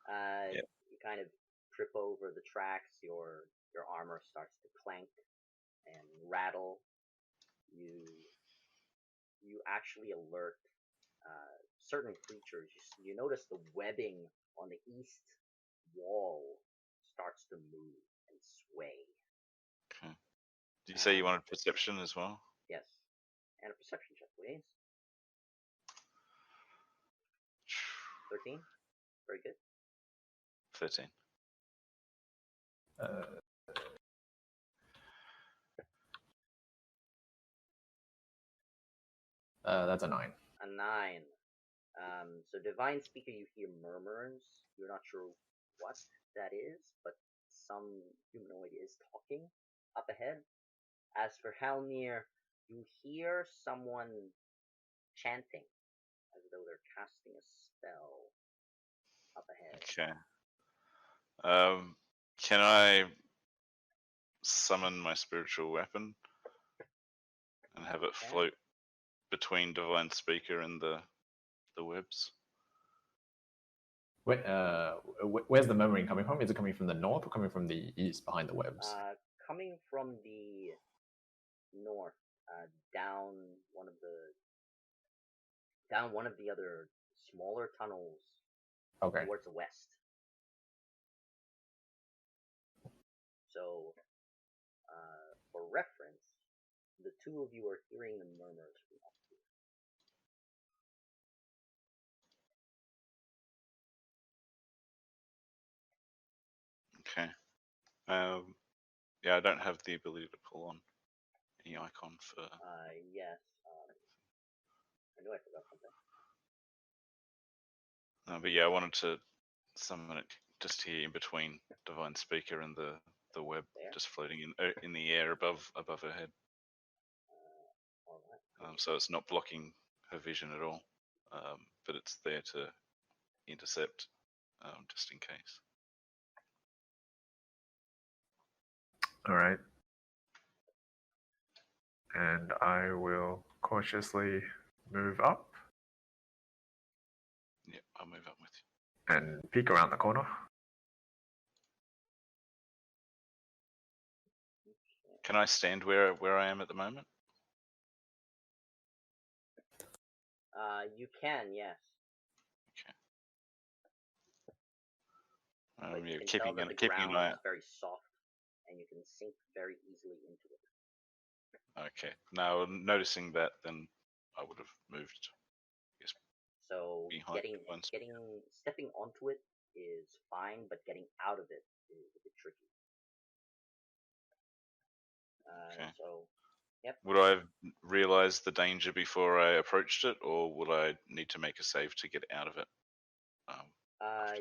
Yep. You kind of trip over the tracks. Your armor starts to clank and rattle. You actually alert certain creatures. You notice the webbing on the east wall starts to move and sway. okay. Did you say you wanted perception as well? Yes, and a perception check, please. 13. Very good. 13. That's a 9. A 9. So Divine Speaker, you hear murmurs. You're not sure what that is, but some humanoid is talking up ahead. As for Halmir, you hear someone chanting as though they're casting a spell up ahead. Okay. Can I summon my spiritual weapon and have it float between Divine Speaker and the webs? Where's the murmuring coming from? Is it coming from the north or coming from the east behind the webs? Coming from the north, down one of the other smaller tunnels Okay. towards the west. So, for reference, the two of you are hearing the murmurs from up Okay. Yeah, I don't have the ability to pull on any icon for. Yes. I knew I forgot something. But yeah, I wanted to summon it just here in between Divine Speaker and the web, There? just floating in the air above her head. All right. So it's not blocking her vision at all, but it's there to intercept, just in case. All right. And I will cautiously move up Yeah, I'll move up with you. and peek around the corner. Can I stand where I am at the moment? You can, yes. Okay. But you Yeah, can tell that the keeping ground an eye is out. very soft, and you can sink very easily into it. Okay. Now, noticing that, then I would have moved. Yes. So Behind stepping onto it is fine, but getting out of it is a bit tricky. Okay. So, yep. Would I have realized the danger before I approached it, or would I need to make a save to get out of it?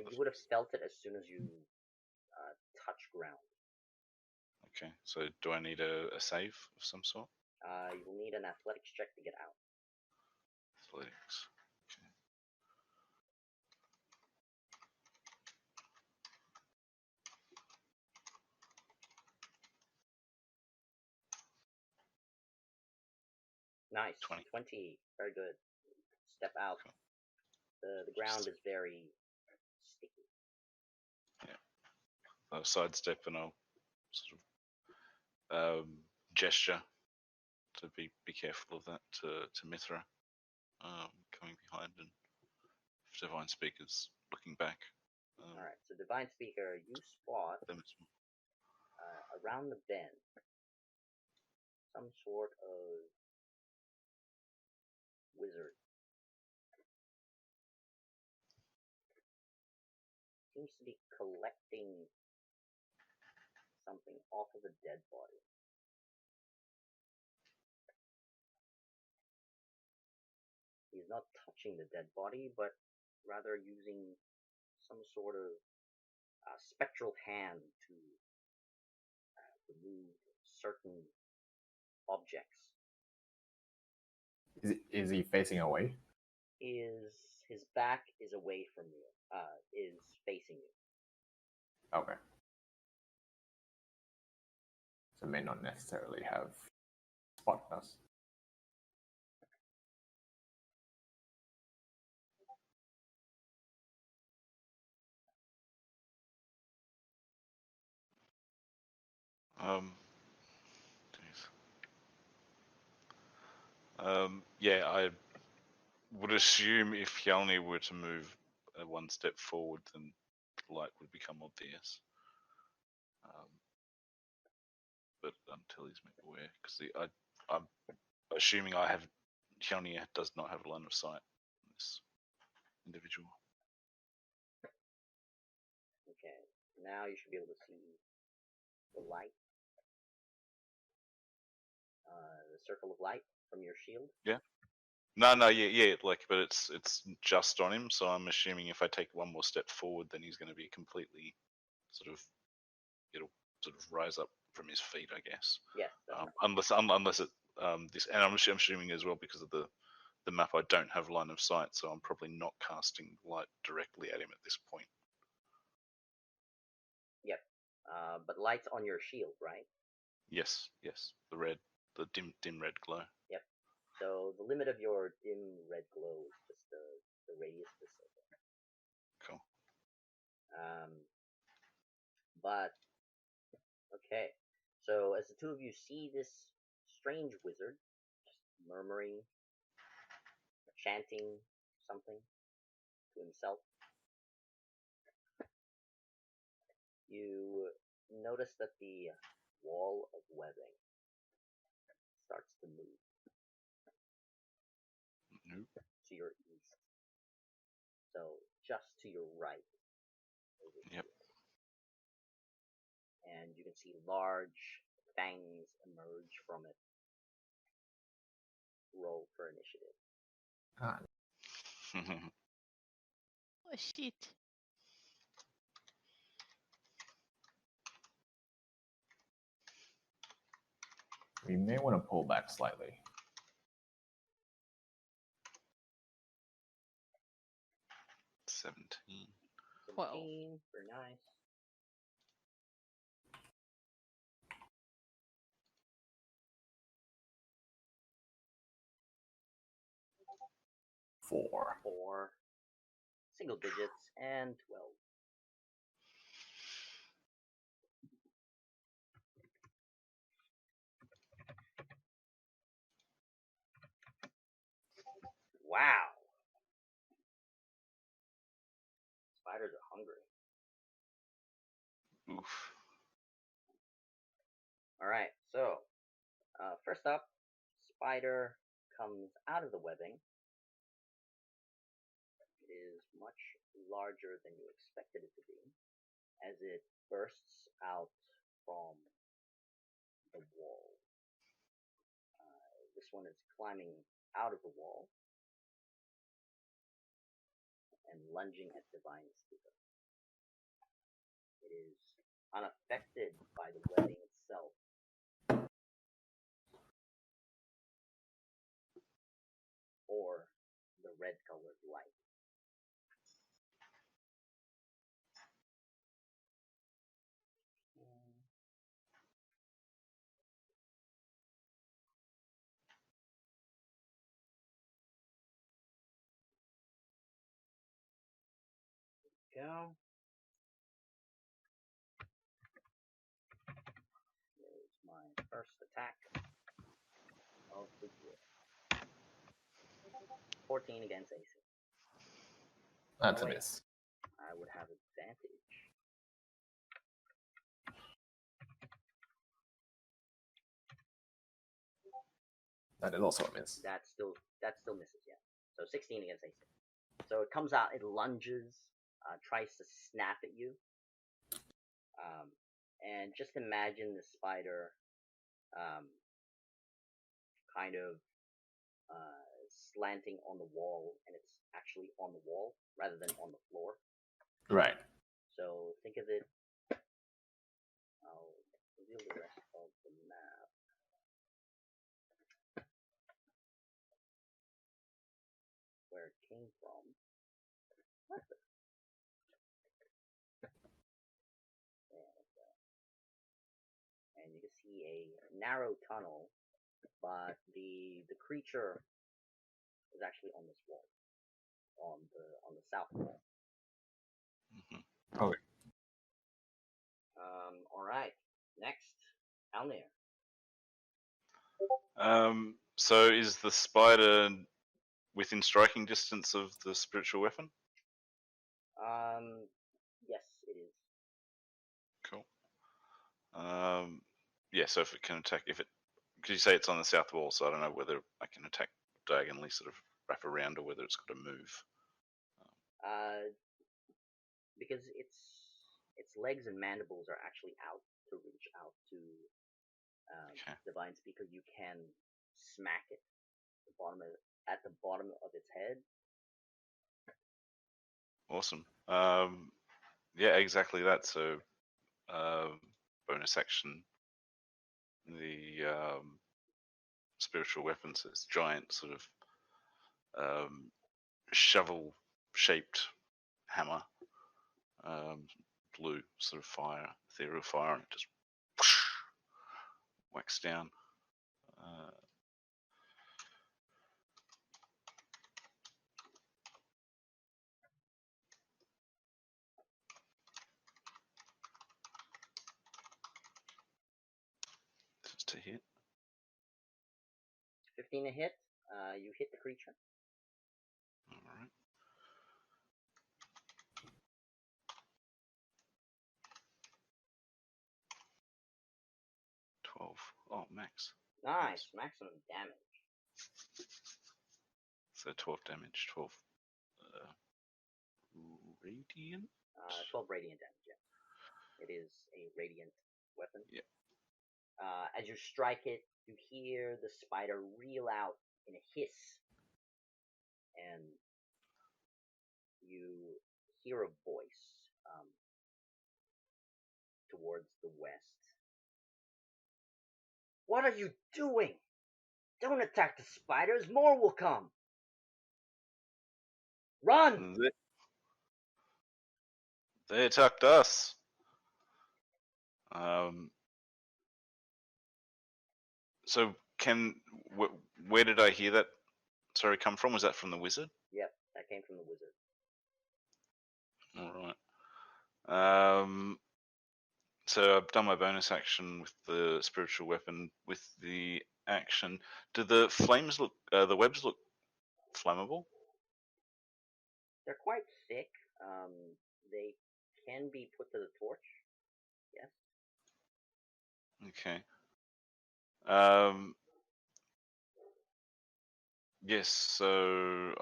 You would have felt it as soon as you touch ground. Okay, so do I need a save of some sort? You will need an athletics check to get out. Athletics. Okay. Nice. 20. 20. Very good. Step out. Cool. The ground is very sticky. Yeah. I'll sidestep and I'll sort of gesture to be careful of that to Mithra coming behind, and if Divine Speaker's looking back. Alright, so Divine Speaker, you spot around the bend some sort of wizard. Seems to be collecting something off of a dead body. He's not touching the dead body, but rather using some sort of spectral hand to remove certain objects. Is he facing away? His back is away from you, is facing you. Okay. They may not necessarily have spotted us. Jeez. Yeah, I would assume if Hjalni were to move one step forward, then the light would become obvious. But until he's made aware, because I'm assuming Hjalni does not have a line of sight on this individual. Okay, now you should be able to see the light, the circle of light from your shield. Yeah. Like, but it's just on him, so I'm assuming if I take one more step forward, then he's going to be completely it'll sort of rise up from his feet, I guess. Yes. Unless it this, and I'm assuming as well because of the map, I don't have line of sight, so I'm probably not casting light directly at him at this point. Yep. But light's on your shield, right? Yes. The dim red glow. Yep. So the limit of your dim red glow is just the radius of the circle. Cool. But okay. So as the two of you see this strange wizard just murmuring, chanting something to himself, you notice that the wall of webbing starts to move Nope. to your east. So just to your right. Yep. And you can see large fangs emerge from it. Roll for initiative. Oh shit. We may want to pull back slightly. 17. 17, very nice. Four. Single digits, and 12. Wow. Spiders are hungry. Oof. Alright, so, first up, spider comes out of the webbing. It is much larger than you expected it to be, as it bursts out from the wall. This one is climbing out of the wall and lunging at Divine Speaker. It is unaffected by the webbing itself. Or the red colored light. Go. Here's my first attack of the year. 14 against AC. That's Oh, a wait. miss. I would have advantage. That is also a miss. That still misses, yeah. So 16 against AC. So it comes out, it lunges, tries to snap at you. And just imagine the spider kind of slanting on the wall, and it's actually on the wall rather than on the floor. Right. So think of it. I'll reveal the rest of the map. Where it came from. What the? Yeah, like that. And you can see a narrow tunnel, but the creature is actually on this wall, on the south wall. Oh, All right. Next, Alnir. So is the spider within striking distance of the spiritual weapon? Yes, it is. Cool. Yeah, so if it can attack, because you say it's on the south wall, so I don't know whether I can attack diagonally, sort of wrap around, or whether it's got to move. Because its legs and mandibles are actually out to reach out to Okay. Divine Speaker. You can smack it at the bottom of its head. Awesome. Yeah, exactly that. So, bonus action. The spiritual weapon says giant, sort of shovel-shaped hammer, blue sort of fire, ethereal fire, and it just whacks down. Just to hit. 15 a hit. You hit the creature. All right. Oh, max. Nice. Maximum damage. So 12 damage, 12 radiant. 12 radiant damage. Yeah. It is a radiant weapon. Yeah. As you strike it, you hear the spider reel out in a hiss, and you hear a voice towards the west. What are you doing? Don't attack the spiders, more will come. Run! They attacked us. So where did I hear that? Sorry, come from? Was that from the wizard? Yep, that came from the wizard. All right. So I've done my bonus action with the spiritual weapon. With the action, do the flames look? The webs look flammable? They're quite thick. They can be put to the torch. Yes. Okay. Yes. So,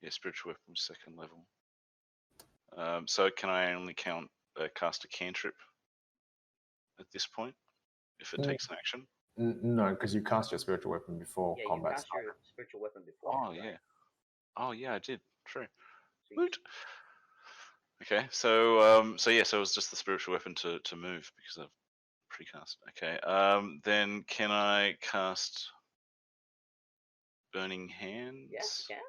yeah, spiritual weapon second level. So can I only cast a cantrip at this point if it takes an action? No, because you cast your spiritual weapon before Yeah, combat you cast started. your spiritual weapon before. Oh, right? yeah. Oh, yeah, I did. True. So Woot. Okay, so it was just the spiritual weapon to move because I've precast. Okay. Then can I cast Burning Hands? Yes, you can.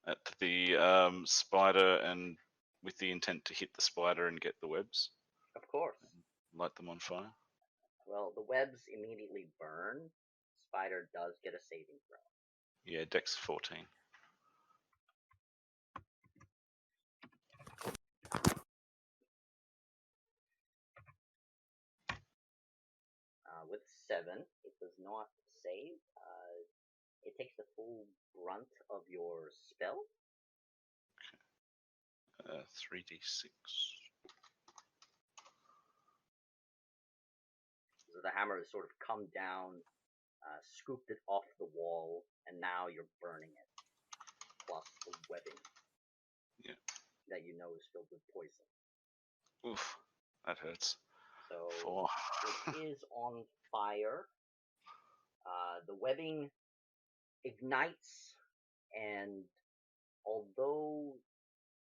At the spider, and with the intent to hit the spider and get the webs, Of course. light them on fire. Well, the webs immediately burn. Spider does get a saving throw. Yeah, Dex 14. With 7, it does not save. It takes the full brunt of your spell. 3d6. So the hammer has sort of come down, scooped it off the wall, and now you're burning it. Plus the webbing. Yeah. That you know is filled with poison. Oof, that hurts. So 4. it is on fire. The webbing ignites, and although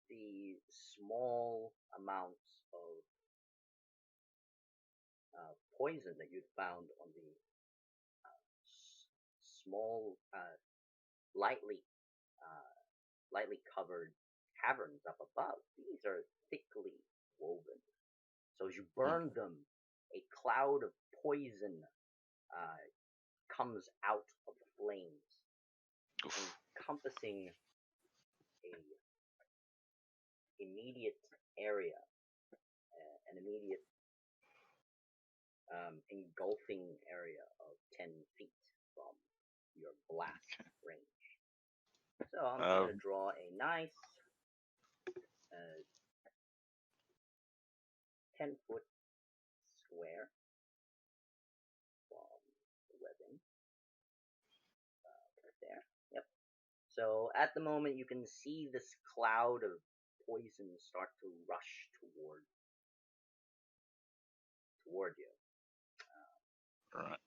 the small amounts of poison that you'd found on the small, lightly covered caverns up above, these are thickly woven. So as you burn them, a cloud of poison comes out of the flames, Oof. encompassing a immediate area, an immediate engulfing area of 10 feet from your blast range. So I'm going to draw a nice 10-foot square from the webbing. Right there. Yep. So at the moment, you can see this cloud of poison start to rush toward you. Right.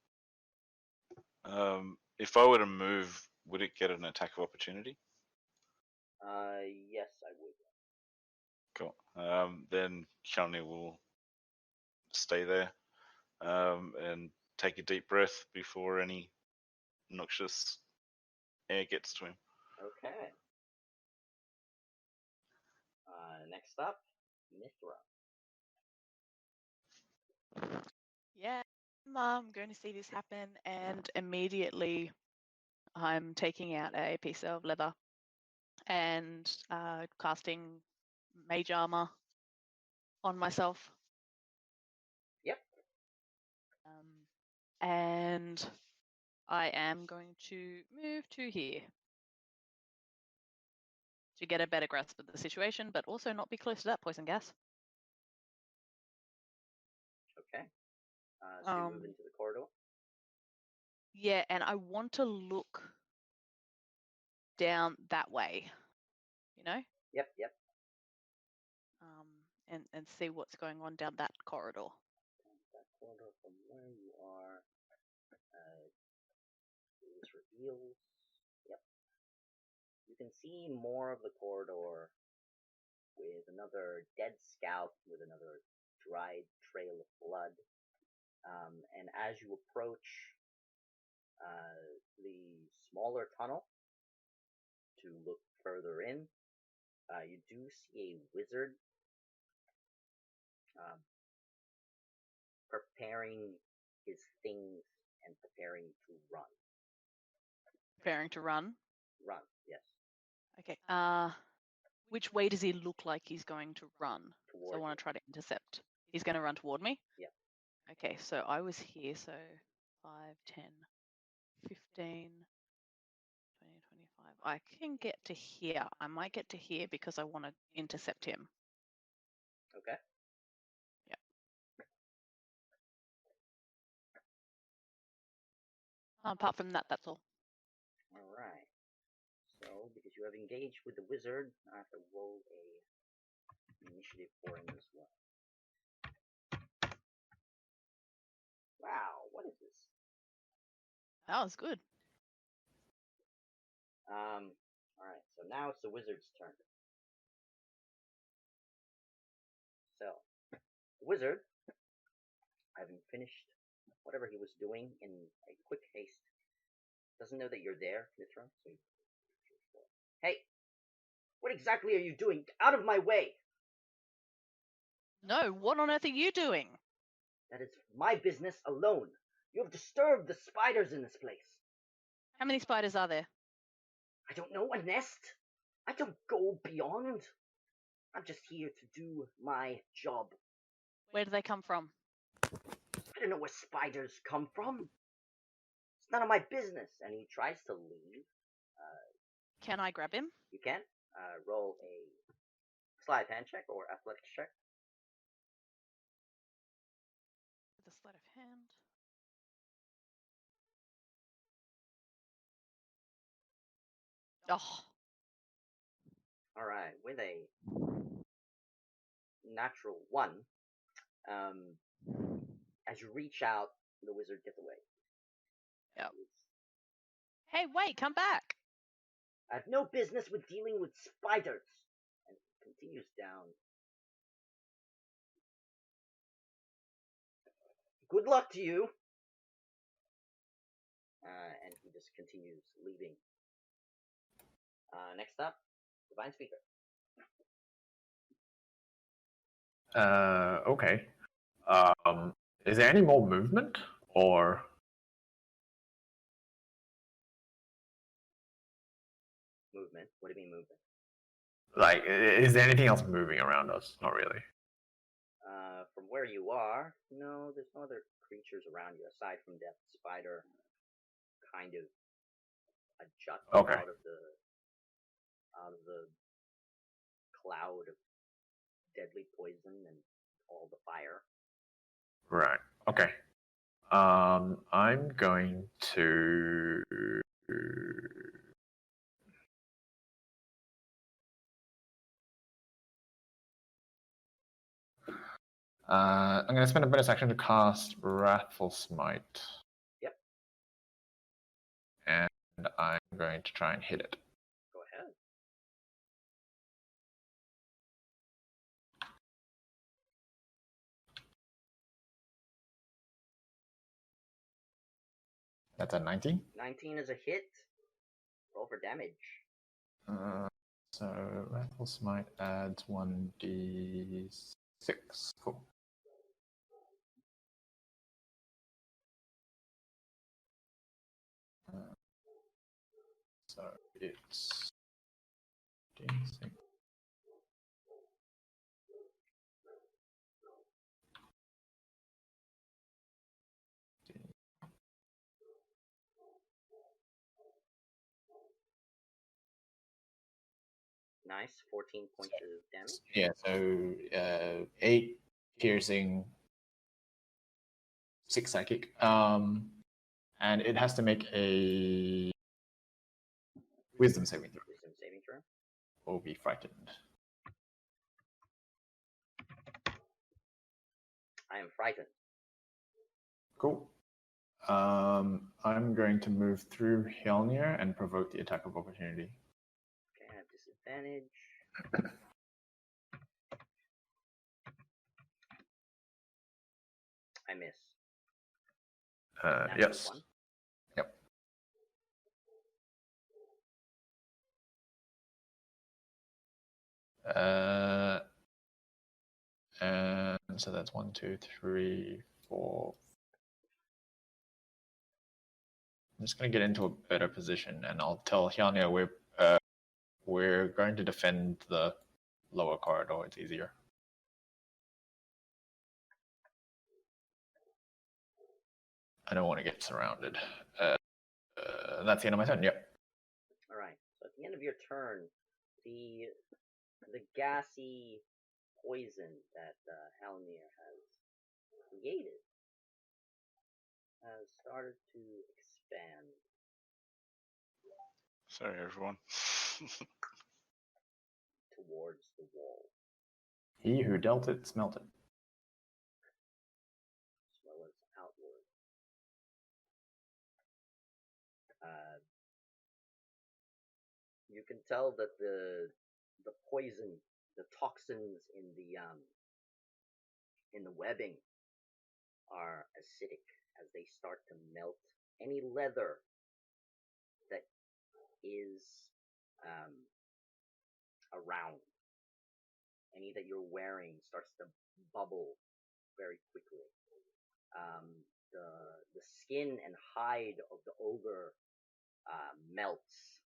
If I were to move, would it get an attack of opportunity? Yes, I would. Cool. Then Shalini will stay there and take a deep breath before any noxious air gets to him. Okay. Next up, Mithra. Yeah, I'm going to see this happen, and immediately I'm taking out a piece of leather and casting mage armor on myself. Yep. And I am going to move to here to get a better grasp of the situation, but also not be close to that poison gas. Okay. So you move into the corridor. Yeah, and I want to look down that way, you know? Yep. And see what's going on down that corridor. That corridor from where you are. This reveals. Yep. You can see more of the corridor with another dead scalp, with another dried trail of blood. And as you approach the smaller tunnel to look further in, you do see a wizard preparing his things and preparing to run. Preparing to run? Run, yes. Okay. Which way does he look like he's going to run? Toward So I want to try to intercept. He's going to run toward me? Yeah. Okay, so I was here, so 5, 10, 15, 20, 25. I can get to here. I might get to here because I want to intercept him. Okay. Yeah. Apart from that, that's all. All right. So, because you have engaged with the wizard, I have to roll a initiative for him as well. Wow, what is this? That was good. Alright, so now it's the wizard's turn. So, the wizard, having finished whatever he was doing in a quick haste, doesn't know that you're there, Mithra, so hey! What exactly are you doing? Out of my way! No, what on earth are you doing? That is my business alone. You have disturbed the spiders in this place. How many spiders are there? I don't know, a nest? I don't go beyond. I'm just here to do my job. Where do they come from? I don't know where spiders come from. It's none of my business. And he tries to leave. Can I grab him? You can. Roll a sleight of hand check or athletics check. With a sleight of hand. Oh. Alright, with a natural 1, as you reach out, the wizard gets away. Yep. Hey, wait, come back! I have no business with dealing with spiders. And continues down. Good luck to you. And he just continues leaving. Next up, Divine Speaker. Okay. Is there any more movement, or Movement? What do you mean movement? like is there anything else moving around us? Not really. From where you are, no, there's no other creatures around you aside from that spider kind of a jut Okay. out of the cloud of deadly poison and all the fire. Right. Okay. I'm going to. I'm going to spend a bonus action to cast Wrathful Smite. Yep. And I'm going to try and hit it. Go ahead. That's a 19. 19 is a hit. Roll for damage. So Wrathful Smite adds 1d6. Cool. So it's d6. Nice. 14 points of damage. Yeah, so 8 piercing, 6 psychic. And it has to make a wisdom saving throw Wisdom saving throw. or be frightened. I am frightened. Cool. I'm going to move through Hjelnir and provoke the attack of opportunity. Okay, I have disadvantage. I miss. Natural Yes. one. Yep. And so that's 1, 2, 3, 4. I'm just going to get into a better position, and I'll tell Hjelnir we're going to defend the lower corridor. It's easier. I don't want to get surrounded. That's the end of my turn. Yep. All right. So at the end of your turn, the gassy poison that Hjelnir has created has started to expand. Sorry, everyone. Towards the wall, He who dealt it smelt it. as well as outward. You can tell that the poison, the toxins in the webbing are acidic as they start to melt any leather that is around. Any that you're wearing starts to bubble very quickly. The skin and hide of the ogre melts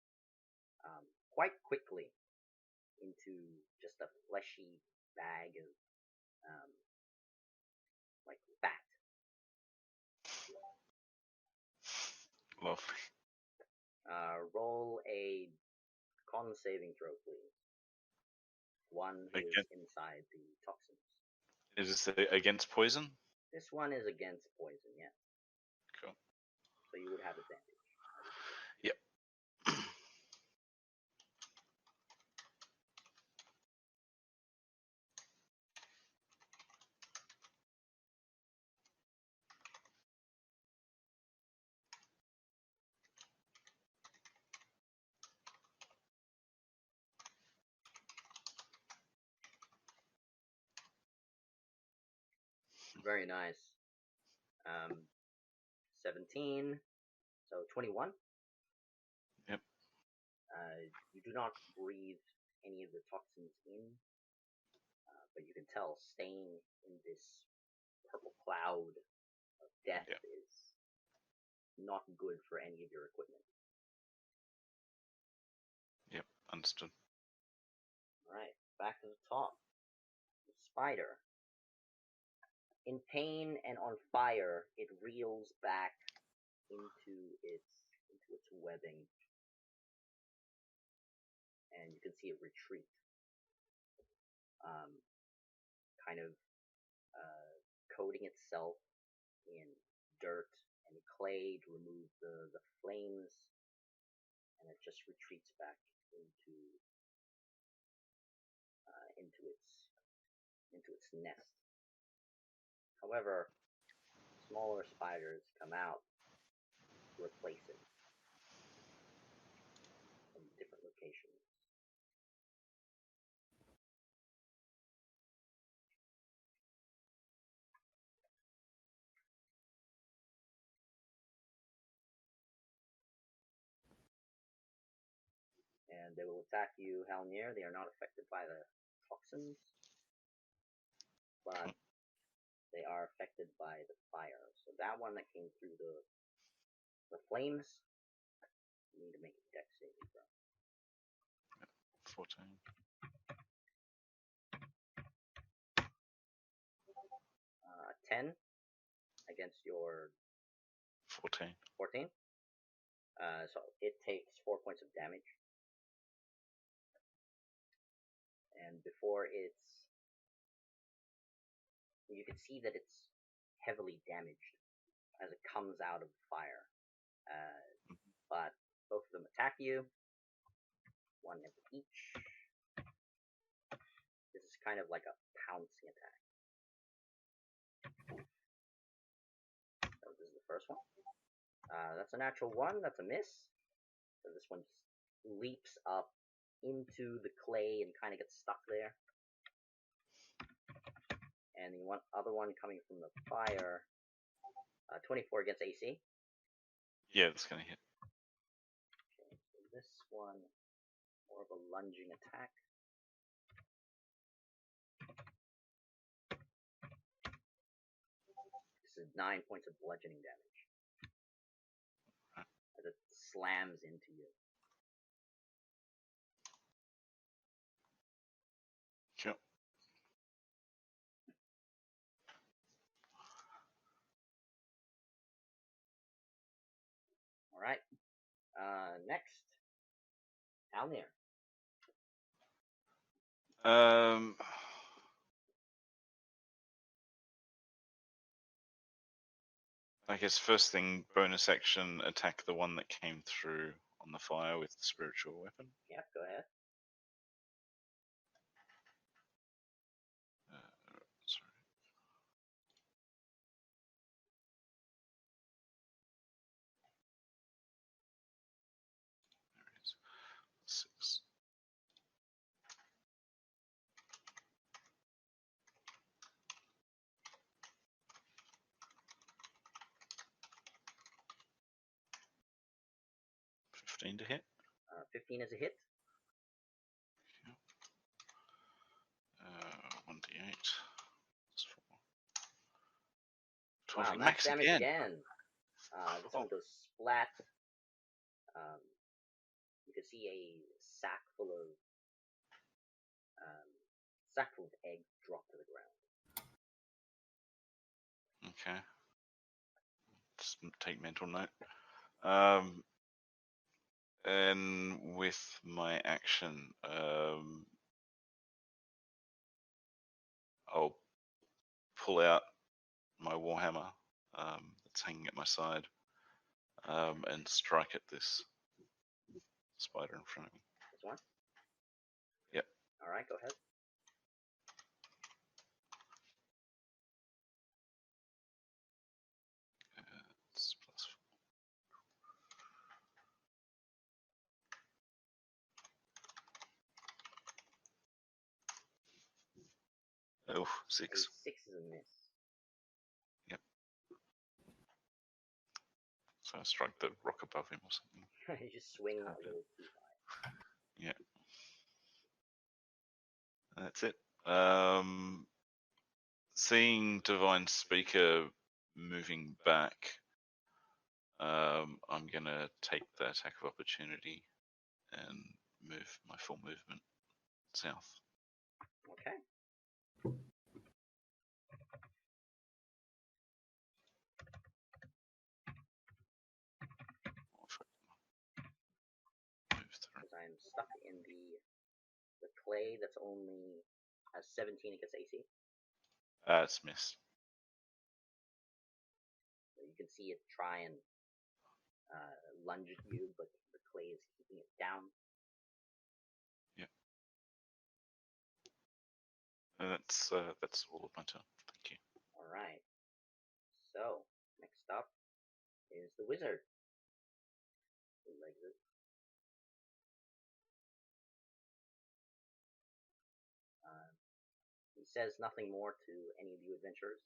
quite quickly into just a fleshy bag of like fat. Lovely. Roll a con saving throw, please. One who is inside the toxins. Is this against poison? This one is against poison, yes. Cool. So you would have advantage. Yep. Very nice. 17, so 21. Yep. You do not breathe any of the toxins in, but you can tell staying in this purple cloud of death Yeah. is not good for any of your equipment. Yep, understood. Alright, back to the top. The spider. In pain and on fire, it reels back into its webbing, and you can see it retreat, kind of coating itself in dirt and clay to remove the flames, and it just retreats back into its nest. However, smaller spiders come out to replace it from different locations. And they will attack you, Halnir. They are not affected by the toxins, but they are affected by the fire. So that one that came through the flames, you need to make a dex saving throw. 14. 10 against your 14. 14. So it takes 4 points of damage. And before you can see that it's heavily damaged as it comes out of the fire. But both of them attack you. One hit each. This is kind of like a pouncing attack. So this is the first one. That's a natural 1. That's a miss. So this one just leaps up into the clay and kind of gets stuck there. And the other one coming from the fire, 24 against AC. Yeah, it's going to hit. Okay, so this one, more of a lunging attack. This is 9 points of bludgeoning damage as it slams into you. Sure. Alright. Next. Alnir. I guess first thing, bonus action, attack the one that came through on the fire with the spiritual weapon. Yep, go ahead. Sorry. There it is. 6. To hit. 15 is a hit. 1d8. 4. 12 Wow, max damage again. again. This one goes splat. You can see a sack full of eggs drop to the ground. Okay. Just take mental note. And with my action, I'll pull out my warhammer that's hanging at my side and strike at this spider in front of me. This one? Yep. Alright, go ahead. It's +4. Oh, 6. 6 is a miss. Yep. So I strike the rock above him or something. You just swing a little too high. Yeah. That's it. Seeing Divine Speaker moving back, I'm gonna take the attack of opportunity and move my full movement south. Okay. Move through. Because I'm stuck in the clay that's only has 17 against AC. It's missed. So you can see it try and lunge at you, but the clay is keeping it down. That's all of my turn. Thank you. All right. So next up is the wizard. Who legs it? He says nothing more to any of you adventurers,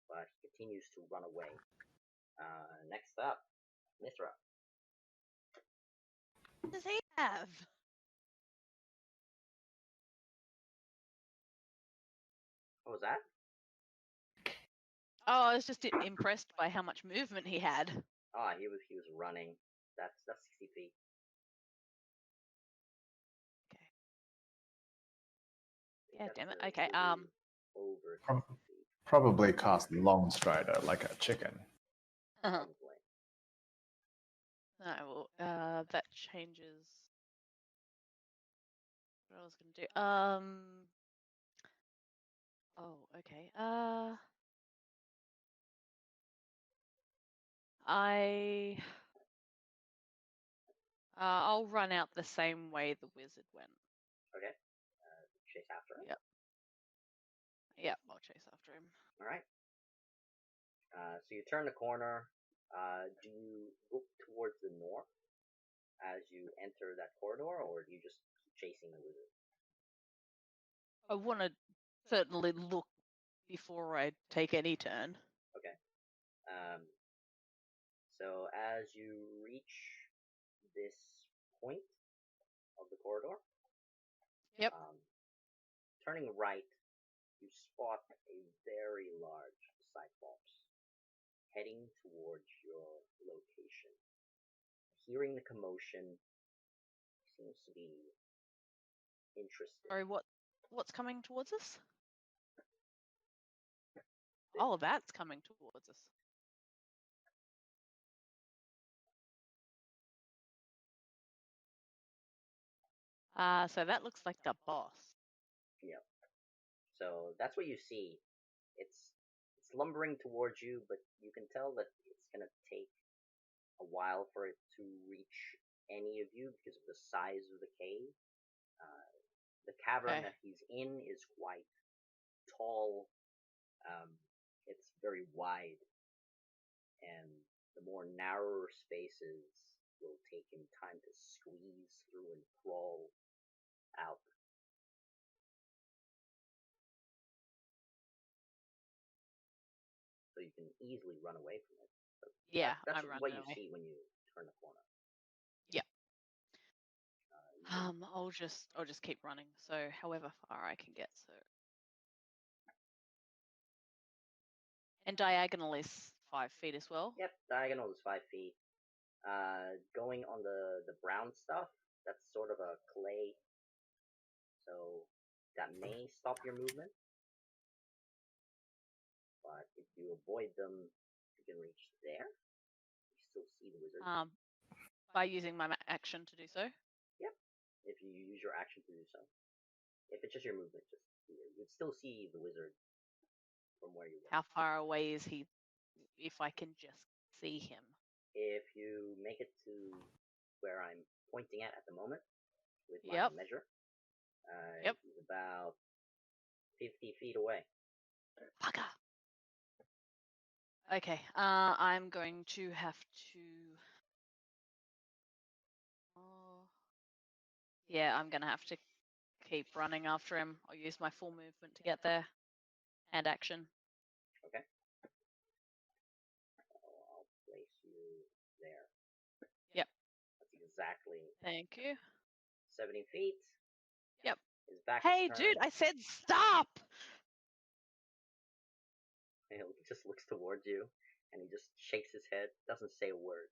but he continues to run away. Next up, Mithra. What does he have? What was that? Oh, I was just impressed by how much movement he had. Ah, he was running. That's 60 feet. Okay. I think Yeah, that's damn it. a Okay. little over From- 60 feet. Probably cast Long Strider like a chicken. Probably. No, that changes. What I was gonna do? Oh, okay. I'll run out the same way the wizard went. Okay. Chase after him. Yep. Yep, I'll chase after him. All right. So you turn the corner. Do you look towards the north as you enter that corridor, or do you just keep chasing the wizard? I want to certainly look before I take any turn. Okay. So as you reach this point of the corridor, Yep. turning right, you spot a very large cyclops heading towards your location. Hearing the commotion, seems to be interested. Sorry, what's coming towards us? Oh, that's coming towards us. So that looks like the boss. Yep. So that's what you see. It's lumbering towards you, but you can tell that it's gonna take a while for it to reach any of you because of the size of the cave. The cavern Okay. that he's in is quite tall. It's very wide, and the more narrower spaces will take him time to squeeze through and crawl out. So you can easily run away from it. But Yeah, that's I'm running what you away. see when you turn the corner. Yeah. You I'll just keep running. So however far I can get. So. And diagonal is 5 feet as well. Yep, diagonal is 5 feet. Going on the brown stuff, that's sort of a clay, so that may stop your movement. But if you avoid them, you can reach there. You still see the wizard. By using my action to do so. Yep, if you use your action to do so. If it's just your movement, just you'd still see the wizard from where you were. How far away is he? If I can just see him. If you make it to where I'm pointing at the moment with my Yep. measure, Yep. he's about 50 feet away. Bugger. Okay. I'm going to have to. Yeah, I'm gonna have to keep running after him. I'll use my full movement to get there, and action. Okay. I'll place you there. Yep. That's exactly Thank you. 70 feet. Yep. His back Hey, is turned. dude! I said stop. And he just looks towards you, and he just shakes his head, doesn't say a word.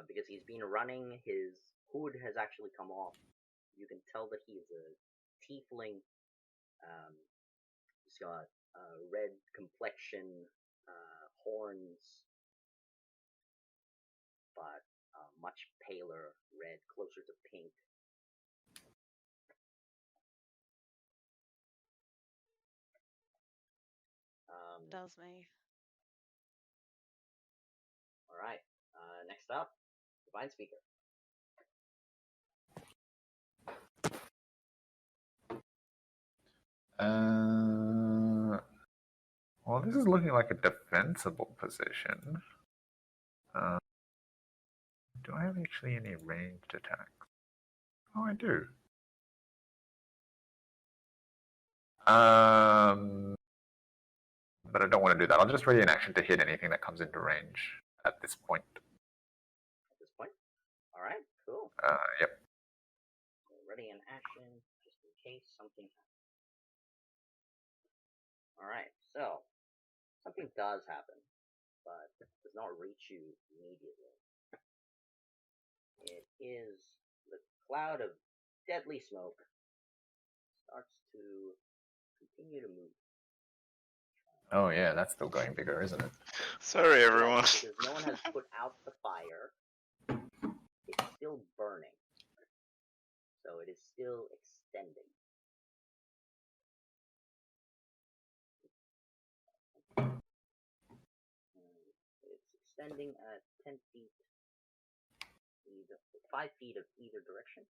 Because he's been running, his hood has actually come off. You can tell that he is a tiefling. He's got red complexion, horns, but much paler red, closer to pink. Does me. Alright, next up, Divine Speaker. Well, this is looking like a defensible position. Do I have actually any ranged attacks? Oh, I do. But I don't want to do that. I'll just ready an action to hit anything that comes into range at this point. At this point? Alright, cool. Yep. So ready an action, just in case something happens. Alright, so, something does happen, but does not reach you immediately. It is the cloud of deadly smoke starts to continue to move. Oh yeah, that's still going bigger, isn't it? Sorry, everyone. Because no one has put out the fire, it's still burning. So it is still extending. It's extending at 10 feet, 5 feet of either direction,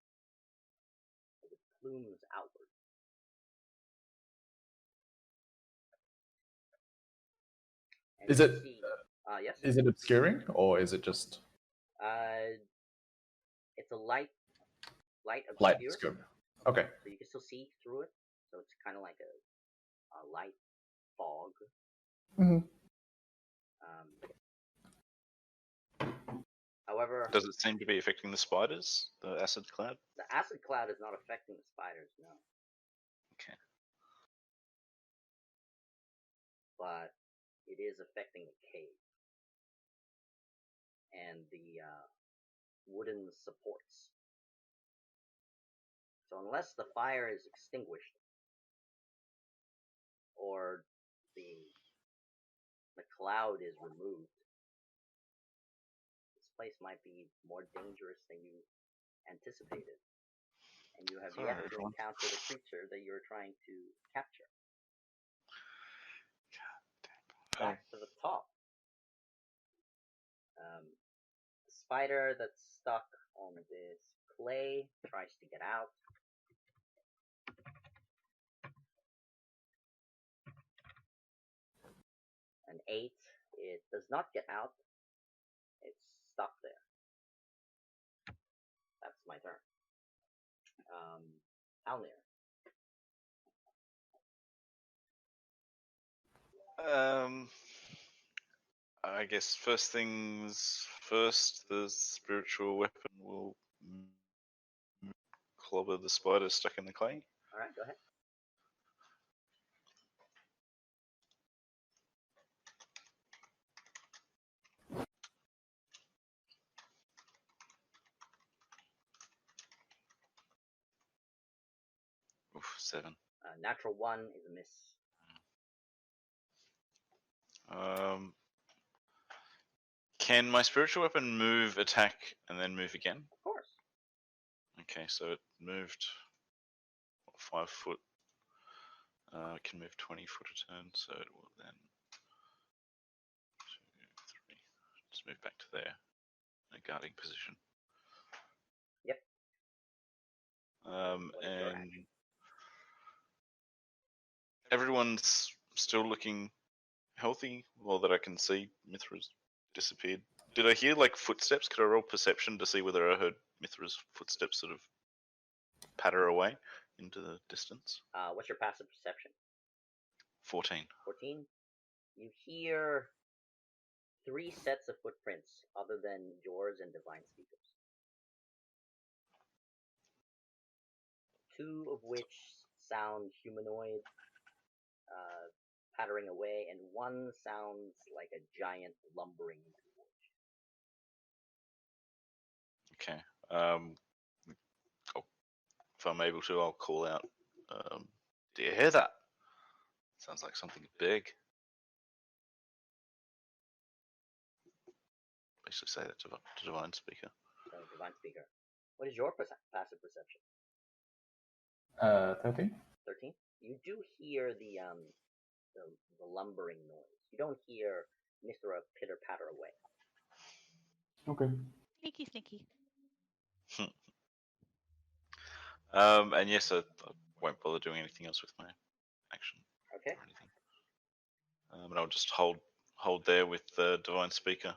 as it plumes outward. And Is you it? see, yes? Is it obscuring, or is it just It's a light light obscure. obscure? Okay. So you can still see through it. So it's kind of like a light fog. Mm-hmm. However, Does it seem to be affecting the spiders? The acid cloud? the acid cloud is not affecting the spiders, no. Okay. But it is affecting the cave and the wooden supports. So unless the fire is extinguished or the cloud is removed, this place might be more dangerous than you anticipated. And you have yet to encounter the creature that you're trying to capture. Back to the top. The spider that's stuck on this clay tries to get out. An 8, it does not get out. It's stuck there. That's my turn. Alnir. I guess first things first, the spiritual weapon will clobber the spider stuck in the clay. Alright, go ahead. Oof, 7. Natural 1 is a miss. Can my spiritual weapon move, attack, and then move again? Of course. Okay, so it moved 5 foot. It can move 20 foot a turn, so it will then 2, 3. Just move back to there, in a guarding position. Yep. And everyone's still looking healthy, well that I can see. Mithra's disappeared. Did I hear like footsteps? Could I roll perception to see whether I heard Mithra's footsteps sort of patter away into the distance? What's your passive perception? 14. 14. You hear 3 sets of footprints other than yours and Divine Speaker's. 2 of which sound humanoid, pattering away, and one sounds like a giant lumbering towards you. Okay. If I'm able to, I'll call out. Do you hear that? Sounds like something big. Basically, say that to Divine Speaker. So, Divine Speaker, what is your passive perception? 13. 13. You do hear the lumbering noise. You don't hear Mithra pitter patter away. Okay. Sneaky, sneaky. And yes, I won't bother doing anything else with my action Okay. or anything. But I'll just hold there with the Divine Speaker.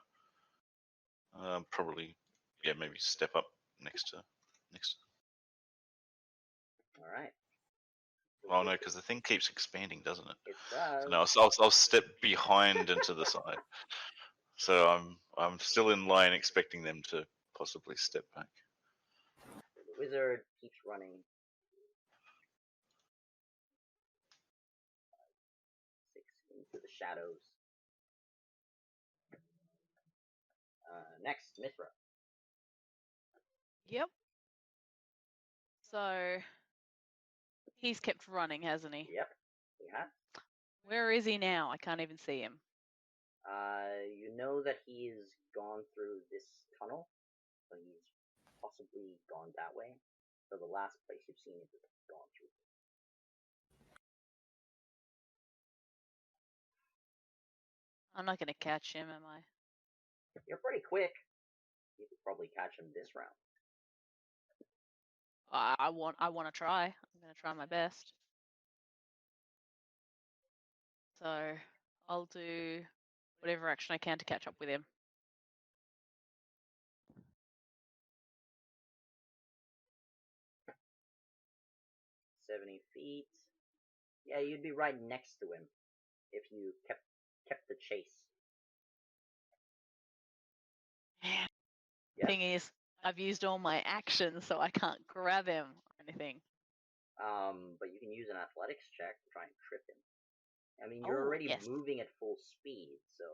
Probably, yeah, maybe step up next to. All right. Oh no, because the thing keeps expanding, doesn't it? It does. So now I'll step behind into the side. So I'm still in line, expecting them to possibly step back. The wizard keeps running. 6 into the shadows. Next, Mithra. Yep. So he's kept running, hasn't he? Yep. Yeah. Where is he now? I can't even see him. You know that he's gone through this tunnel, so he's possibly gone that way. So the last place you've seen him is gone through. I'm not going to catch him, am I? You're pretty quick. You could probably catch him this round. I want to try. I'm going to try my best. So I'll do whatever action I can to catch up with him. $70 feet. Yeah, you'd be right next to him if you kept the chase. Man, Yes? thing is, I've used all my actions, so I can't grab him or anything. But you can use an athletics check to try and trip him. I mean, you're Oh, already yes. moving at full speed, so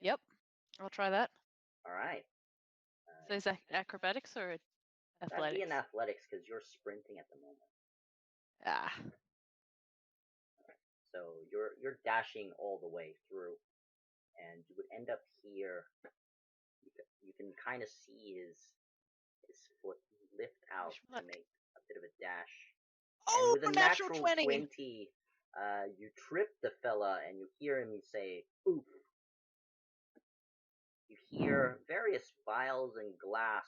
Yep, I'll try that. all right. So is that acrobatics or That'd be athletics? an athletics because you're sprinting at the moment. Ah, So you're dashing all the way through, and you would end up here. You can kind of see his foot lift out to luck. make a bit of a dash. Oh, And with a natural natural 20. 20, you trip the fella, and you hear him say, "Oof." You hear various vials and glass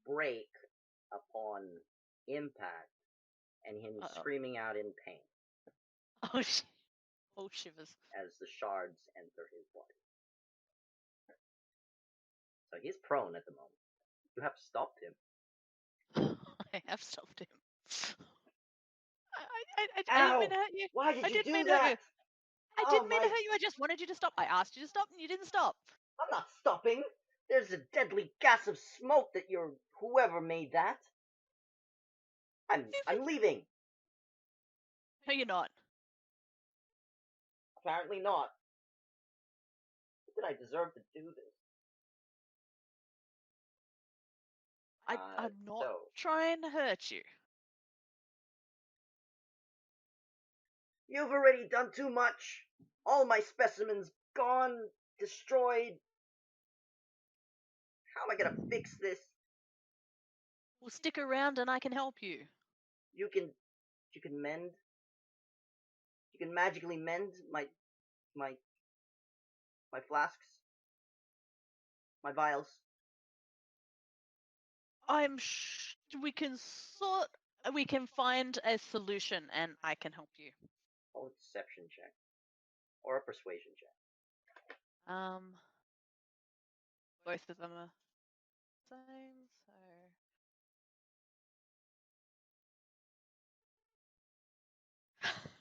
break upon impact, and him Uh-oh. screaming out in pain Oh, oh, shivers. as the shards enter his body. So he's prone at the moment. You have stopped him. I have stopped him. I didn't Ow! mean to hurt you. Why did I you didn't do mean to hurt that? you. I Oh didn't mean to my- hurt you. I just wanted you to stop. I asked you to stop, and you didn't stop. I'm not stopping. There's a deadly gas of smoke that you're whoever made that. I'm leaving. No, you're not. Apparently not. Did I deserve to do this? I'm not So trying to hurt you. you've already done too much. All my specimens gone, destroyed. How am I gonna fix this? Well, stick around, and I can help you. You can mend. You can magically mend my flasks, my vials. We can we can find a solution, and I can help you. Roll a deception check or a persuasion check. Both of them are same, so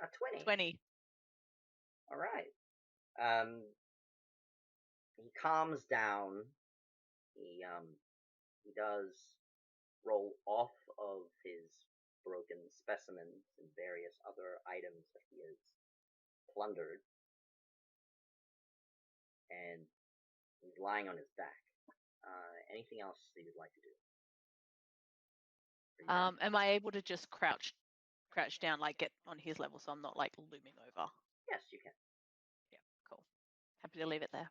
A 20. 20. All right. He calms down. He does roll off of his broken specimens and various other items that he has plundered, and he's lying on his back. Anything else that you'd like to do? Are you ready? Am I able to just crouch down, like get on his level, so I'm not like looming over? Yes, you can. Yeah, cool. Happy to leave it there.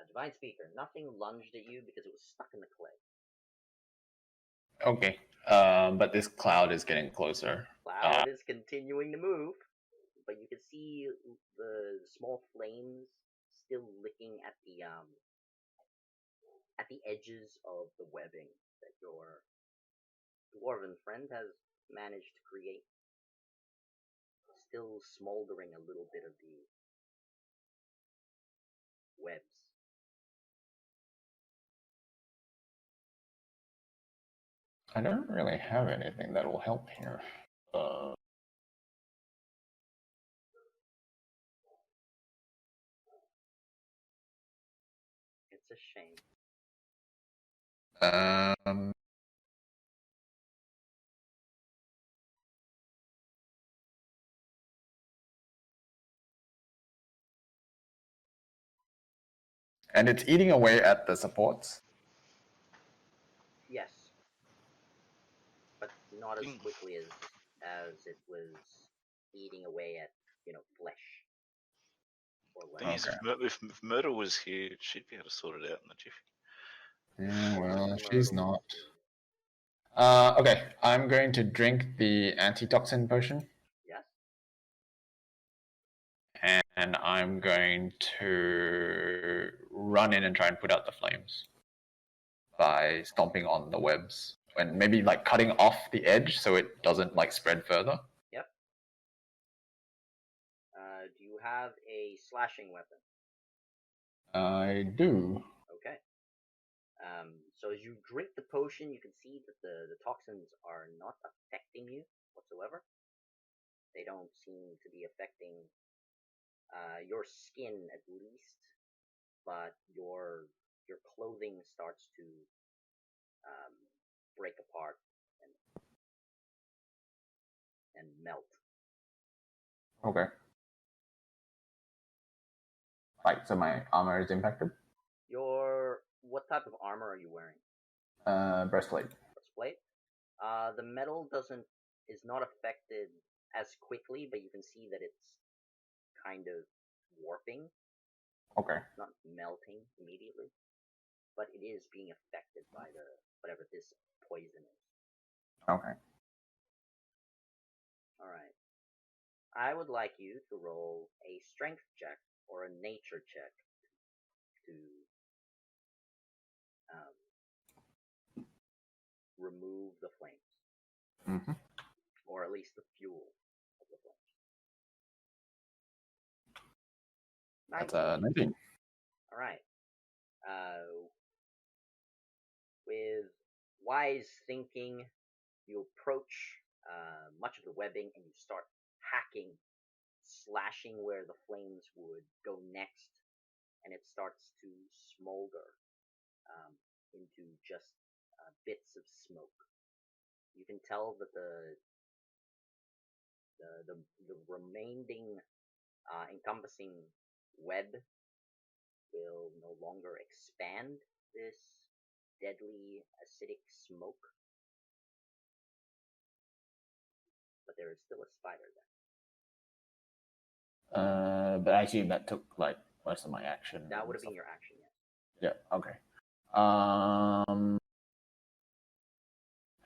Divine Speaker, nothing lunged at you because it was stuck in the clay. Okay. But this cloud is getting closer. Cloud is continuing to move, but you can see the small flames still licking at the edges of the webbing that your dwarven friend has managed to create. Still smoldering a little bit of the webs. I don't really have anything that will help here. It's a shame. And it's eating away at the supports. Yes, but not as quickly as it was eating away at flesh. Or Thing is, if Myrtle was here, she'd be able to sort it out in the jiffy. Yeah, well, Myrtle she's was not. here. Okay, I'm going to drink the antitoxin potion. Yes. And I'm going to run in and try and put out the flames by stomping on the webs and maybe like cutting off the edge so it doesn't like spread further. Yep. Do you have a slashing weapon? I do. Okay. So as you drink the potion, you can see that the toxins are not affecting you whatsoever. They don't seem to be affecting your skin at least, but your clothing starts to break apart and melt. Okay. Right, so my armor is impacted. What type of armor are you wearing? Breastplate. Breastplate. The metal is not affected as quickly, but you can see that it's kind of warping. Okay. Not melting immediately, but it is being affected by whatever this poison is. Okay. Alright. I would like you to roll a strength check or a nature check to remove the flames. Mm-hmm. Or at least the fuel of the flames. That's a 19. Alright. With wise thinking, you approach much of the webbing and you start hacking, slashing where the flames would go next, and it starts to smolder into just bits of smoke. You can tell that the remaining encompassing web will no longer expand this deadly acidic smoke, but there is still a spider there. But I assume that took like most of my action. That would have been your action, yes. Yeah. Okay.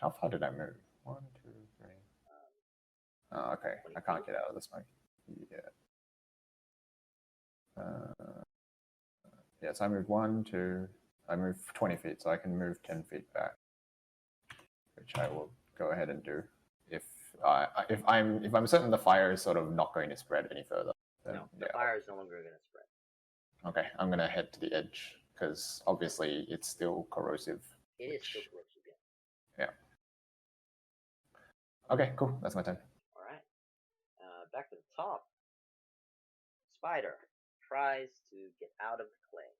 How far did I move? 1, 2, 3. Okay. I can't get out of the smoke yet. Yes, I moved 1, 2. I moved 20 feet, so I can move 10 feet back, which I will go ahead and do. If I'm certain the fire is sort of not going to spread any further. Then, no, the fire is no longer going to spread. Okay, I'm going to head to the edge because obviously it's still corrosive. It is still corrosive, yeah. Okay, cool. That's my turn. All right. Back to the top. Spider tries to get out of the clay.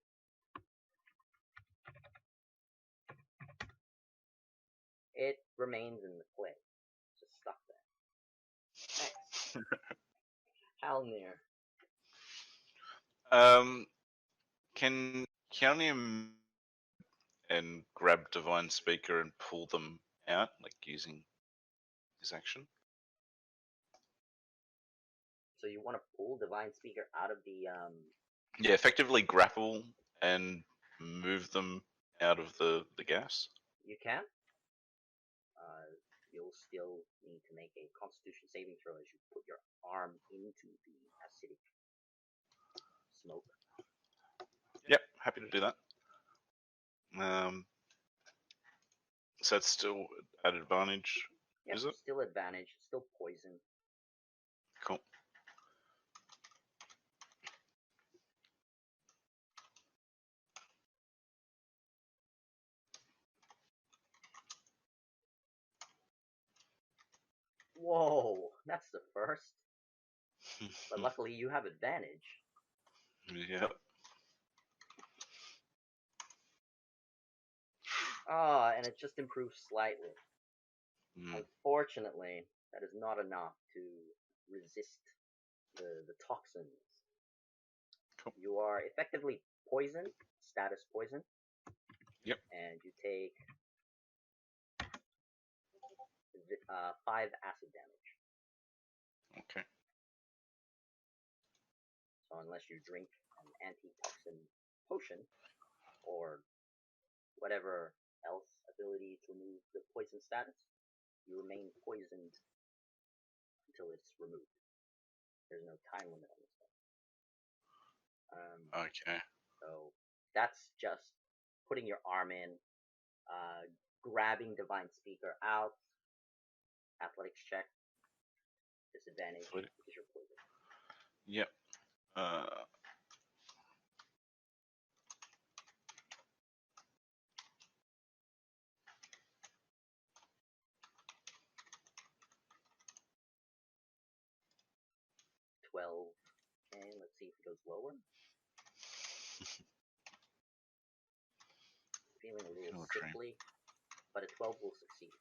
It remains in the clay, just stuck there. Next, Halnir. Can Keanu and grab Divine Speaker and pull them out, like using his action? So you want to pull Divine Speaker out of the Yeah, effectively grapple and move them out of the gas. You can. You'll still need to make a Constitution saving throw as you put your arm into the acidic smoke. Yep, happy to do that. So it's still at advantage, Yep, is it? still advantage, still poison. Cool. Whoa, that's the first. But luckily you have advantage. Yep. Ah, and it just improves slightly. Mm. Unfortunately, that is not enough to resist the toxins. Cool. You are effectively poisoned, status poison. Yep. And you take 5 acid damage. Okay. So unless you drink an antitoxin potion or whatever else ability to remove the poison status, you remain poisoned until it's removed. There's no time limit on this stuff. Okay. So that's just putting your arm in, grabbing Divine Speaker out, athletics check, disadvantage Athletic. because you're poisoned. Yep. 12. Okay, let's see if it goes lower. Feeling a little Feel trained. sickly, but a 12 will succeed.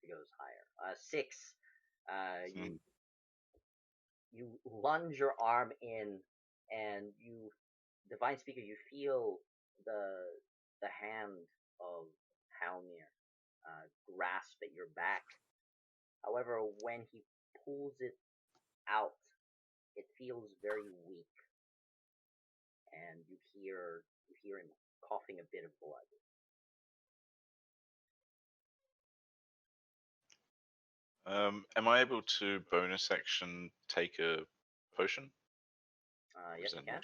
It goes higher. 6. You lunge your arm in, and Divine Speaker, you feel the hand of Halmir grasp at your back. However, when he pulls it out, it feels very weak, and you hear him coughing a bit of blood. Am I able to bonus action take a potion? Yes, you can.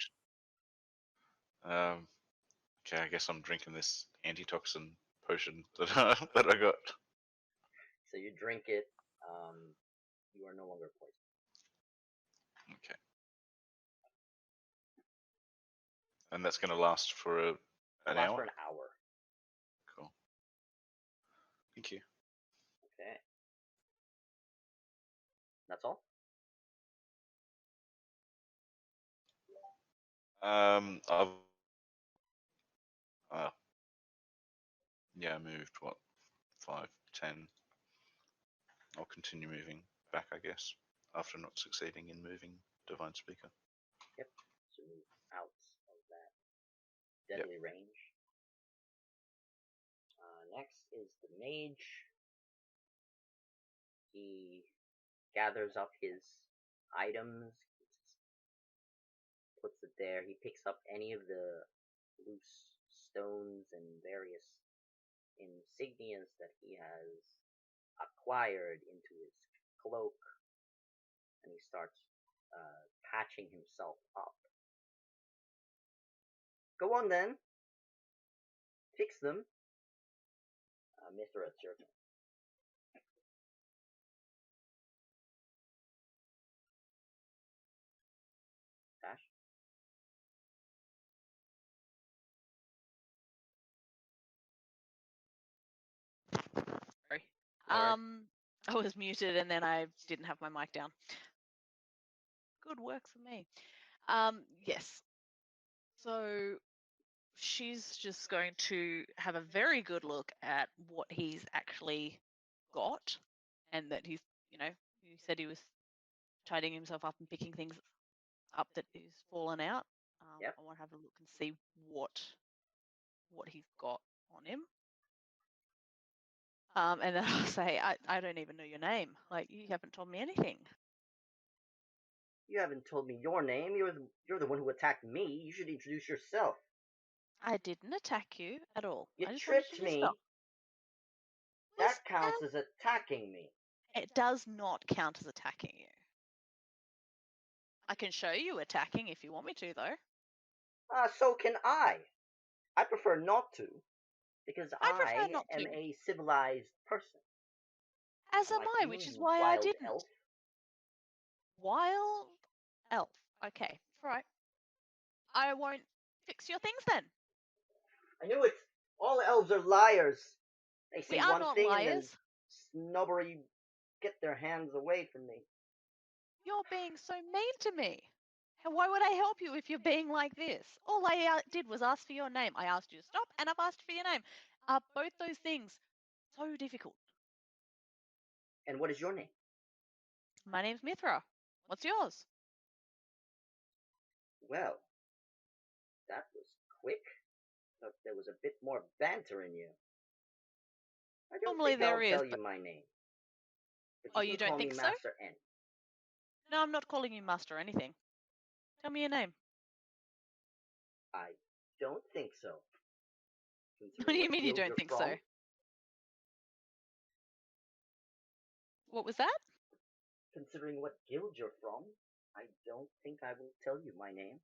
Okay, I guess I'm drinking this antitoxin potion that I got. So you drink it. You are no longer poisoned. Okay. And that's going to last for an Lasts hour? for an hour. Cool. Thank you. Okay. That's all? I've I moved what 5, 10. I'll continue moving back, I guess, after not succeeding in moving Divine Speaker. Yep. So move out of that deadly range. Next is the mage. He gathers up his items, puts it there. He picks up any of the loose stones and various insignias that he has acquired into his cloak, and he starts patching himself up. Go on then. Fix them. Mr. It's your turn. Dash? Sorry. Alright. I was muted and then I didn't have my mic down. Good work for me. Yes. So she's just going to have a very good look at what he's actually got, and that he's, you said he was tidying himself up and picking things up that is fallen out. Yep. I want to have a look and see what he's got on him. And then I'll say, I don't even know your name. Like, you haven't told me anything. You haven't told me your name. You're the one who attacked me. You should introduce yourself. I didn't attack you at all. You I just wanted tripped you to me. stop. That counts as attacking me. It does not count as attacking you. I can show you attacking if you want me to, though. So can I. I prefer not to, because I prefer not am to. a civilized person. As am Unlike I, you, which is you why I wild didn't. elf. Wild elf. Okay, right. I won't fix your things then. I knew it. All elves are liars. They say We are one not thing and then liars. snobbery get their hands away from me. You're being so mean to me. Why would I help you if you're being like this? All I did was ask for your name. I asked you to stop, and I've asked for your name. Are both those things so difficult? And what is your name? My name's Mithra. What's yours? Well, that was quick. Thought there was a bit more banter in you. I don't Normally think there I'll is, tell you but... my name. But Oh, you you can don't call think me so? Master N. No, I'm not calling you master or anything. Tell me your name. I don't think so. What do you mean you guild don't you're think from, so? What was that? Considering what guild you're from, I don't think I will tell you my name.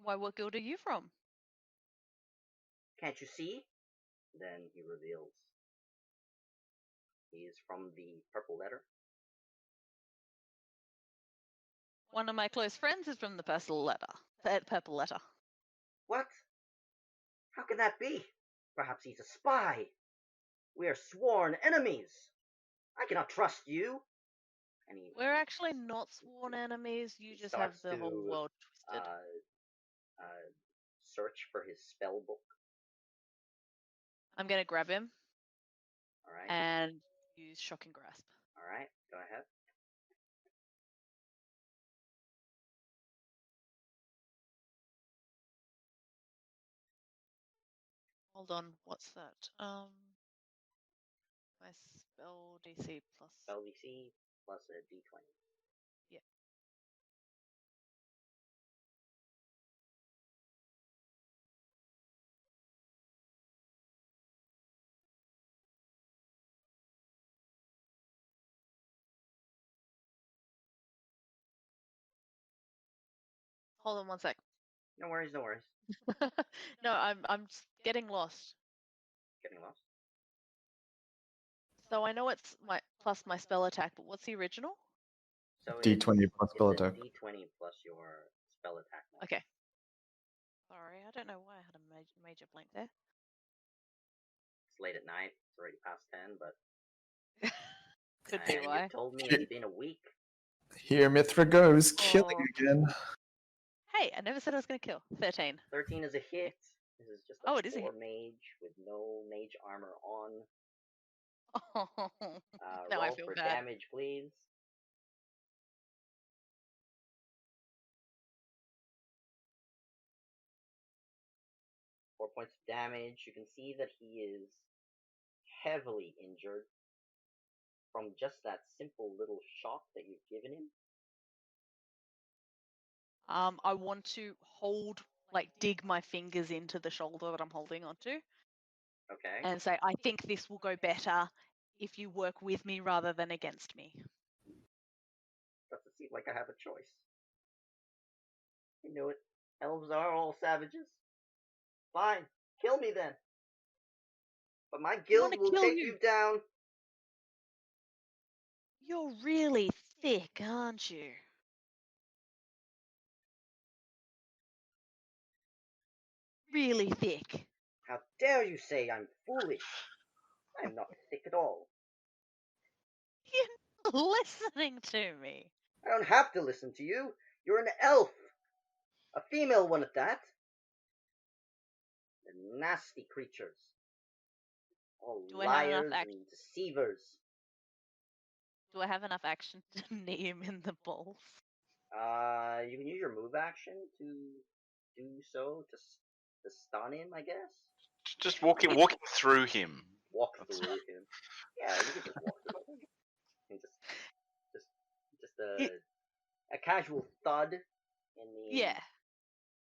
Why, what guild are you from? Can't you see? Then he reveals. He is from the Purple Letter. One of my close friends is from the Purple Letter. What? How can that be? Perhaps he's a spy. We are sworn enemies. I cannot trust you. And We're actually not sworn enemies. You just have the whole world twisted. Search for his spell book. I'm going to grab him. All right. And use Shocking Grasp. All right. Go ahead. Hold on, what's that? My spell DC plus. Spell DC plus a D20. Yeah. Hold on one sec. No worries, no worries. No, I'm just getting lost. Getting lost. So I know it's my plus my spell attack, but what's the original? So D20 plus spell it's a attack. D20 plus your spell attack. Mod. Okay. Sorry, I don't know why I had a major blank there. It's late at night. It's already past 10, but Could be why. You told me it's been a week. Here Mithra goes, killing again. Hey, I never said I was going to kill. 13. 13 is a hit. This is just a Oh, it is a 4 hit. mage with no mage armor on. Oh, now roll I feel for bad. damage, please. Four points of damage. You can see that he is heavily injured from just that simple little shock that you've given him. I want to dig my fingers into the shoulder that I'm holding onto. Okay. And say, I think this will go better if you work with me rather than against me. Doesn't seem like I have a choice. You knew it. Elves are all savages. Fine, kill me then. But my guild will take you down. You're really thick, aren't you? Really thick. How dare you say I'm foolish? I am not thick at all. You're not listening to me. I don't have to listen to you. You're an elf. A female one at that. They're nasty creatures. All liars and deceivers. Do I have enough action to knee him in the balls? You can use your move action to do so to stun him, I guess. Just walking through him. Walk through him. Yeah, you can just walk through him. And just a casual thud in the Yeah.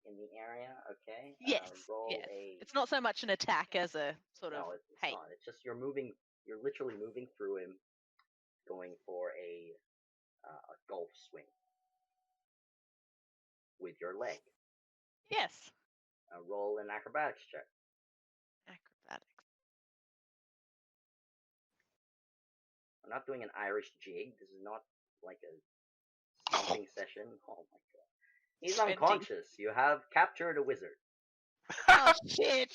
in the area. Okay. Yes. Roll Yes. a. It's not so much an attack as a sort of No, it's hey. not. It's just you're moving. You're literally moving through him, going for a golf swing with your leg. Yes. Roll an acrobatics check. Acrobatics. I'm not doing an Irish jig. This is not like a stomping session. Oh my god. He's 20. unconscious. You have captured a wizard. Oh shit.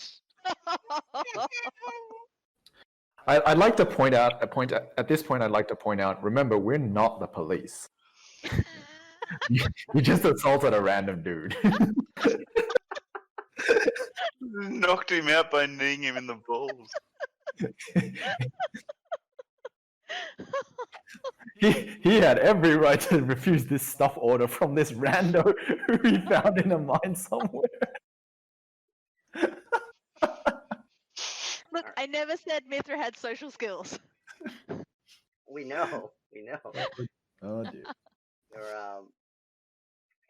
I'd like to point out at this point. I'd like to point out. Remember, we're not the police. You just assaulted a random dude. Knocked him out by kneeing him in the balls. He had every right to refuse this stuff order from this rando who he found in a mine somewhere. Look, I never said Mithra had social skills. We know. We know. Oh dear. You're,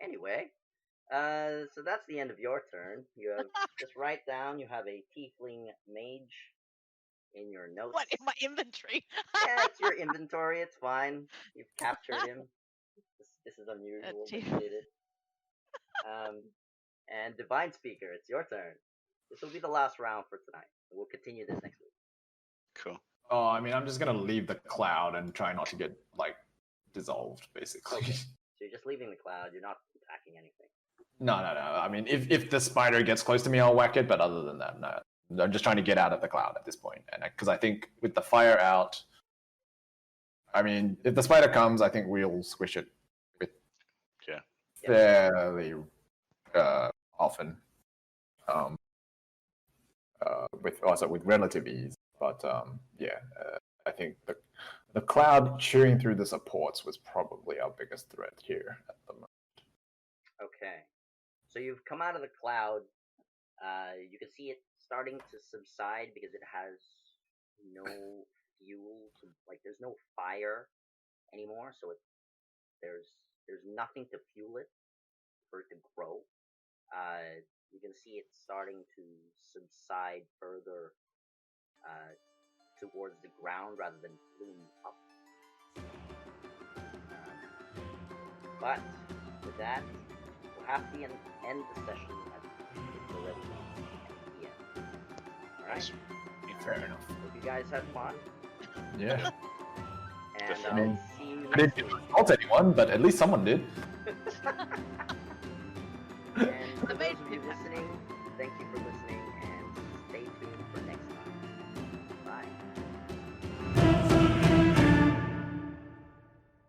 anyway, so that's the end of your turn. You have just write down. You have a tiefling mage in your notes. What in my inventory? Yeah, it's your inventory. It's fine. You've captured him. This is unusual, but you did it. And Divine Speaker, it's your turn. This will be the last round for tonight. We'll continue this next week. Cool. Oh, I mean, I'm just gonna leave the cloud and try not to get like dissolved, basically. Okay. So you're just leaving the cloud. You're not attacking anything. No. I mean, if the spider gets close to me, I'll whack it. But other than that, no. I'm just trying to get out of the cloud at this point, and because I think with the fire out, I mean, if the spider comes, I think we'll squish it with fairly often, with relative ease. But I think the cloud chewing through the supports was probably our biggest threat here at the moment. Okay. So you've come out of the cloud. You can see it starting to subside because it has no fuel. There's no fire anymore. So there's nothing to fuel it for it to grow. You can see it starting to subside further towards the ground rather than plume up. But with that, we'll have to end the session at the ready PM. Alright? Fair enough. Hope you guys had fun. Yeah. And I mean, see you I next didn't week. insult anyone, but at least someone did.